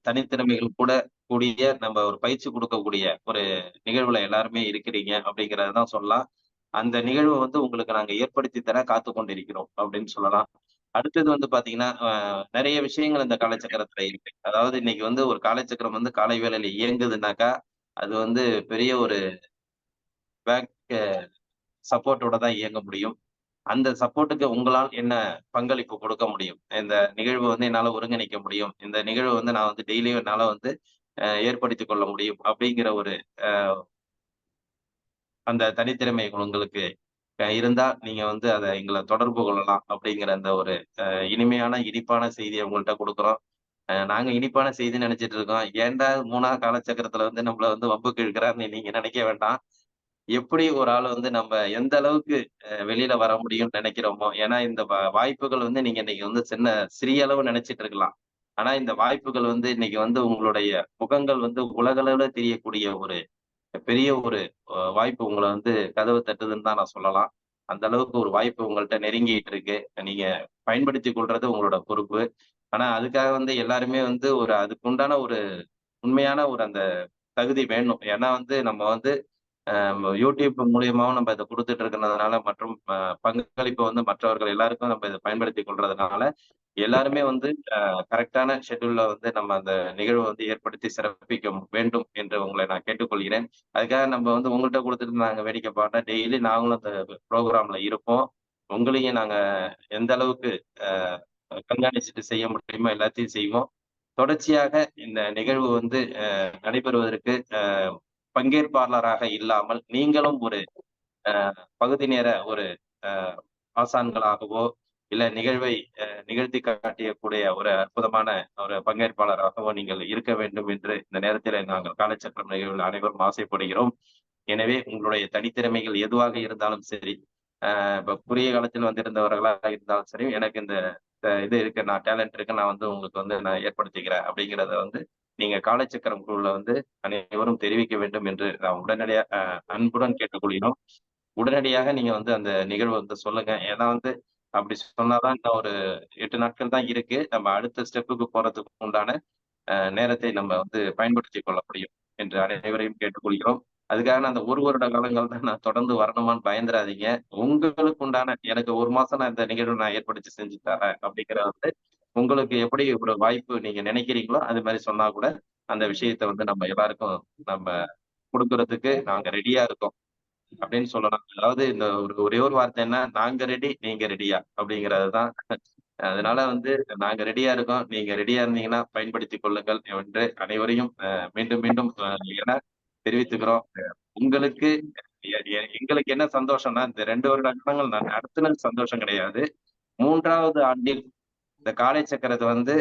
தனித்திறமைகள் கூட கூடிய நம்ம ஒரு பயிற்சி குடுக்கக்கூடிய ஒரு நிகழ்வுல எல்லாருமே இருக்கிறீங்க அப்படிங்கிறத தான் சொல்லலாம். அந்த நிகழ்வ வந்து உங்களுக்கு நாங்க ஏற்படுத்தி தர காத்துக் கொண்டிருக்கிறோம் அப்படின்னு சொல்லலாம். அடுத்தது வந்து பார்த்தீங்கன்னா, நெறைய விஷயங்கள் இந்த காலச்சக்கரத்துல இருக்கு. அதாவது இன்னைக்கு வந்து ஒரு காலச்சக்கரம் வந்து காலை வேளையில இயங்குதுன்னாக்கா, அது வந்து பெரிய ஒரு பேக் சப்போர்ட்டோட தான் இயங்க முடியும். அந்த சப்போர்ட்டுக்கு உங்களால் என்ன பங்களிப்பு கொடுக்க முடியும்? இந்த நிகழ்வு வந்து என்னால ஒருங்கிணைக்க முடியும். இந்த நிகழ்வு வந்து நான் வந்து டெய்லியும் என்னால வந்து ஏற்படுத்திக் கொள்ள முடியும். அப்படிங்கிற ஒரு அந்த தனித்திறமை உங்களுக்கு இருந்தா, நீங்க வந்து அத எங்கள தொடர்பு கொள்ளலாம். அப்படிங்கிற அந்த ஒரு இனிமையான, இனிப்பான செய்திய உங்கள்ட்ட குடுக்குறோம். நாங்க இனிப்பான செய்தின்னு நெனச்சுட்டு இருக்கோம். ஏன்டா 3வது காலச்சக்கரத்துல வந்து நம்மள வந்து வம்புக்கு இழுக்குறார்ன்னு நீங்க நெனைக்க வேண்டாம். எப்படி ஒரு ஆள் வந்து நம்ம எந்த அளவுக்கு வெளியில வர முடியும்னு நினைக்கிறோமோ, ஏன்னா இந்த வாய்ப்புகள் வந்து நீங்க இன்னைக்கு வந்து சிறிய அளவு நினைச்சிட்டு இருக்கலாம். ஆனா இந்த வாய்ப்புகள் வந்து இன்னைக்கு வந்து உங்களுடைய முகங்கள் வந்து உலகளவுல தெரியக்கூடிய ஒரு பெரிய ஒரு வாய்ப்பு உங்கள வந்து கதவு தட்டுதுன்னு தான் நான் சொல்லலாம். அந்த அளவுக்கு ஒரு வாய்ப்பு உங்கள்ட்ட நெருங்கிட்டு இருக்கு. நீங்க பயன்படுத்திக் கொள்றது உங்களோட பொறுப்பு. ஆனா அதுக்காக வந்து எல்லாருமே வந்து அதுக்குண்டான ஒரு உண்மையான ஒரு அந்த தகுதி வேணும். ஏன்னா வந்து நம்ம வந்து யூடியூப் மூலியமாவும் நம்ம இத குடுத்துட்டு இருக்கிறதுனால மற்றும் பங்களிப்பு வந்து மற்றவர்கள் எல்லாருக்கும் நம்ம இத பயன்படுத்திக் கொள்றதுனால, எல்லாருமே வந்து கரெக்ட்டான ஷெட்யூல்ல வந்து நம்ம அந்த நிகழ்வ வந்து ஏற்படுத்தி சிறப்பிக்க வேண்டும் என்று உங்களை நான் கேட்டுக்கொள்கிறேன். அதுக்காக நம்ம வந்து உங்கள்ட்ட குடுத்துட்டு நாங்க வேடிக்கை பாத்தா டெய்லி நாங்களும் அந்த புரோகிராம்ல இருப்போம். உங்களையும் நாங்க எந்த அளவுக்கு அ கண்காணிச்சுட்டு செய்ய முடியுமோ எல்லாத்தையும் செய்வோம். தொடர்ச்சியாக இந்த நிகழ்வு வந்து நடைபெறுவதற்கு பங்கேற்பாளராக இல்லாமல், நீங்களும் ஒரு பகுதி நேர ஒரு அ ஆசான்களாகவோ, இல்ல நிகழ்வை நிகழ்த்தி காட்டியக்கூடிய ஒரு அற்புதமான ஒரு பங்கேற்பாளராகவோ நீங்கள் இருக்க வேண்டும் என்று இந்த நேரத்தில் நாங்கள் காலச்சக்கரம் நிகழ்வில் அனைவரும் ஆசைப்படுகிறோம். எனவே உங்களுடைய தனித்திறமைகள் எதுவாக இருந்தாலும் சரி, இப்ப குறுகிய காலத்தில் வந்திருந்தவர்களாக இருந்தாலும் சரி, எனக்கு இந்த இது இருக்கு, நான் டேலண்ட் இருக்கு, நான் வந்து உங்களுக்கு வந்து நான் ஏற்படுத்திக்கிறேன் அப்படிங்கிறத வந்து நீங்க காலச்சக்கரம் குழுல வந்து அனைவரும் தெரிவிக்க வேண்டும் என்று நான் உடனடியாக அன்புடன் கேட்டுக்கொள்கிறோம். உடனடியாக நீங்க வந்து அந்த நிகழ்வு வந்து சொல்லுங்க. ஏன்னா வந்து அப்படி சொன்னாதான் இன்னும் ஒரு 8 நாட்கள் தான் இருக்கு. நம்ம அடுத்த ஸ்டெப்புக்கு போறதுக்கு உண்டான நேரத்தை நம்ம வந்து பயன்படுத்திக் கொள்ள முடியும் என்று அனைவரையும் கேட்டுக்கொள்கிறோம். அதுக்காக நான் அந்த 1 வருட காலங்கள் தான் நான் தொடர்ந்து வரணுமான்னு பயந்துராதீங்க. உங்களுக்கு உண்டான எனக்கு 1 மாசம் நான் இந்த நிகழ்வு நான் ஏற்படுத்தி செஞ்சு தரேன் அப்படிங்கிறத வந்து உங்களுக்கு எப்படி ஒரு வாய்ப்பு நீங்க நினைக்கிறீங்களோ அது மாதிரி சொன்னா கூட அந்த விஷயத்த வந்து நம்ம எல்லாருக்கும் நம்ம கொடுக்கறதுக்கு நாங்க ரெடியா இருக்கோம் அப்படின்னு சொல்லலாம். அதாவது இந்த ஒரே ஒரு வார்த்தை என்ன, நாங்க ரெடி நீங்க ரெடியா அப்படிங்கிறது தான். அதனால வந்து நாங்க ரெடியா இருக்கோம், நீங்க ரெடியா இருந்தீங்கன்னா பயன்படுத்திக் கொள்ளுங்கள் என்று அனைவரையும் மீண்டும் மீண்டும் என தெரிவித்துக்கிறோம். உங்களுக்கு எங்களுக்கு என்ன சந்தோஷம்னா, இந்த 2 வருட காலங்கள் நான் நடத்தினது சந்தோஷம் கிடையாது. 3வது ஆண்டில் இந்த காலை சக்கரத்தை வந்து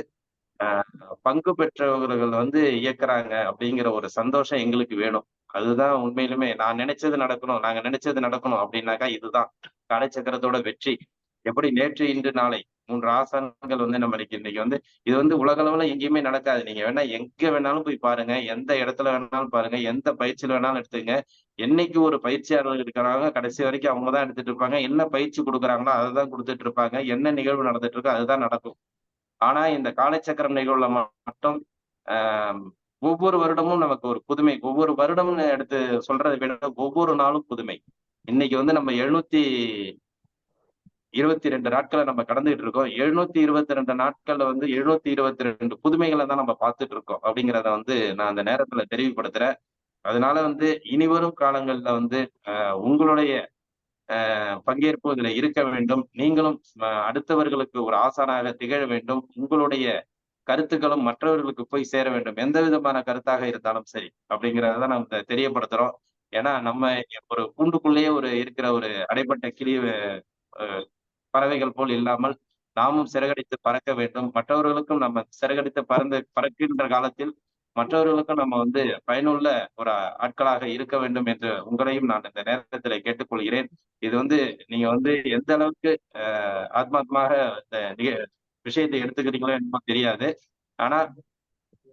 பங்கு பெற்றவர்கள் வந்து இயக்குறாங்க அப்படிங்கிற ஒரு சந்தோஷம் எங்களுக்கு வேணும். அதுதான் உண்மையிலுமே நான் நினைச்சது நடக்கணும், நாங்க நினைச்சது நடக்கணும் அப்படின்னாக்கா இதுதான் காலச்சக்கரத்தோட வெற்றி. எப்படி நேற்று இன்று நாளை 3 ஆசான்கள் வந்து நம்மளுக்கு இன்னைக்கு வந்து இது வந்து உலக அளவுல எங்கேயுமே நடக்காது. நீங்க வேணா எங்க வேணாலும் போய் பாருங்க, எந்த இடத்துல வேணாலும் பாருங்க, எந்த பயிற்சியில வேணாலும் எடுத்துங்க. என்னைக்கு ஒரு பயிற்சியாளர்கள் இருக்கிறாங்க, கடைசி வரைக்கும் அவங்க தான் எடுத்துட்டு இருப்பாங்க. என்ன பயிற்சி கொடுக்குறாங்களோ அதை தான் கொடுத்துட்டு இருப்பாங்க. என்ன நிகழ்வு நடந்துட்டு இருக்கோ அதுதான் நடக்கும். ஆனா இந்த காலச்சக்கரம் நிகழ்வுல மட்டும் ஒவ்வொரு வருடமும் நமக்கு ஒரு புதுமை. ஒவ்வொரு வருடம்னு எடுத்து சொல்றதை விட ஒவ்வொரு நாளும் புதுமை. இன்னைக்கு வந்து நம்ம 722 நாட்களை நம்ம கடந்துகிட்டு இருக்கோம். 722 நாட்கள்ல வந்து 722 புதுமைகளை தான் நம்ம பார்த்துட்டு இருக்கோம் அப்படிங்கிறத வந்து நான் அந்த நேரத்துல தெரிவுபடுத்துறேன். அதனால வந்து இனிவரும் காலங்கள்ல வந்து உங்களுடைய பங்கேற்பு இதுல இருக்க வேண்டும். நீங்களும் அடுத்தவர்களுக்கு ஒரு ஆசானாக திகழ வேண்டும். உங்களுடைய கருத்துக்களும் மற்றவர்களுக்கு போய் சேர வேண்டும். எந்த விதமான கருத்தாக இருந்தாலும் சரி அப்படிங்கிறத நம்ம தெரியப்படுத்துறோம். ஏன்னா நம்ம ஒரு கூண்டுக்குள்ளேயே இருக்கிற ஒரு அடைப்பட்ட கிளி பறவைகள் போல் இல்லாமல் நாமும் சிறகடித்து பறக்க வேண்டும். மற்றவர்களுக்கும் நம்ம சிறகடித்து பறக்கின்ற காலத்தில் மற்றவர்களுக்கும் நம்ம வந்து பயனுள்ள ஒரு ஆட்களாக இருக்க வேண்டும் என்று உங்களையும் நான் இந்த நேரத்துல கேட்டுக்கொள்கிறேன். இது வந்து நீங்க வந்து எந்த அளவுக்கு ஆத்மாத்மாக இந்த விஷயத்தை எடுத்துக்கிறீங்களோ என்னமோ தெரியாது. ஆனா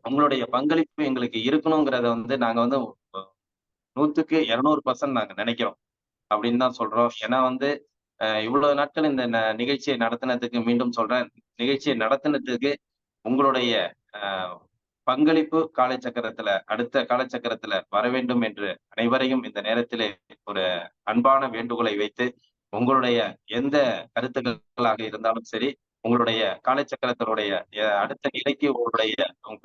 உங்களுடைய பங்களிப்பு எங்களுக்கு இருக்கணுங்கிறத வந்து நாங்க வந்து 100க்கு 200% நாங்க நினைக்கிறோம் அப்படின்னு தான் சொல்றோம். ஏன்னா வந்து இவ்வளவு நாட்கள் இந்த நிகழ்ச்சியை நடத்தினதுக்கு மீண்டும் சொல்றேன், நிகழ்ச்சியை நடத்தினதுக்கு உங்களுடைய பங்களிப்பு காலச்சக்கரத்துல அடுத்த காலச்சக்கரத்துல வர வேண்டும் என்று அனைவரையும் இந்த நேரத்திலே ஒரு அன்பான வேண்டுகோளை வைத்து உங்களுடைய எந்த கருத்துக்களாக இருந்தாலும் சரி, உங்களுடைய காலச்சக்கரத்தினுடைய அடுத்த நிலைக்கு உங்களுடைய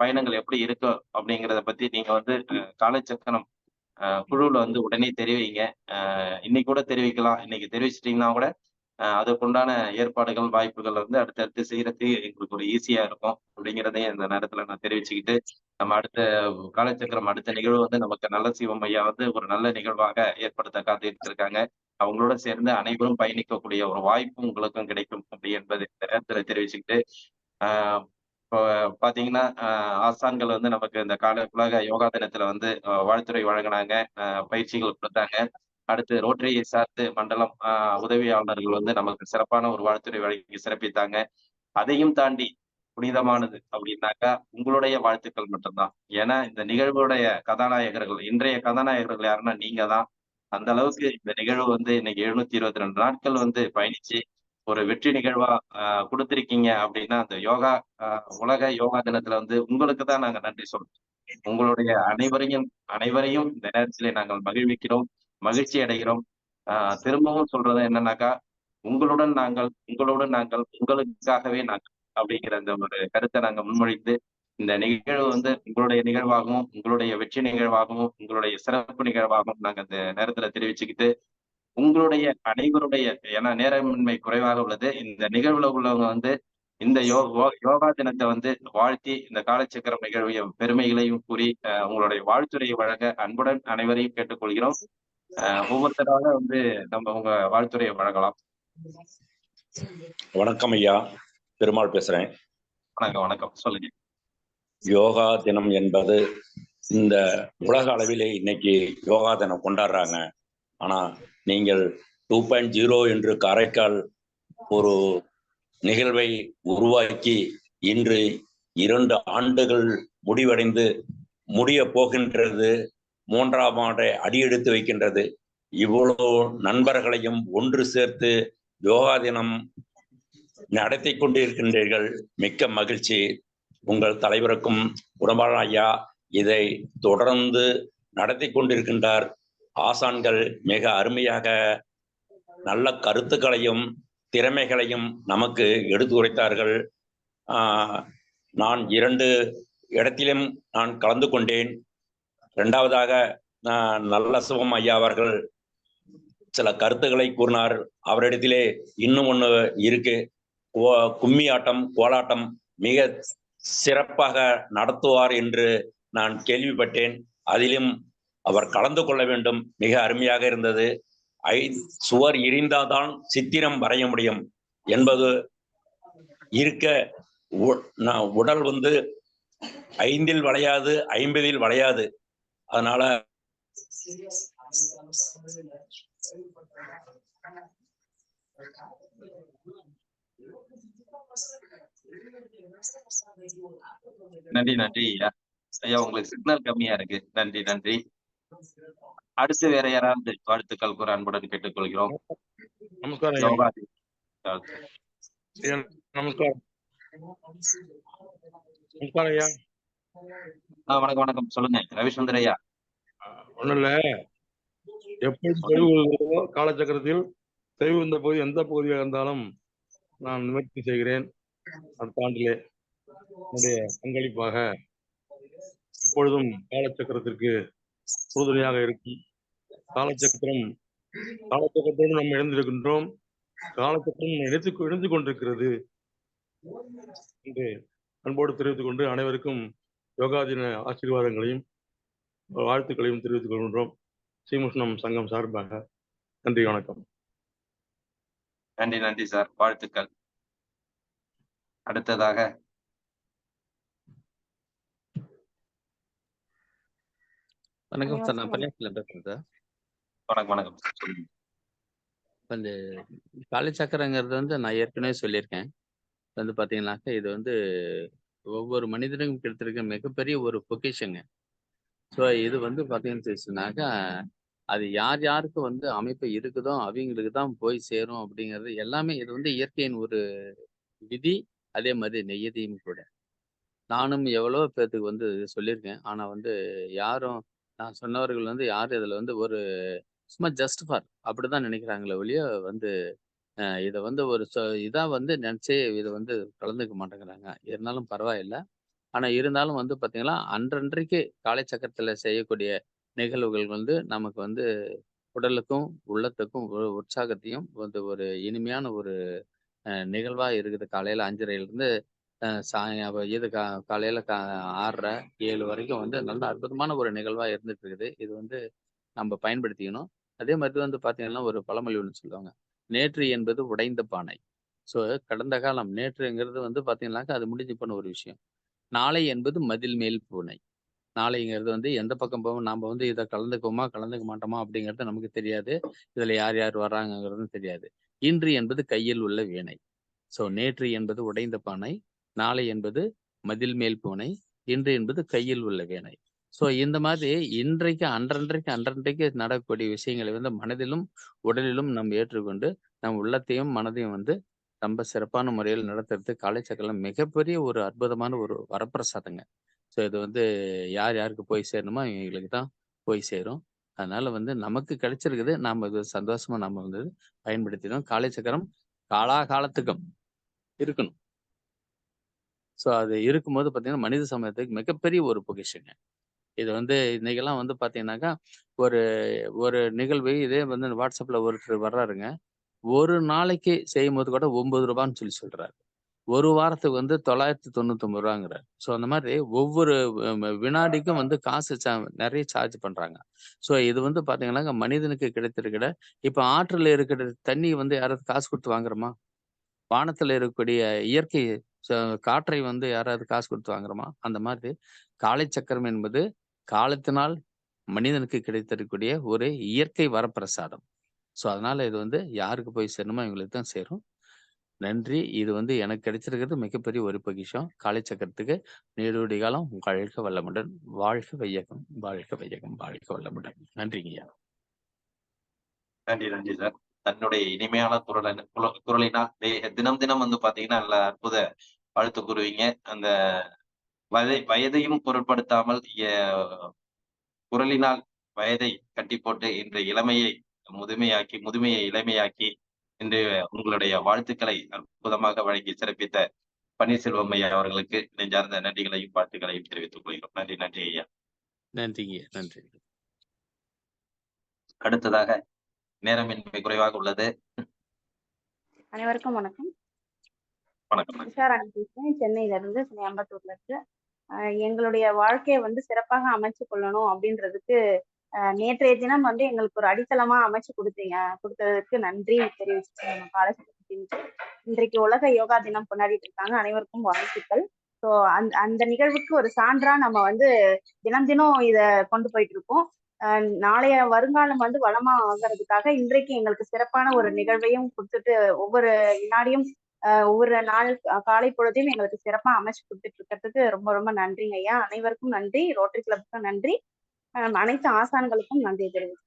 பயணங்கள் எப்படி இருக்கும் அப்படிங்கிறத பத்தி நீங்க வந்து காலச்சக்கரம் குழுவுல வந்து உடனே தெரிவிங்க. இன்னைக்கு கூட தெரிவிக்கலாம். இன்னைக்கு தெரிவிச்சிட்டீங்கன்னா கூட அதுக்குண்டான ஏற்பாடுகள் வாய்ப்புகள் வந்து அடுத்தடுத்து செய்யறதுக்கு எங்களுக்கு ஒரு ஈஸியா இருக்கும் அப்படிங்கிறதையும் இந்த நேரத்துல நான் தெரிவிச்சுக்கிட்டு நம்ம அடுத்த காலச்சக்கரம் அடுத்த நிகழ்வு வந்து நமக்கு நல்ல சிவம் ஐயா வந்து ஒரு நல்ல நிகழ்வாக ஏற்படுத்த காத்துட்டு இருக்காங்க. அவங்களோட சேர்ந்து அனைவரும் பயணிக்கக்கூடிய ஒரு வாய்ப்பு உங்களுக்கும் கிடைக்கும் அப்படி என்பது இந்த நேரத்துல தெரிவிச்சுக்கிட்டு இப்போ பாத்தீங்கன்னா ஆசான்கள் வந்து நமக்கு இந்த உலக யோகா தினத்துல வந்து வாழ்த்துறை வழங்கினாங்க, பயிற்சிகள் கொடுத்தாங்க. அடுத்து ரோட்டரியை சார்ந்து மண்டலம் உதவியாளர்கள் வந்து நமக்கு சிறப்பான ஒரு வாழ்த்துறை வழங்கி சிறப்பித்தாங்க. அதையும் தாண்டி புனிதமானது அப்படின்னாக்கா உங்களுடைய வாழ்த்துக்கள் மட்டும்தான். ஏன்னா இந்த நிகழ்வுடைய கதாநாயகர்கள் இன்றைய கதாநாயகர்கள் யாருன்னா நீங்க தான். அந்த அளவுக்கு இந்த நிகழ்வு வந்து இன்னைக்கு 722 நாட்கள் வந்து பயணிச்சு ஒரு வெற்றி நிகழ்வா கொடுத்திருக்கீங்க அப்படின்னா அந்த உலக யோகா தினத்துல வந்து உங்களுக்கு தான் நாங்க நன்றி சொல்றோம். உங்களுடைய அனைவரையும் இந்த நேரத்திலே நாங்கள் மகிழ்விக்கிறோம், மகிழ்ச்சி அடைகிறோம். திரும்பவும் சொல்றது என்னன்னாக்கா உங்களுடன் நாங்கள் உங்களுக்காகவே நாங்கள் அப்படிங்கிற அந்த ஒரு கருத்தை நாங்க முன்மொழிந்து இந்த நிகழ்வு வந்து உங்களுடைய நிகழ்வாகவும் உங்களுடைய வெற்றி நிகழ்வாகவும் உங்களுடைய சிறப்பு நிகழ்வாகவும் நாங்க இந்த நேரத்துல தெரிவிச்சுக்கிட்டு உங்களுடைய அனைவருடைய ஏன்னா நேரமின்மை குறைவாக உள்ளது. இந்த நிகழ்வுல உள்ளவங்க வந்து இந்த யோகா தினத்தை வந்து வாழ்த்தி இந்த காலச்சக்கரம் நிகழ்வையும் பெருமைகளையும் கூறி உங்களுடைய வாழ்த்துறையை வழங்க அன்புடன் அனைவரையும் கேட்டுக்கொள்கிறோம். ஒவ்வொருத்தராக வந்து நம்ம உங்க வாழ்த்துறையை வழங்கலாம். வணக்கம் ஐயா, பெருமாள் பேசுறேன். வணக்கம் வணக்கம், சொல்லுங்க. யோகா தினம் என்பது இந்த உலக அளவிலே இன்னைக்கு யோகா தினம் கொண்டாடுறாங்க. ஆனா நீங்கள் 2.0 என்று காரைக்கால் ஒரு நிகழ்வை உருவாக்கி இன்று 2 ஆண்டுகள் முடிவடைந்து முடிய போகின்றது, 3ஆம் ஆண்டை அடியெடுத்து வைக்கின்றது. இவ்வளவு நண்பர்களையும் ஒன்று சேர்த்து யோகா தினம் நடத்தி கொண்டிருக்கின்றீர்கள், மிக்க மகிழ்ச்சி. உங்கள் தலைவருக்கும் உடம்பாளன் ஐயா இதை தொடர்ந்து நடத்தி கொண்டிருக்கின்றார். ஆசான்கள் மிக அருமையாக நல்ல கருத்துக்களையும் திறமைகளையும் நமக்கு எடுத்து உரைத்தார்கள். நான் 2 இடத்திலும் நான் கலந்து கொண்டேன். 2வதாக நல்ல சிவம் ஐயா அவர்கள் சில கருத்துக்களை கூறினார். அவரிடத்திலே இன்னும் ஒன்று இருக்கு, கும்மி ஆட்டம் கோலாட்டம் மிக சிறப்பாக நடத்துவார் என்று நான் கேள்விப்பட்டேன். அதிலும் அவர் கலந்து கொள்ள வேண்டும், மிக அருமையாக இருந்தது. சுவர் எரிந்தால்தான் சித்திரம் வரைய முடியும் என்பது இருக்க, உடல் 5ல் வளையாது 50ல் வளையாது. அதனால நன்றி நன்றி ஐயா. ஐயா உங்களுக்கு சிக்னல் கம்மியா இருக்கு. நன்றி நன்றி. அடுத்து வேற யாராவது வாழ்த்துக்கள் கூற அன்புடன் கேட்டுக்கொள்கிறோம். நமஸ்காரம் யோகா நமஸ்காரம் நமஸ்காரம் ஐயா. வணக்கம் வணக்கம், சொல்லுங்க ரவிசுந்தர் ஐயா. ஒண்ணும் இல்ல, எப்படி தெளிவுகிறதோ காலச்சக்கரத்தில் தெளிவுந்த பகுதி எந்த பகுதியாக இருந்தாலும் நான் நிவர்த்தி செய்கிறேன். அடுத்த ஆண்டிலே என்னுடைய பங்களிப்பாக எப்பொழுதும் காலச்சக்கரத்திற்கு உறுதுணையாக இருக்கும். காலச்சக்கரத்தோடு நாம் இணைந்திருக்கின்றோம். காலச்சக்கரம் இணைந்து கொண்டிருக்கிறது என்று அன்போடு தெரிவித்துக் கொண்டு அனைவருக்கும் யோகா தின ஆசீர்வாதங்களையும் வாழ்த்துக்களையும் தெரிவித்துக் கொள்கின்றோம் ஸ்ரீமுஷ்ணம் சங்கம் சார்பாக. நன்றி, வணக்கம். நன்றி நன்றி சார், வாழ்த்துக்கள். அடுத்ததாக வணக்கம் சார், நான் பள்ளியாட்டில் பேசுறேன் சார். வணக்கம் வணக்கம் சார், சொல்லுங்க. இந்த காலச்சக்கரங்கிறது நான் ஏற்கனவே சொல்லியிருக்கேன். பார்த்தீங்கன்னாக்கா இது ஒவ்வொரு மனிதனுக்கும் கிடைத்திருக்க மிகப்பெரிய ஒரு பொக்கிஷங்க. ஸோ இது பார்த்தீங்கன்னு அது யார் யாருக்கு அமைப்பு இருக்குதோ அவங்களுக்கு தான் போய் சேரும் அப்படிங்கிறது எல்லாமே. இது இயற்கையின் ஒரு விதி, அதே மாதிரி நெய்யதியும் கூட. நானும் எவ்வளோ பேர்த்துக்கு சொல்லியிருக்கேன். ஆனால் யாரும் நான் சொன்னவர்கள் யாரும் இதில் ஒரு சும்மா ஜஸ்ட் ஃபார் அப்படிதான் நினைக்கிறாங்களே ஒழிய இதை ஒரு இதா நினைச்சே இதை கலந்துக்க மாட்டேங்கிறாங்க. இருந்தாலும் பரவாயில்லை. ஆனா இருந்தாலும் பார்த்தீங்களா, அன்றன்றைக்கு காலைச்சக்கரத்துல செய்யக்கூடிய நிகழ்வுகள் நமக்கு உடலுக்கும் உள்ளத்துக்கும் ஒரு உற்சாகத்தையும் ஒரு இனிமையான ஒரு நிகழ்வா இருக்குது. காலையில 5:30லேருந்து இது காலையில 6:30 7 வரைக்கும் நல்ல அற்புதமான ஒரு நிகழ்வா இருந்துட்டு இருக்குது. இது நம்ம பயன்படுத்திக்கணும். அதே மாதிரி பார்த்தீங்கன்னா ஒரு பழமொழி ஒன்று சொல்லுவாங்க, நேற்று என்பது உடைந்த பானை. ஸோ கடந்த காலம் நேற்றுங்கிறது பார்த்தீங்கன்னாக்கா அது முடிஞ்சு போன ஒரு விஷயம். நாளை என்பது மதில் மேல் பூனை. நாளைங்கிறது எந்த பக்கம் போவோம், நாம் இதை கலந்துக்குவோமா கலந்துக்க மாட்டோமா அப்படிங்கிறது நமக்கு தெரியாது. இதுல யார் யார் வர்றாங்கிறதும் தெரியாது. இன்று என்பது கையில் உள்ள வீணை. ஸோ நேற்று என்பது உடைந்த பானை, நாளை என்பது மதில் மேல் பூனை, இன்று என்பது கையில் உள்ள வீணை. ஸோ இந்த மாதிரி இன்றைக்கு அன்றன்றைக்கு நடக்கக்கூடிய விஷயங்களை மனதிலும் உடலிலும் நம்ம ஏற்றுக்கொண்டு நம் உள்ளத்தையும் மனதையும் ரொம்ப சிறப்பான முறையில் நடத்துறது காலைச்சக்கரம் மிகப்பெரிய ஒரு அற்புதமான ஒரு வரப்பிரசாதங்க. ஸோ இது யார் யாருக்கு போய் சேரணுமோ அவங்களுக்கு தான் போய் சேரும். அதனால நமக்கு கிடைச்சிருக்குது, நாம் இது சந்தோஷமா நம்ம பயன்படுத்தினோம். காலைச்சக்கரம் காலாகாலத்துக்கும் இருக்கணும். ஸோ அது இருக்கும்போது பார்த்தீங்கன்னா மனித சமூகத்துக்கு மிகப்பெரிய ஒரு பொக்கிஷங்க. இது இன்னைக்கெல்லாம் பார்த்தீங்கன்னாக்கா ஒரு ஒரு நிகழ்வு இதே வாட்ஸ்அப்ல ஒருத்தர் வர்றாருங்க, ஒரு நாளைக்கு செய்யும் போது கூட 9 ரூபான்னு சொல்றாரு. ஒரு வாரத்துக்கு 999 ரூபாங்கிறார். ஸோ அந்த மாதிரி ஒவ்வொரு வினாடிக்கும் காசு நிறைய சார்ஜ் பண்றாங்க. ஸோ இது பார்த்தீங்கன்னாக்கா மனிதனுக்கு கிடைத்திருக்கிற இப்ப ஆற்றுல இருக்கிற தண்ணி யாராவது காசு கொடுத்து வாங்குறோமா? வானத்துல இருக்கக்கூடிய இயற்கை காற்றை வந்து யாராவது காசு கொடுத்து வாங்குறோமா? அந்த மாதிரி காலச்சக்கரம் என்பது காலத்தினால் மனிதனுக்கு கிடைத்திருக்கக்கூடிய ஒரு இயற்கை வரப்பிரசாதம். ஸோ அதனால இது வந்து யாருக்கு போய் சேரணுமோ இவங்களுக்கு தான் சேரும். நன்றி. இது வந்து எனக்கு கிடைச்சிருக்கிறது மிகப்பெரிய ஒரு பொக்கிஷம். காலச்சக்கரத்துக்கு நீடூழி காலம் வாழ்க வளமுடன். வாழ்க வையகம், வாழ்க வையகம், வாழ்க வளமுடன். நன்றிங்கய்யா. நன்றி நன்றி சார். தன்னுடைய இனிமையான குரலினால் தினம் தினம் வந்து பாத்தீங்கன்னா நல்ல அற்புத வாழ்த்து கூறுவீங்க. அந்த வயதையும் பொருட்படுத்தாமல் குரலினால் வயதை கட்டி போட்டு இன்று இளமையை முதுமையாக்கி, முதுமையை இளமையாக்கி இன்று உங்களுடைய வாழ்த்துக்களை அற்புதமாக வழங்கி சிறப்பித்த பன்னீர்செல்வம் ஐயா அவர்களுக்கு நெஞ்சார்ந்த நன்றிகளையும் வாழ்த்துக்களையும் தெரிவித்துக் கொள்கிறோம். நன்றி நன்றி ஐயா. நன்றிங்க. நன்றி. அடுத்ததாக நேரமின்மை குறைவாக உள்ளது. அனைவருக்கும் வணக்கம். வணக்கம். உஷாராணி பேசுறேன், சென்னையில இருந்து, அம்பத்தூர்ல இருக்கு. எங்களுடைய வாழ்க்கையை வந்து சிறப்பாக அமைச்சு கொள்ளணும் அப்படின்றதுக்கு நேற்றைய தினம் வந்து எங்களுக்கு ஒரு அடித்தளமா அமைச்சு கொடுத்ததுக்கு நன்றி தெரிவிச்சுட்டேன். நம்ம காலேஜ் இன்றைக்கு உலக யோகா தினம் கொண்டாடிட்டு இருக்காங்க. அனைவருக்கும் வாழ்த்துக்கள். ஸோ அந்த நிகழ்வுக்கு ஒரு சான்றா நம்ம வந்து தினம் தினம் இத கொண்டு போயிட்டு இருக்கோம். நாளைய வருங்காலம் வந்து வளமா ஆகிறதுக்காக இன்றைக்கு எங்களுக்கு சிறப்பான ஒரு நிகழ்வையும் கொடுத்துட்டு ஒவ்வொரு வினாடியும் ஒவ்வொரு நாள் காலை பொழுதையும் எங்களுக்கு சிறப்பா அமைச்சு கொடுத்துட்டு இருக்கிறதுக்கு ரொம்ப ரொம்ப நன்றிங்க ஐயா. அனைவருக்கும் நன்றி. ரோட்டரி கிளப்புக்கும் நன்றி. அனைத்து ஆசான்களுக்கும் நன்றி தெரிவித்து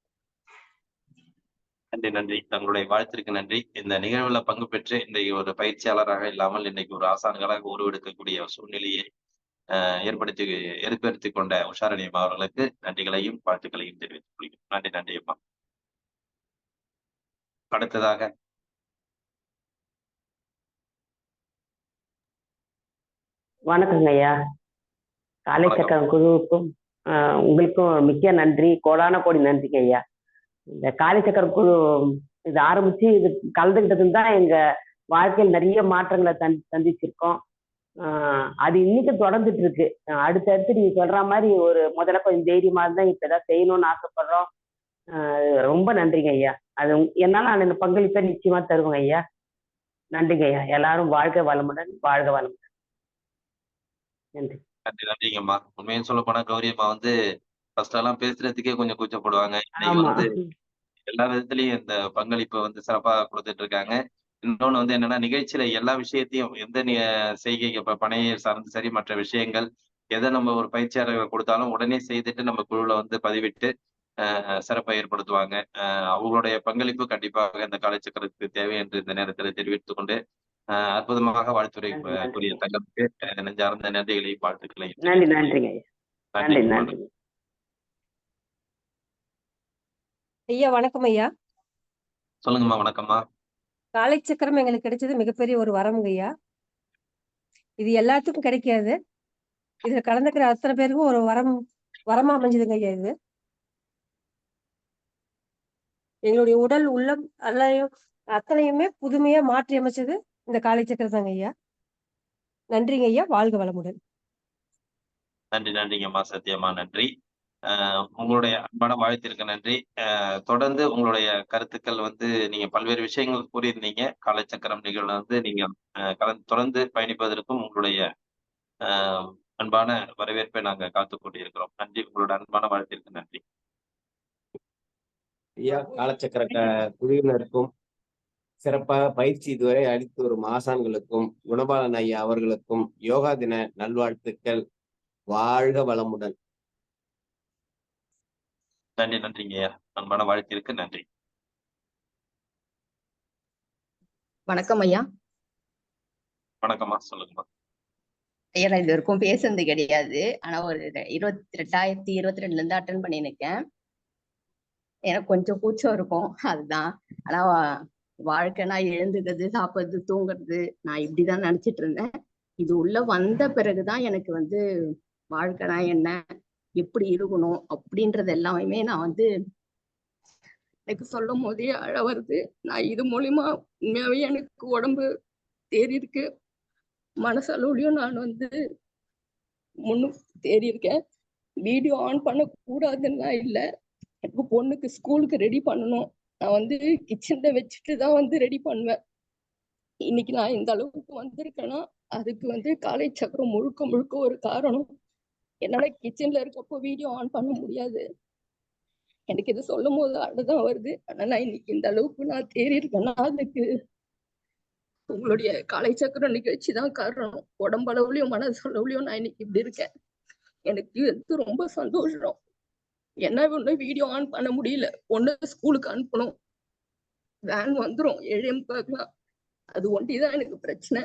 நன்றி நன்றி. தங்களுடைய வாழ்த்திற்கு நன்றி. இந்த நிகழ்வுல பங்கு பெற்று இன்றைக்கு ஒரு பயிற்சியாளராக இல்லாமல் இன்னைக்கு ஒரு ஆசான்களாக உருவெடுக்கக்கூடிய சூழ்நிலையை ஏற்படுத்தி கொண்ட உஷாரணி அம்மா அவர்களுக்கு நன்றிகளையும் வாழ்த்துக்களையும் தெரிவித்துக் கொள்கிறோம். நன்றி நன்றி அம்மா. அடுத்ததாக வணக்கங்க ஐயா. காலைச்சக்கரம் குழுவுக்கும் உங்களுக்கும் மிக்க நன்றி, கோடான கோடி நன்றிங்க ஐயா. இந்த காலைச்சக்கரம் குழு இது ஆரம்பிச்சு இது கலந்துக்கிட்டதுன்னு தான் எங்க வாழ்க்கையில் நிறைய மாற்றங்களை சந்திச்சிருக்கோம். அது இன்னைக்கு தொடர்ந்துட்டு இருக்கு. அடுத்தடுத்து நீங்க சொல்ற மாதிரி ஒரு முதல்ல கொஞ்சம் தைரியமா இருந்தா இப்ப ஏதாவது செய்யணும்னு ஆசைப்படுறோம். ரொம்ப நன்றிங்க ஐயா. அது என்னால அந்த பங்களிப்பை நிச்சயமா தருவோங்க ஐயா. நன்றிங்க ஐயா. எல்லாரும் வாழ்க வளமுடன், வாழ்க வளமுடன். நன்றி நன்றி நன்றிங்கம்மா. உண்மையும் சொல்ல போனா கௌரி அம்மா வந்து ஃபர்ஸ்ட் எல்லாம் பேசுறதுக்கே கொஞ்சம் கூச்சப்படுவாங்க. இன்னைக்கு வந்து எல்லா விதத்திலையும் இந்த பங்களிப்பை வந்து சிறப்பா கொடுத்துட்டு இருக்காங்க. இன்னொன்னு வந்து என்னன்னா, நிகழ்ச்சியில எல்லா விஷயத்தையும் எந்த செய்கை பணியை சார்ந்து சரி மற்ற விஷயங்கள் எதை நம்ம ஒரு பயிற்சியாளர்கள் கொடுத்தாலும் உடனே செய்துட்டு நம்ம குழுல வந்து பதிவிட்டு சிறப்பை ஏற்படுத்துவாங்க. அவங்களுடைய பங்களிப்பு கண்டிப்பாக இந்த காலச்சக்கரத்துக்கு தேவை என்று இந்த நேரத்தில் தெரிவித்துக் கொண்டு அற்புதமாக வாழ்த்துறை கூறிய தங்களுக்கு நெஞ்சார்ந்த நன்றிகளையும் வாழ்த்துக்களையும் நன்றி. ஐயா வணக்கம் ஐயா. சொல்லுங்கம்மா. வணக்கம்மா. காலைச்சக்கரம் எங்களுக்கு கிடைச்சது மிகப்பெரிய ஒரு வரமுங்க ஐயா. இது எல்லாத்துக்கும் கிடைக்காது. இதுல கலந்துக்கிற அத்தனை பேருக்கும் ஒரு வரமா அமைஞ்சதுங்க ஐயா. இது எங்களுடைய உடல் உள்ளம் அத்தனையுமே புதுமையா மாற்றி அமைச்சது இந்த காலைச்சக்கரம் தாங்க ஐயா. நன்றிங்க ஐயா. வாழ்க வளமுடன். நன்றி நன்றிங்கம்மா. சத்தியமா நன்றி. உங்களுடைய அன்பான வாழ்த்திற்கு நன்றி. தொடர்ந்து உங்களுடைய கருத்துக்கள் வந்து நீங்க பல்வேறு விஷயங்கள் கூறியிருந்தீங்க. காலச்சக்கரம் நிகழ்வு வந்து நீங்க தொடர்ந்து பயணிப்பதற்கும் உங்களுடைய அன்பான வரவேற்பை நாங்க காத்துக் கொண்டிருக்கிறோம். நன்றி. உங்களோட அன்பான வாழ்த்திற்கு நன்றி. ஐயா, காலச்சக்கர குழுவினருக்கும் சிறப்பாக பயிற்சி இதுவரை அளித்து வரும் ஆசான்களுக்கும் குணபாலன் ஐயா அவர்களுக்கும் யோகா தின நல்வாழ்த்துக்கள். வாழ்க வளமுடன். நன்றி நன்றிங்க ஐயா. அன்பான வாழ்த்திற்கு நன்றி. வணக்கம் ஐயா. வணக்கம்மா. சொல்லுங்கம்மா. ஐயா, நான் இது வரைக்கும் பேசுனது கிடையாது. ஆனா ஒரு 2022 இருந்து அட்டன் பண்ணிருக்கேன். எனக்கு கொஞ்சம் கூச்சம் இருக்கும், அதுதான். ஆனா வாழ்க்கைனா எழுந்துக்கிறது, சாப்பிடுறது, தூங்குறது, நான் இப்படிதான் நினைச்சிட்டு இருந்தேன். இது உள்ள வந்த பிறகுதான் எனக்கு வந்து வாழ்க்கைனா என்ன, எப்படி இருக்கணும் அப்படின்றது எல்லாமே நான் வந்து எனக்கு சொல்லும் போதே அழ வருது. நான் இது மூலியமா உண்மையாவே எனக்கு உடம்பு தேறி இருக்கு, மனசளவுலயும் நான் வந்து தேறி இருக்கேன். வீடியோ ஆன் பண்ண கூடாதுன்னா இல்லை, எனக்கு பொண்ணுக்கு ஸ்கூலுக்கு ரெடி பண்ணணும். நான் வந்து கிச்சன்ல வச்சுட்டு தான் வந்து ரெடி பண்ணுவேன். இன்னைக்கு நான் இந்த அளவுக்கு வந்திருக்கேன்னா அதுக்கு வந்து காலை சக்கரம் முழுக்க முழுக்க ஒரு காரணம். என்னால கிச்சன்ல இருக்கப்போ வீடியோ ஆன் பண்ண முடியாது. எனக்கு இது சொல்லும் போது அழுதான் வருது. ஆனா நான் இன்னைக்கு இந்த அளவுக்கு நான் தேறி இருக்கேன்னா அதுக்கு உங்களுடைய காலை சக்கரம் நிகழ்ச்சி தான் காரணம். உடம்பளவுலயும் மனசளவுலயும் நான் இன்னைக்கு இப்படி இருக்கேன். எனக்கு இது ரொம்ப சந்தோஷம். என்ன ஒண்ணு வீடியோ ஆன் பண்ண முடியல. பொண்ணு ஸ்கூலுக்கு அனுப்பணும், வேன் வந்துடும் 7:45. அது ஒண்டிதான் எனக்கு பிரச்சனை.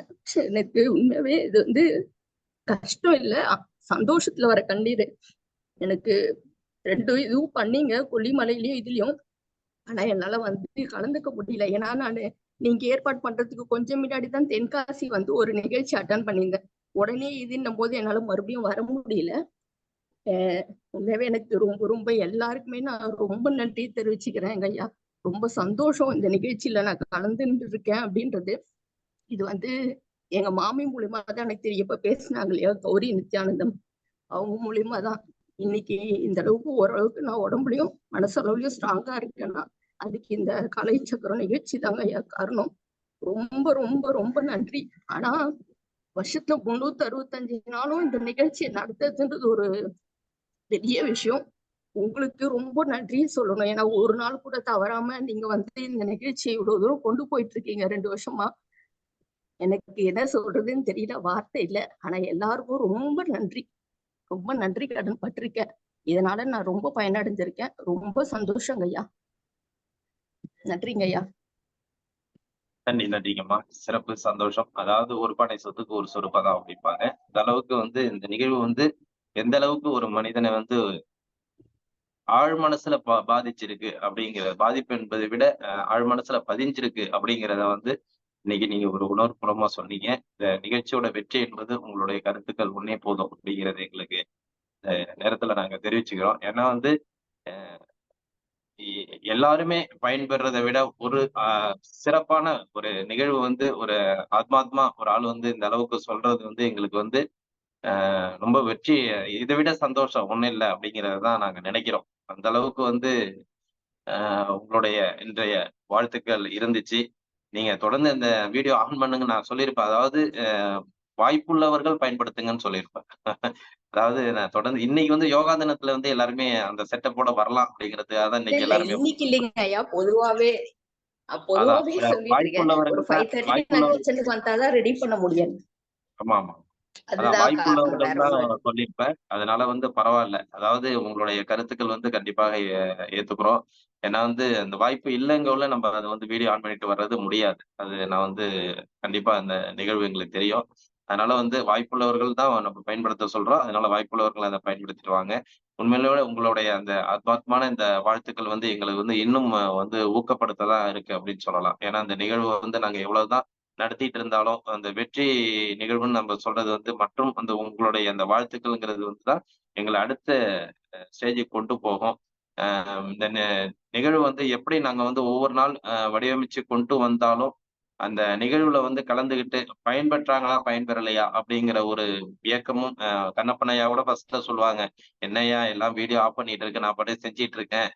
எனக்கு உண்மையாவே இது வந்து கஷ்டம் இல்ல, சந்தோஷத்துல வர கண்ணீர். எனக்கு 2 இதுவும் பண்ணீங்க, கொல்லிமலையிலயும் இதுலயும். ஆனா என்னால வந்து கலந்துக்க முடியல. ஏன்னா நீங்க ஏற்பாடு பண்றதுக்கு கொஞ்சம் முன்னாடி தான் தென்காசி வந்து ஒரு நிகழ்ச்சி அட்டன் பண்ணியிருந்தேன். உடனே இதுன்னும் போது என்னால மறுபடியும் வர முடியல. உண்மையாவே எனக்கு ரொம்ப ரொம்ப எல்லாருக்குமே நான் ரொம்ப நன்றி தெரிவிச்சுக்கிறேன் ஐயா. ரொம்ப சந்தோஷம் இந்த நிகழ்ச்சியில நான் கலந்துட்டு இருக்கேன் அப்படின்றது. இது வந்து எங்க மாமி மூலியமா தான் எனக்கு தெரியும். இப்ப பேசினாங்க இல்லையா கௌரி நித்யானந்தம், அவங்க மூலியமா தான் இன்னைக்கு இந்த அளவுக்கு ஓரளவுக்கு நான் உடம்புலயும் மனசளவுலயும் ஸ்ட்ராங்கா இருக்கேன்னா அதுக்கு இந்த கலை சக்கரம் நிகழ்ச்சி தாங்க ஐயா காரணம். ரொம்ப ரொம்ப ரொம்ப நன்றி. ஆனா வருஷத்துல 365 நாளும் இந்த நிகழ்ச்சியை நடத்துறதுன்றது ஒரு பெரிய விஷயம். உங்களுக்கு ரொம்ப நன்றி சொல்லணும். ஏன்னா ஒரு நாள் கூட தவறாம நீங்க வந்து இந்த நிகழ்ச்சியை இவ்வளவு தூரம் கொண்டு போயிட்டு இருக்கீங்க 2 வருஷமா. எனக்கு என்ன சொல்றதுன்னு தெரியல, வார்த்தை இல்ல. ஆனா எல்லாருக்கும் ரொம்ப நன்றி, ரொம்ப நன்றி கடன் பட்டிருக்கேன். இதனால நான் ரொம்ப பயனடைஞ்சிருக்கேன். ரொம்ப சந்தோஷங்க ஐயா. நன்றிங்க ஐயா. நன்றிங்கம்மா. சிறப்பு, சந்தோஷம். அதாவது ஒரு பானை சொத்துக்கு ஒரு சொருப்பதான் அப்படிப்பாங்க. இந்த அளவுக்கு வந்து இந்த நிகழ்வு வந்து எந்த அளவுக்கு ஒரு மனிதனை வந்து ஆழ் மனசுல பாதிச்சிருக்கு அப்படிங்கிற பாதிப்பு என்பதை விட ஆழ் மனசுல பதிஞ்சிருக்கு அப்படிங்கிறத வந்து இன்னைக்கு நீங்க ஒரு உணர்வுபூர்வமா சொன்னீங்க. இந்த நிகழ்ச்சியோட வெற்றி என்பது உங்களுடைய கருத்துக்கள் ஒன்னே போதும் அப்படிங்கிறது எங்களுக்கு நேரத்துல நாங்க தெரிவிச்சுக்கிறோம். ஏன்னா வந்து எல்லாருமே பயன்பெறதை விட ஒரு சிறப்பான ஒரு நிகழ்வு வந்து ஒரு ஆத்மாத்மா ஒரு ஆள் வந்து இந்த அளவுக்கு சொல்றது வந்து எங்களுக்கு வந்து ரொம்ப வெற்றி. இதை விட சந்தோஷம் ஒண்ணும் இல்லை அப்படிங்கறதுதான் நாங்க நினைக்கிறோம். அந்த அளவுக்கு வந்து உங்களுடைய இன்றைய வாழ்த்துக்கள் இருந்துச்சு. நீங்க தொடர்ந்து இந்த வீடியோ ஆன் பண்ணுங்க நான் சொல்லியிருப்பேன். அதாவது வாய்ப்புள்ளவர்கள் பயன்படுத்துங்கன்னு சொல்லியிருப்பேன். அதாவது நான் தொடர்ந்து இன்னைக்கு வந்து யோகா தினத்துல வந்து எல்லாருமே அந்த செட்டப்போட வரலாம் அப்படிங்கிறதுக்காக தான் இன்னைக்கு எல்லாருமே இன்னைக்கு இல்லைங்க ஐயா, பொதுவாவே சொல்லிட்டு இருக்கேன். ஒரு 5:30 நான் கிச்சனுக்கு வந்தாதான் ரெடி பண்ண முடியும். ஆமா ஆமா, அதான் வாய்ப்புள்ளவர்கள் தான் சொல்லியிருப்பேன். அதனால வந்து பரவாயில்ல. அதாவது உங்களுடைய கருத்துக்கள் வந்து கண்டிப்பாக ஏத்துக்கிறோம். ஏன்னா வந்து அந்த வாய்ப்பு இல்லைங்கவுள்ள நம்ம அதை வந்து வீடியோ ஆன் பண்ணிட்டு வர்றது முடியாது. அது நான் வந்து கண்டிப்பா அந்த நிகழ்வு எங்களுக்கு தெரியும். அதனால வந்து வாய்ப்புள்ளவர்கள் தான் நம்ம பயன்படுத்த சொல்றோம். அதனால வாய்ப்புள்ளவர்கள் அதை பயன்படுத்திட்டு வாங்க. உண்மையிலேயே உங்களுடைய அந்த ஆத்மார்த்தமான இந்த வாழ்த்துக்கள் வந்து எங்களுக்கு வந்து இன்னும் வந்து ஊக்கப்படுத்ததான் இருக்கு அப்படின்னு சொல்லலாம். ஏன்னா அந்த நிகழ்வு வந்து நாங்க எவ்வளவுதான் நடத்திட்டு இருந்தாலும் அந்த வெற்றி நிகழ்வுன்னு நம்ம சொல்றது வந்து மற்றும் அந்த உங்களுடைய அந்த வாழ்த்துக்கள்ங்கிறது வந்து தான் எங்களை அடுத்த ஸ்டேஜுக்கு கொண்டு போகும். இந்த நிகழ்வு வந்து எப்படி நாங்க வந்து ஒவ்வொரு நாள் வடிவமைச்சு கொண்டு வந்தாலும் அந்த நிகழ்வுல வந்து கலந்துகிட்டு பயன்பெற்றாங்களா பயன்பெறலையா அப்படிங்கிற ஒரு இயக்கமும் கண்ணப்பனையா கூட ஃபர்ஸ்ட்ல சொல்லுவாங்க, என்னையா எல்லாம் வீடியோ ஆஃப் பண்ணிட்டு இருக்கு, நான் பாட்டு செஞ்சிட்டு இருக்கேன்,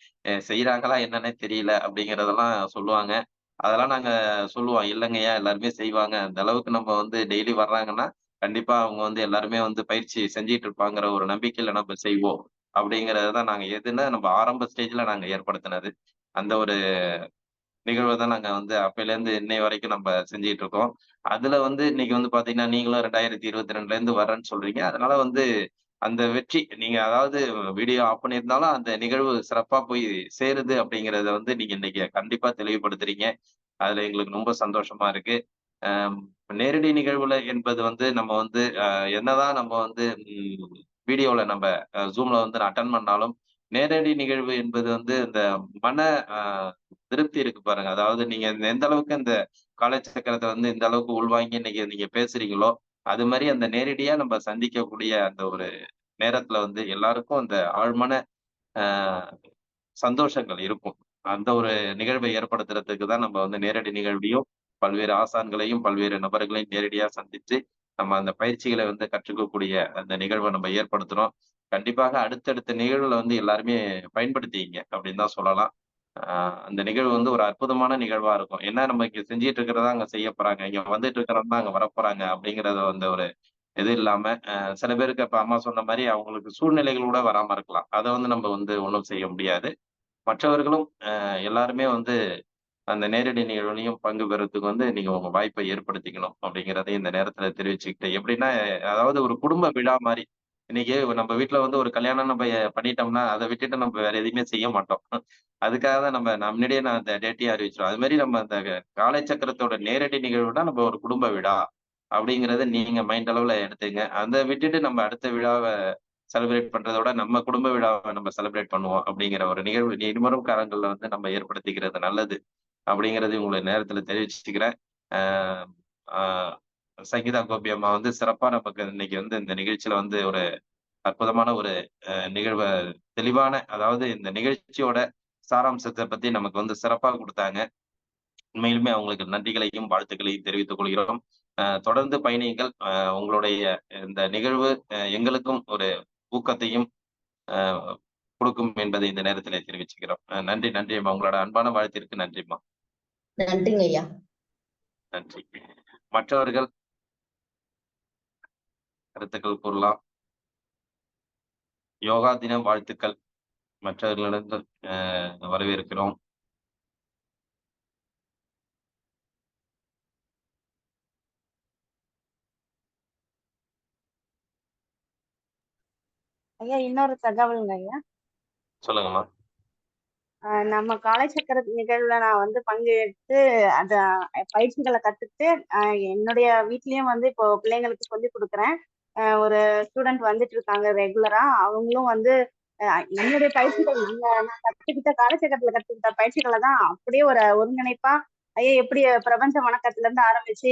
செய்யறாங்களா என்னன்னே தெரியல அப்படிங்கிறதெல்லாம் சொல்லுவாங்க. அதெல்லாம் நாங்க சொல்லுவோம், இல்லைங்கய்யா எல்லாருமே செய்வாங்க. அந்த அளவுக்கு நம்ம வந்து டெய்லி வர்றாங்கன்னா கண்டிப்பா அவங்க வந்து எல்லாருமே வந்து பயிற்சி செஞ்சிட்டு இருப்பாங்கிற ஒரு நம்பிக்கையில நம்ம செய்வோம் அப்படிங்கறதுதான் நாங்க எதுன்னா நம்ம ஆரம்ப ஸ்டேஜ்ல நாங்க ஏற்படுத்தினது. அந்த ஒரு நிகழ்வை தான் நாங்க வந்து அப்பையில இருந்து இன்னை வரைக்கும் நம்ம செஞ்சுட்டு இருக்கோம். அதுல வந்து இன்னைக்கு வந்து பாத்தீங்கன்னா நீங்களும் 2022ல இருந்து வர்றேன்னு சொல்றீங்க. அதனால வந்து அந்த வெற்றி நீங்க அதாவது வீடியோ ஆஃப் பண்ணியிருந்தாலும் அந்த நிகழ்வு சிறப்பா போய் சேருது அப்படிங்கிறத வந்து நீங்க இன்னைக்கு கண்டிப்பா தெளிவுபடுத்துறீங்க. அதுல எங்களுக்கு ரொம்ப சந்தோஷமா இருக்கு. நேரடி நிகழ்வுல என்பது வந்து நம்ம வந்து என்னதான் நம்ம வந்து வீடியோல நம்ம ஜூம்ல வந்து அட்டன் பண்ணாலும் நேரடி நிகழ்வு என்பது வந்து இந்த மன திருப்தி இருக்கு பாருங்க. அதாவது நீங்க எந்த அளவுக்கு இந்த காலச்சக்கரத்தை வந்து இந்த அளவுக்கு உள்வாங்கி இன்னைக்கு நீங்க பேசுறீங்களோ அது மாதிரி அந்த நேரடியா நம்ம சந்திக்கக்கூடிய அந்த ஒரு நேரத்துல வந்து எல்லாருக்கும் அந்த ஆழ்மன சந்தோஷங்கள் இருக்கும். அந்த ஒரு நிகழ்வை ஏற்படுத்துறதுக்கு தான் நம்ம வந்து நேரடி நிகழ்வையும் பல்வேறு ஆசான்களையும் பல்வேறு நபர்களையும் நேரடியா சந்திச்சு நம்ம அந்த பயிற்சிகளை வந்து கற்றுக்கக்கூடிய அந்த நிகழ்வை நம்ம ஏற்படுத்துறோம். கண்டிப்பாக அடுத்தடுத்த நிகழ்வுல வந்து எல்லாருமே பயன்படுத்திங்க அப்படின்னு தான் சொல்லலாம். அந்த நிகழ்வு வந்து ஒரு அற்புதமான நிகழ்வா இருக்கும். ஏன்னா நம்ம இங்க செஞ்சுட்டு இருக்கிறதா அங்க செய்ய போறாங்க. இங்க வந்துட்டு இருக்கிறவங்க தான் அங்க வரப்போறாங்க அப்படிங்கிறத வந்து ஒரு இது இல்லாம, சில பேருக்கு இப்ப அம்மா சொன்ன மாரி அவங்களுக்கு சூழ்நிலைகள் கூட வராம இருக்கலாம். அத வந்து நம்ம வந்து ஒண்ணும் செய்ய முடியாது. மற்றவர்களும் எல்லாருமே வந்து அந்த நேரடி நிகழ்வுலயும் பங்கு பெறதுக்கு வந்து நீங்க உங்க வாய்ப்பை ஏற்படுத்திக்கணும் அப்படிங்கிறதை இந்த நேரத்துல தெரிவிச்சுக்கிட்டு எப்படின்னா, அதாவது ஒரு குடும்ப விழா மாரி. இன்னைக்கு நம்ம வீட்ல வந்து ஒரு கல்யாணம் நம்ம பண்ணிட்டோம்னா, அத விட்டுட்டு நம்ம வேற எதையுமே செய்ய மாட்டோம். அதுக்காக தான் நான் முன்னாடியே அந்த டேட்டையே அறிவிச்சுருவேன். அது மாரி நம்ம அந்த காலச்சக்கரத்தோட நேரடி நிகழ்வுனா நம்ம ஒரு குடும்ப விழா அப்படிங்கிறத நீங்க மைண்ட் அளவுல எடுத்துக்கங்க. அத விட்டுட்டு நம்ம அடுத்த விழாவ செலிப்ரேட் பண்றத விட நம்ம குடும்ப விழாவ நம்ம செலிப்ரேட் பண்ணுவோம் அப்படிங்கிற ஒரு நிகழ்வு இனிவரும் காலங்கள்ல வந்து நம்ம ஏற்படுத்திக்கிறது நல்லது. அப்படிங்கிறது உங்களை நேரத்துல தெரிவிச்சுக்கிறேன். ஆ ஆ சங்கீதா கோபி அம்மா வந்து சிறப்பா நமக்கு இன்னைக்கு வந்து இந்த நிகழ்ச்சியில வந்து ஒரு அற்புதமான ஒரு நிகழ்வ தெளிவான அதாவது இந்த நிகழ்ச்சியோட சாராம்சத்த பத்தி நமக்கு வந்து சிறப்பா குடுத்தாங்க. உண்மையிலுமே அவங்களுக்கு நன்றிகளையும், வாழ்த்துக்களையும் தெரிவித்துக் கொள்கிறோம். தொடர்ந்து பயணியுங்கள். உங்களுடைய இந்த நிகழ்வு எங்களுக்கும் ஒரு ஊக்கத்தையும் அ குடுக்கும் என்பதை இந்த நேரத்திலே தெரிவிச்சுக்கிறோம். நன்றி, நன்றி அம்மா. உங்களோட அன்பான வாழ்த்திற்கு நன்றிம்மா. நன்றிங்க ஐயா. நன்றி. மற்றவர்கள் கருத்துக்கள் கூறலாம். யோகா தின வாழ்த்துக்கள் மற்றவர்களிடம் வரவேற்கிறோம். ஐயா இன்னொரு தகவலுங்க ஐயா. சொல்லுங்கம்மா. நம்ம காலைச்சக்கர நிகழ்வுல நான் வந்து பங்கெடுத்து அந்த பயிற்சிகளை கத்துக்கிட்டு என்னுடைய வீட்லயும் வந்து இப்போ பிள்ளைங்களுக்கு சொல்லி கொடுக்குறேன். ஒரு ஸ்டூடெண்ட் வந்துட்டு இருக்காங்க ரெகுலரா. அவங்களும் வந்து என்னுடைய பயிற்சிகள் நான் கத்துக்கிட்ட காலச்சக்கரத்துல கத்துக்கிட்ட பயிற்சிகளை தான் அப்படியே ஒரு ஒருங்கிணைப்பா ஐயா எப்படி பிரபஞ்ச வணக்கத்துல இருந்து ஆரம்பிச்சு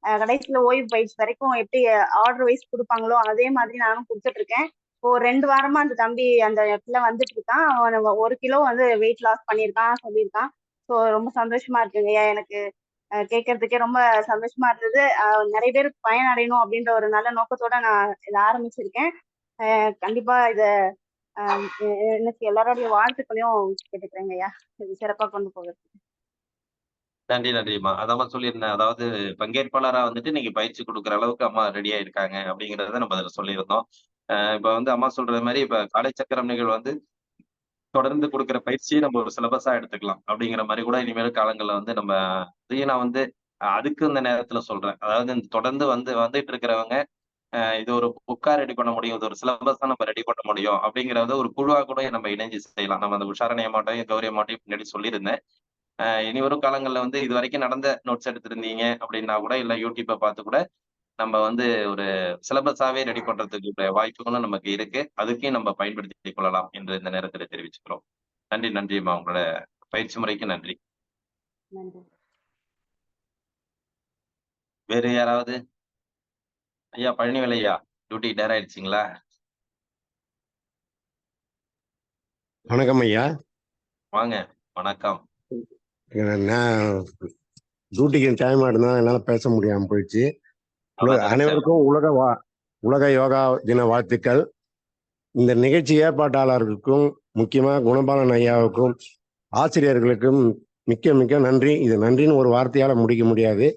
கடைசியில ஓய்வு பயிற்சி வரைக்கும் எப்படி ஆர்டர் வைஸ் கொடுப்பாங்களோ அதே மாதிரி நானும் கொடுத்துட்டு இருக்கேன். இப்போ 2 வாரமா அந்த தம்பி அந்த இடத்துல வந்துட்டு இருக்கான். அவன் 1 கிலோ வந்து வெயிட் லாஸ் பண்ணியிருக்கான் சொல்லியிருக்கான். ஸோ ரொம்ப சந்தோஷமா இருக்குங்க ஐயா. எனக்கு கேட்கறதுக்கே ரொம்ப சந்தோஷமா இருந்தது. நிறைய பேர் பயனடையணும் அப்படின்ற ஒரு நல்ல நோக்கத்தோட நான் இதை ஆரம்பிச்சிருக்கேன். கண்டிப்பா இத எனக்கு எல்லாரோடைய வாழ்த்துக்களையும் கேட்டுக்கிறேங்க ஐயா. இது சிறப்பா கொண்டு போகிறதுக்கு. நன்றி, நன்றிம்மா. அதாம்மா சொல்லியிருந்தேன். அதாவது பங்கேற்பாளரா வந்துட்டு நீங்க பயிற்சி குடுக்குற அளவுக்கு அம்மா ரெடியா இருக்காங்க அப்படிங்கிறத நம்ம அதுல சொல்லியிருந்தோம். இப்ப வந்து அம்மா சொல்ற மாரி இப்ப காலைச்சக்கரம் நிகழ்வு வந்து தொடர்ந்து குடுக்குற பயிற்சியை நம்ம ஒரு சிலபஸா எடுத்துக்கலாம். அப்படிங்கிற மாரி கூட இனிமேல் காலங்கள்ல வந்து நம்ம அதையும் நான் வந்து அதுக்கு இந்த நேரத்துல சொல்றேன். அதாவது இந்த தொடர்ந்து வந்துட்டு இருக்கிறவங்க இது ஒரு புக்கா ரெடி பண்ண முடியும். இது ஒரு சிலபஸா நம்ம ரெடி பண்ண முடியும். அப்படிங்கிறத ஒரு குழுவா கூட நம்ம இணைஞ்சு செய்யலாம். நம்ம அந்த உஷாரணை அம்மாட்டையும், கௌரி அம்மாட்டையும் முன்னாடி சொல்லியிருந்தேன். இனி வரும் காலங்கள்ல வந்து இதுவரைக்கும் நடந்த நோட்ஸ் எடுத்திருந்தீங்க அப்படின்னா கூட, இல்ல யூடியூப்ப பார்த்து கூட நம்ம வந்து ஒரு சிலபஸாவே ரெடி பண்றதுக்கு வாய்ப்புகளும் நமக்கு இருக்கு. அதுக்கையும் நம்ம பயன்படுத்திக் கொள்ளலாம் என்று இந்த நேரத்துல தெரிவிச்சுக்கிறோம். நன்றி, நன்றிம்மா. உங்களோட பயிற்சி முறைக்கு நன்றி. நன்றி. வேறு யாராவது? ஐயா பழனிவேல் ஐயா, டியூட்டிக்கு நேரம் ஆயிடுச்சுங்களா? வணக்கம் ஐயா. வாங்க. வணக்கம். நான் டியூட்டிக்கு டைம் ஆயிருந்தா என்னால பேச முடியாம போயிடுச்சு. அனைவருக்கும் உலக யோகா தின வாழ்த்துக்கள். இந்த நிகழ்ச்சி ஏற்பாட்டாளர்களுக்கும் முக்கியமா குணபாலன் ஐயாவுக்கும் ஆசிரியர்களுக்கும் மிக்க மிக்க நன்றி. இது நன்றின்னு ஒரு வார்த்தையால முடிக்க முடியாது.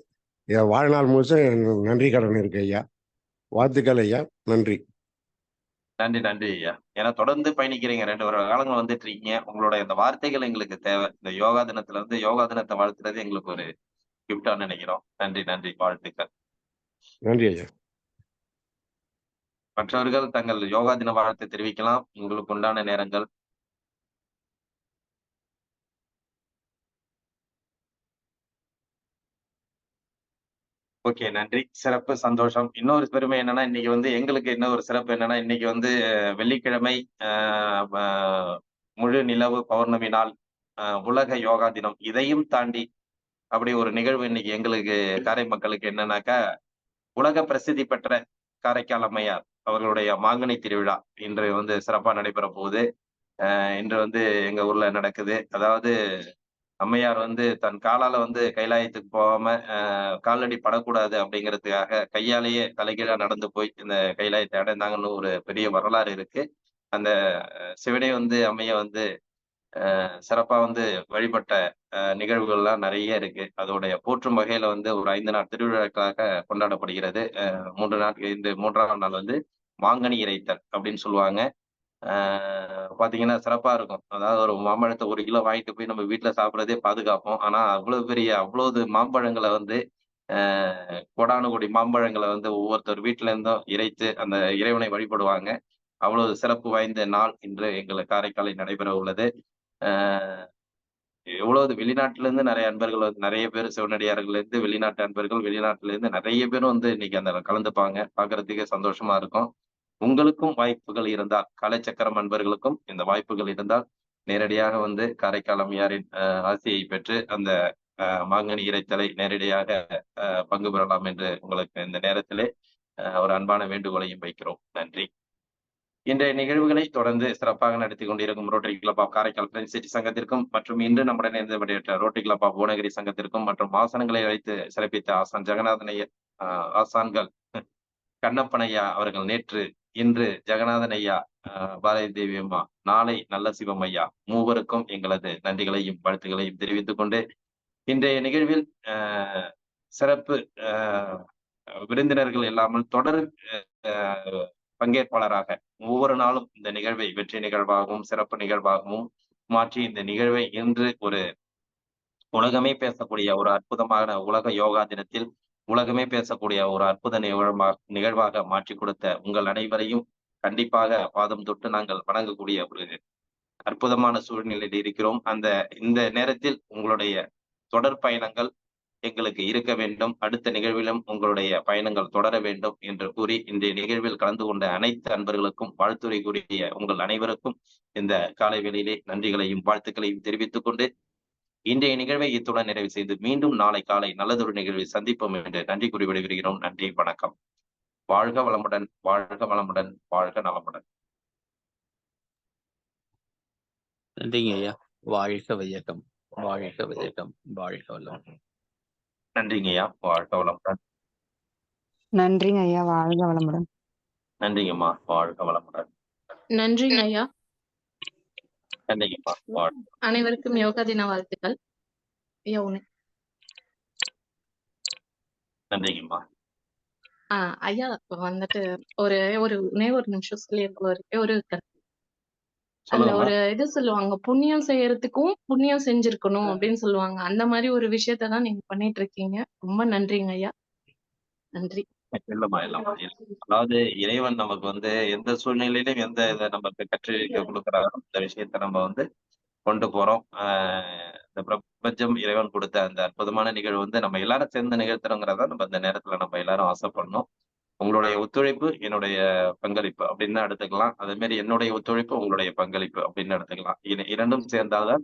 வாழ்நாள் முழுசும் நன்றி கடன் இருக்கு ஐயா. வாழ்த்துக்கள் ஐயா. நன்றி. நன்றி, நன்றி ஐயா. ஏன்னா தொடர்ந்து பயணிக்கிறீங்க. 2 வருட காலங்கள் வந்துட்டு இருக்கீங்க. உங்களுடைய இந்த வார்த்தைகள் எங்களுக்கு தேவை. இந்த யோகா தினத்துல இருந்து யோகா தினத்தை வாழ்த்துறது எங்களுக்கு ஒரு கிஃப்டா நினைக்கிறோம். நன்றி, நன்றி. வாழ்த்துக்கள். நன்றி ஐயா. மற்றவர்கள் தங்கள் யோகா தின வாழ்த்தை தெரிவிக்கலாம். உங்களுக்கு உண்டான நேரங்கள். ஓகே. நன்றி. சிறப்பு, சந்தோஷம். இன்னொரு பெருமை என்னன்னா, இன்னைக்கு வந்து எங்களுக்கு என்ன ஒரு சிறப்பு என்னன்னா, இன்னைக்கு வந்து வெள்ளிக்கிழமை முழு நிலவு பௌர்ணமி நாள், உலக யோகா தினம். இதையும் தாண்டி அப்படி ஒரு நிகழ்வு இன்னைக்கு எங்களுக்கு காரை மக்களுக்கு என்னன்னாக்கா, உலக பிரசித்தி பெற்ற காரைக்கால் அம்மையார் அவர்களுடைய மாங்கனி திருவிழா இன்று வந்து சிறப்பா நடைபெற போகுது. இன்று வந்து எங்க ஊர்ல நடக்குது. அதாவது அம்மையார் வந்து தன் காலால வந்து கைலாயத்துக்கு போகாம காலடி படக்கூடாது அப்படிங்கிறதுக்காக கையாலேயே தலைகீழா நடந்து போய் இந்த கைலாயத்தை அடைந்தாங்கன்னு ஒரு பெரிய வரலாறு இருக்கு. அந்த சிவனே வந்து அம்மைய வந்து சிறப்பா வந்து வழிபட்ட நிகழ்வுகள்லாம் நிறைய இருக்கு. அதோடைய போற்றும் வகையில வந்து ஒரு 5 நாள் திருவிழாக்களாக கொண்டாடப்படுகிறது. 3 நாட்கள் இந்த 3ஆம் நாள் வந்து மாங்கனி இறைத்தல் அப்படின்னு சொல்லுவாங்க. பாத்தீங்கன்னா சிறப்பா இருக்கும். அதாவது ஒரு மாம்பழத்தை 1 கிலோ வாங்கிட்டு போய் நம்ம வீட்ல சாப்பிடுறதே பாதுகாப்போம். ஆனா அவ்வளவு மாம்பழங்கள வந்து கோடானு கோடி மாம்பழங்கள வந்து ஒவ்வொருத்தர் வீட்ல இருந்தும் இறைத்து அந்த இறைவனை வழிபடுவாங்க. அவ்வளவு சிறப்பு வாய்ந்த நாள் இன்று எங்கள் காரைக்காலில் நடைபெற உள்ளது. அஹ் எவ்வளவு வெளிநாட்டுல இருந்து நிறைய அன்பர்கள் வந்து நிறைய பேர் சிவனடியார்கள்ல இருந்து வெளிநாட்டு அன்பர்கள், வெளிநாட்டுல இருந்து நிறைய பேரும் வந்து இன்னைக்கு அந்த கலந்துப்பாங்க. பார்க்கறதுக்கே சந்தோஷமா இருக்கும். உங்களுக்கும் வாய்ப்புகள் இருந்தால், காலைச்சக்கரம் அன்பர்களுக்கும் இந்த வாய்ப்புகள் இருந்தால், நேரடியாக வந்து காரைக்கால் அம்மையாரின் ஆசியை பெற்று அந்த மாங்கனி இறைத்தலை நேரடியாக பங்கு பெறலாம் என்று உங்களுக்கு இந்த நேரத்திலே ஒரு அன்பான வேண்டுகோளையும் வைக்கிறோம். நன்றி. இன்றைய நிகழ்வுகளை தொடர்ந்து சிறப்பாக நடத்தி கொண்டிருக்கும் rotary club of Karaikal French city சங்கத்திற்கும் மற்றும் இன்று நம்முடன் இணைந்த ரோட்டரி கிளப் ஆஃப் புவனகிரி சங்கத்திற்கும் மற்றும் ஆசனங்களை அழைத்து சிறப்பித்த ஆசான் ஜெகநாதன் ஐயா, ஆசான்கள் கண்ணப்பன் ஐயா அவர்கள் நேற்று, இன்று ஜெகநாதன் ஐயா, பாரதி தேவி அம்மா, நாளை நல்ல சிவம் ஐயா மூவருக்கும் எங்களது நன்றிகளையும் வாழ்த்துக்களையும் தெரிவித்துக் கொண்டு இன்றைய நிகழ்வில் சிறப்பு விருந்தினர்கள் இல்லாமல் தொடர் பங்கேற்பாளராக ஒவ்வொரு நாளும் இந்த நிகழ்வை வெற்றி நிகழ்வாகவும் சிறப்பு நிகழ்வாகவும் மாற்றி இந்த நிகழ்வை இன்று ஒரு உலகமே பேசக்கூடிய ஒரு அற்புதமான உலக யோகா தினத்தில் உலகமே பேசக்கூடிய ஒரு அற்புத நிகழ்வாக மாற்றி கொடுத்த உங்கள் அனைவரையும் கண்டிப்பாக பாதம் தொட்டு நாங்கள் வணங்கக்கூடிய ஒரு அற்புதமான சூழ்நிலையில் இருக்கிறோம். இந்த நேரத்தில் உங்களுடைய தொடர் பயணங்கள் எங்களுக்கு இருக்க வேண்டும். அடுத்த நிகழ்விலும் உங்களுடைய பயணங்கள் தொடர வேண்டும் என்று கூறி இன்றைய நிகழ்வில் கலந்து கொண்ட அனைத்து அன்பர்களுக்கும் வாழ்த்துரை கூறிய உங்கள் அனைவருக்கும் இந்த காலை வேளையிலே நன்றிகளையும் வாழ்த்துக்களையும் தெரிவித்துக் கொண்டு இன்றைய நிகழ்வை இத்துடன் நிறைவு செய்து மீண்டும் நாளை காலை நல்லதொரு நிகழ்வில் சந்திப்போம் என்று நன்றி கூறி விடைபெறுகிறோம். நன்றி, வணக்கம். வாழ்க வளமுடன், வாழ்க வளமுடன், வாழ்க நலமுடன். நன்றிங்க ஐயா. வாழ்க வையகம், வாழ்க வையகம், வாழ்க வளமுடன். நன்றிங்க ஐயா. வாழ்க வளமுடன். நன்றிங்க ஐயா. வாழ்க வளமுடன். நன்றிங்கம்மா. வாழ்க வளமுடன். நன்றிங்க ஐயா. நன்றிங்கம்மா. அனைவருக்கும் யோகா தின வாழ்த்துக்கள். நன்றிங்கம்மா. ஐயா வந்துட்டு ஒரு ஒரு நிமிஷம் சொல்லி ஒரு அதுல ஒரு இது சொல்லுவாங்க, புண்ணியம் செய்யறதுக்கும் புண்ணியம் செஞ்சிருக்கணும் அப்படின்னு சொல்லுவாங்க. அந்த மாதிரி ஒரு விஷயத்தான் நீங்க பண்ணிட்டு இருக்கீங்க. ரொம்ப நன்றிங்க ஐயா. நன்றி. இல்லம்மா. அதாவது இறைவன் நமக்கு வந்து எந்த சூழ்நிலையிலும் எந்த இதை நமக்கு கற்றுக்க கொடுக்குறாரோ அந்த விஷயத்த நம்ம வந்து கொண்டு போறோம். இந்த பிரபஞ்சம் இறைவன் கொடுத்த அந்த அற்புதமான நிகழ்வு வந்து நம்ம எல்லாரும் சேர்ந்து நிகழ்த்துறோங்கிறத நம்ம அந்த நேரத்துல நம்ம எல்லாரும் ஆசைப்படணும். உங்களுடைய ஒத்துழைப்பு என்னுடைய பங்களிப்பு அப்படின்னு தான் எடுத்துக்கலாம். அதே மாதிரி என்னுடைய ஒத்துழைப்பு உங்களுடைய பங்களிப்பு அப்படின்னு எடுத்துக்கலாம். இரண்டும் சேர்ந்தால்தான்,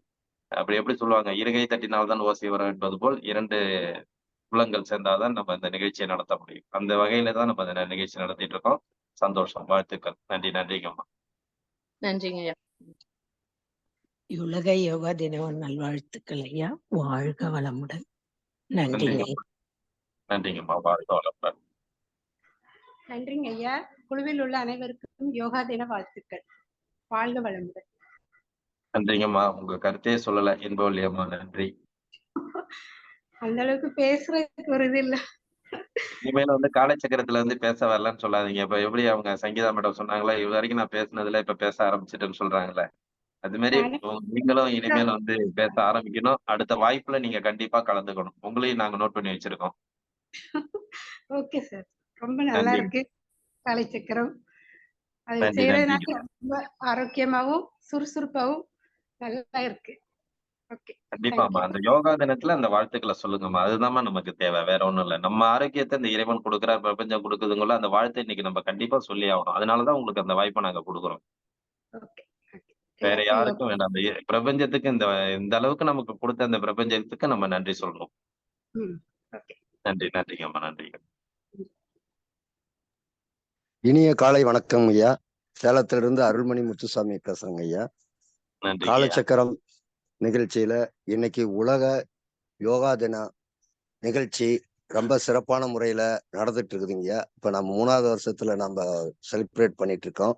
அப்படி எப்படி சொல்லுவாங்க, இருகை தட்டினால்தான் ஓசை வரும் என்பது போல் 2 புலங்கள் சேர்ந்தாதான் நம்ம இந்த நிகழ்ச்சியை நடத்த முடியும். அந்த வகையில தான் நம்ம இந்த நிகழ்ச்சி நடத்திட்டு இருக்கோம். சந்தோஷம். வாழ்த்துக்கள். நன்றி. நன்றிங்கம்மா. நன்றிங்க ஐயா. உலக யோகா தின நல்வாழ்த்துக்கள் ஐயா. வாழ்க வளமுடன். நன்றிங்க. நன்றிங்கம்மா. வாழ்க வளமுடன். நன்றிங்க ஐயா. குழுவில் உள்ள அனைவருக்கும் யோகா தின வாழ்த்துக்கள். வாழ்க வளமுடன். நன்றிங்கம்மா. உங்க கருத்தையே சொல்லல என்பவல்லியம்மா. நன்றி. அந்த அளவுக்கு பேசுறதுக்கு ஒரு இது இல்ல. இனிமேல வந்து காலச்சக்கரத்துல வந்து பேச வரலன்னு சொல்லாதீங்க. இப்ப எப்படி அவங்க சங்கீதா மேடம் சொன்னாங்களா, இது வரைக்கும் நான் பேசுனதுல இப்ப பேச ஆரம்பிச்சிட்டேன்னு சொல்றாங்கல்ல, அது மாதிரி நீங்களும் இனிமேல் வந்து பேச ஆரம்பிக்கணும். அடுத்த வாய்ப்புல நீங்க கண்டிப்பா கலந்துக்கணும். உங்களையும் நாங்க நோட் பண்ணி வச்சிருக்கோம். Okay sir. ரொம்ப நல்லா இருக்கு காலைச்சக்கரம். அது நன்றி. செய்யறதுனால ரொம்ப ஆரோக்கியமாவும் சுறுசுறுப்பாவும் நல்லா இருக்கு. ஓகே. கண்டிப்பாமா. அந்த யோகா தினத்துல அந்த வாழ்த்துக்களை சொல்லுங்கம்மா. அதுதாம்மா நமக்கு தேவை. வேற ஒண்ணும் இல்ல. நம்ம ஆரோக்கியத்தை இந்த இறைவன் கொடுக்குறார், பிரபஞ்சம் கொடுக்குதுங்களோ அந்த வாழ்த்தை இன்னைக்கு நம்ம கண்டிப்பா சொல்லி ஆகணும். அதனாலதான் உங்களுக்கு அந்த வாய்ப்பை நாங்க கொடுக்குறோம். வேற யாருக்கும் வேண்டாம். அந்த பிரபஞ்சத்துக்கு இந்த அளவுக்கு நமக்கு கொடுத்த அந்த பிரபஞ்சத்துக்கு நம்ம நன்றி சொல்லணும். நன்றி. நன்றிங்கம்மா. நன்றிங்க. இனிய காலை வணக்கம் ஐயா. சேலத்திலிருந்து அருள்மணி முத்துசாமி பேசுறேங்க ஐயா. காலச்சக்கரம் நிகழ்ச்சியில இன்னைக்கு உலக யோகா தின நிகழ்ச்சி ரொம்ப சிறப்பான முறையில நடந்துட்டு இருக்குதுங்க. இப்ப நம்ம 3வது வருஷத்துல நம்ம செலிப்ரேட் பண்ணிட்டு இருக்கோம்.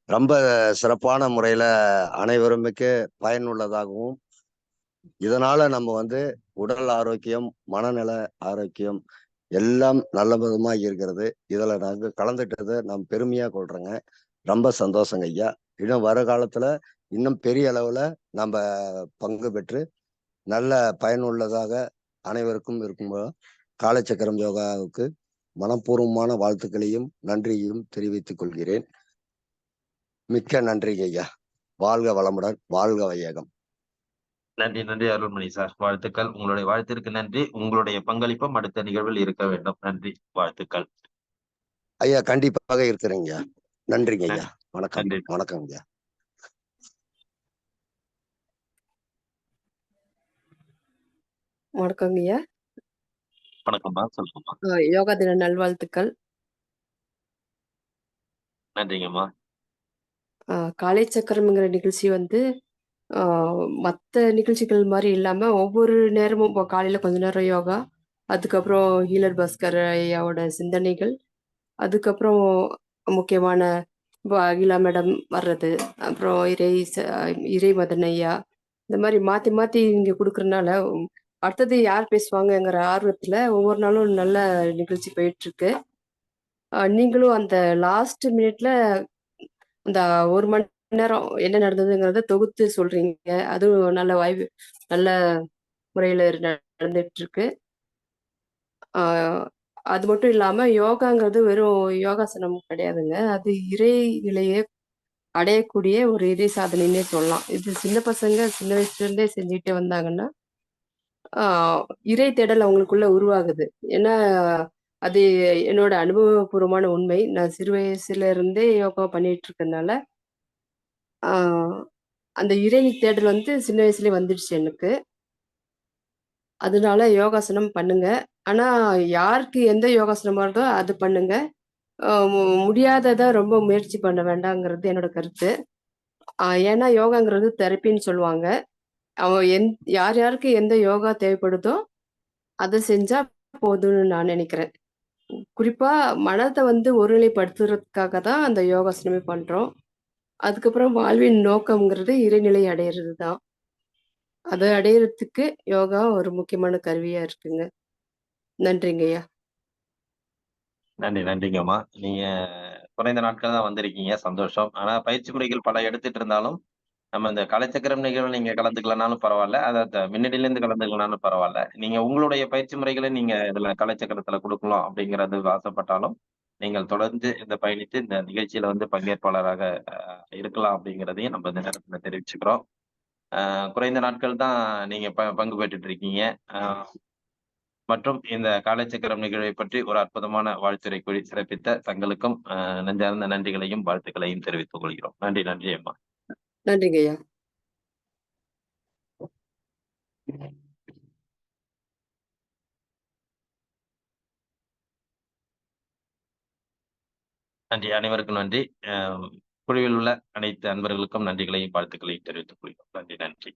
ரொம்ப சிறப்பான முறையில அனைவருமிக்கு பயனுள்ளதாகவும் இதனால நம்ம வந்து உடல் ஆரோக்கியம், மனநல ஆரோக்கியம் எல்லாம் நல்ல விதமா இருக்கிறது. இதுல நாங்க கலந்துட்டதை நாம் பெருமையா கொள்றோங்க. ரொம்ப சந்தோஷங்க ஐயா. இன்னும் வருகாலத்துல இன்னும் பெரிய அளவுல நம்ம பங்கு பெற்று நல்ல பயனுள்ளதாக அனைவருக்கும் இருக்கும்போது காலச்சக்கரம் யோகாவுக்கு மனப்பூர்வமான வாழ்த்துக்களையும் நன்றியையும் தெரிவித்துக் கொள்கிறேன். மிக்க நன்றி ஐயா. வாழ்க வளமுடன், வாழ்க வையகம். நன்றி நன்றி அருள்மணி சார், வாழ்த்துக்கள். உங்களுடைய வாழ்த்திற்கு நன்றி. உங்களுடைய பங்களிப்பும் அடுத்த நிகழ்வில் இருக்க வேண்டும். நன்றி, வாழ்த்துக்கள். ஐயா கண்டிப்பாக இருக்கிறேங்க. நன்றிங்க ஐயா. வணக்கம். நன்றி. வணக்கம் ஐயா. வணக்கங்க ஐயா. வணக்கம்மா, சொல்லுங்கம்மா. யோகா தின நல்வாழ்த்துக்கள். நன்றிங்கம்மா. காலை சக்கரம்ங்கிற நிகழ்ச்சி வந்து மற்ற நிகழ்ச்சிகள் மாதிரி இல்லாம ஒவ்வொரு நேரமும் இப்போ காலையில கொஞ்ச நேரம் யோகா, அதுக்கப்புறம் ஹீலர் பாஸ்கர் ஐயாவோட சிந்தனைகள், அதுக்கப்புறம் முக்கியமான இப்போ அகிலா மேடம் வர்றது, அப்புறம் இறை மதன் ஐயா, இந்த மாதிரி மாத்தி மாத்தி இங்க கொடுக்கறதுனால அடுத்தது யார் பேசுவாங்கங்கிற ஆர்வத்துல ஒவ்வொரு நாளும் நல்ல நிகழ்ச்சி போயிட்டு இருக்கு. நீங்களும் அந்த லாஸ்ட் மினிட்ல அந்த 1 மணி நேரம் என்ன நடந்ததுங்கிறத தொகுத்து சொல்றீங்க. அதுவும் நல்ல முறையில நடந்துட்டு இருக்கு. அது மட்டும் இல்லாம யோகாங்கிறது வெறும் யோகாசனம் கிடையாதுங்க. அது இறை நிலையை அடையக்கூடிய ஒரு இறை சாதனைன்னே சொல்லலாம். இது சின்ன பசங்க சின்ன வயசுல இருந்தே செஞ்சுட்டே வந்தாங்கன்னா இறை தேடல் அவங்களுக்குள்ள உருவாகுது. ஏன்னா அது என்னோட அனுபவபூர்வமான உண்மை. நான் சிறு வயசுல இருந்தே யோகா பண்ணிட்டு இருக்கனால அந்த இறை தேடல் வந்து சின்ன வயசுலயே வந்துடுச்சு எனக்கு. அதனால யோகாசனம் பண்ணுங்க. ஆனா யாருக்கு எந்த யோகாசனம் வருதோ அது பண்ணுங்க. முடியாதத ரொம்ப முயற்சி பண்ண வேண்டாங்கிறது என்னோட கருத்து. ஏன்னா யோகாங்கிறது தெரப்பின்னு சொல்லுவாங்க. யார் யாருக்கு எந்த யோகா தேவைப்படுதோ அதை செஞ்சா போதும்னு நான் நினைக்கிறேன். குறிப்பா மனதை வந்து ஒருநிலைப்படுத்துறதுக்காக தான் அந்த யோகாசனமே பண்றோம். அதுக்கப்புறம் வாழ்வின் நோக்கம்ங்கிறது இறைநிலை அடையிறது தான். அதை அடையிறதுக்கு யோகா ஒரு முக்கியமான கருவியா இருக்குங்க. நன்றிங்க ஐயா. நன்றிங்கம்மா. நீங்க குறைந்த நாட்கள் தான் வந்திருக்கீங்க, சந்தோஷம். ஆனா பயிற்சி முறைகள் பல எடுத்துட்டு இருந்தாலும் நம்ம இந்த கலைச்சக்கரம் நிகழ்வு நீங்க கலந்துக்கலனாலும் பரவாயில்ல, அதை முன்னாடியில இருந்து கலந்துக்கலனாலும் பரவாயில்ல. நீங்க உங்களுடைய பயிற்சி முறைகளை நீங்க இதுல கலைச்சக்கரத்துல கொடுக்கலாம் அப்படிங்கறது ஆசைப்பட்டாலும் நீங்கள் தொடர்ந்து இந்த பயணித்து இந்த நிகழ்ச்சியில வந்து பங்கேற்பாளராக இருக்கலாம் அப்படிங்கிறதையும் நம்ம இந்த நேரத்துல தெரிவிச்சுக்கிறோம். குறைந்த நாட்கள் தான் நீங்க பங்கு பெற்றுட்டு இருக்கீங்க. மற்றும் இந்த காலைச்சக்கரம் நிகழ்வை பற்றி ஒரு அற்புதமான வாழ்த்துரை கூறி சிறப்பித்த தங்களுக்கும் நெஞ்சார்ந்த நன்றிகளையும் வாழ்த்துக்களையும் தெரிவித்துக் கொள்கிறோம். நன்றி அம்மா. நன்றிங்க ஐயா. நன்றி, அனைவருக்கும் நன்றி. குழுவில் உள்ள அனைத்து அன்பர்களுக்கும் நன்றிகளையும் வாழ்த்துக்களையும் தெரிவித்துக் கொள்கிறோம். நன்றி.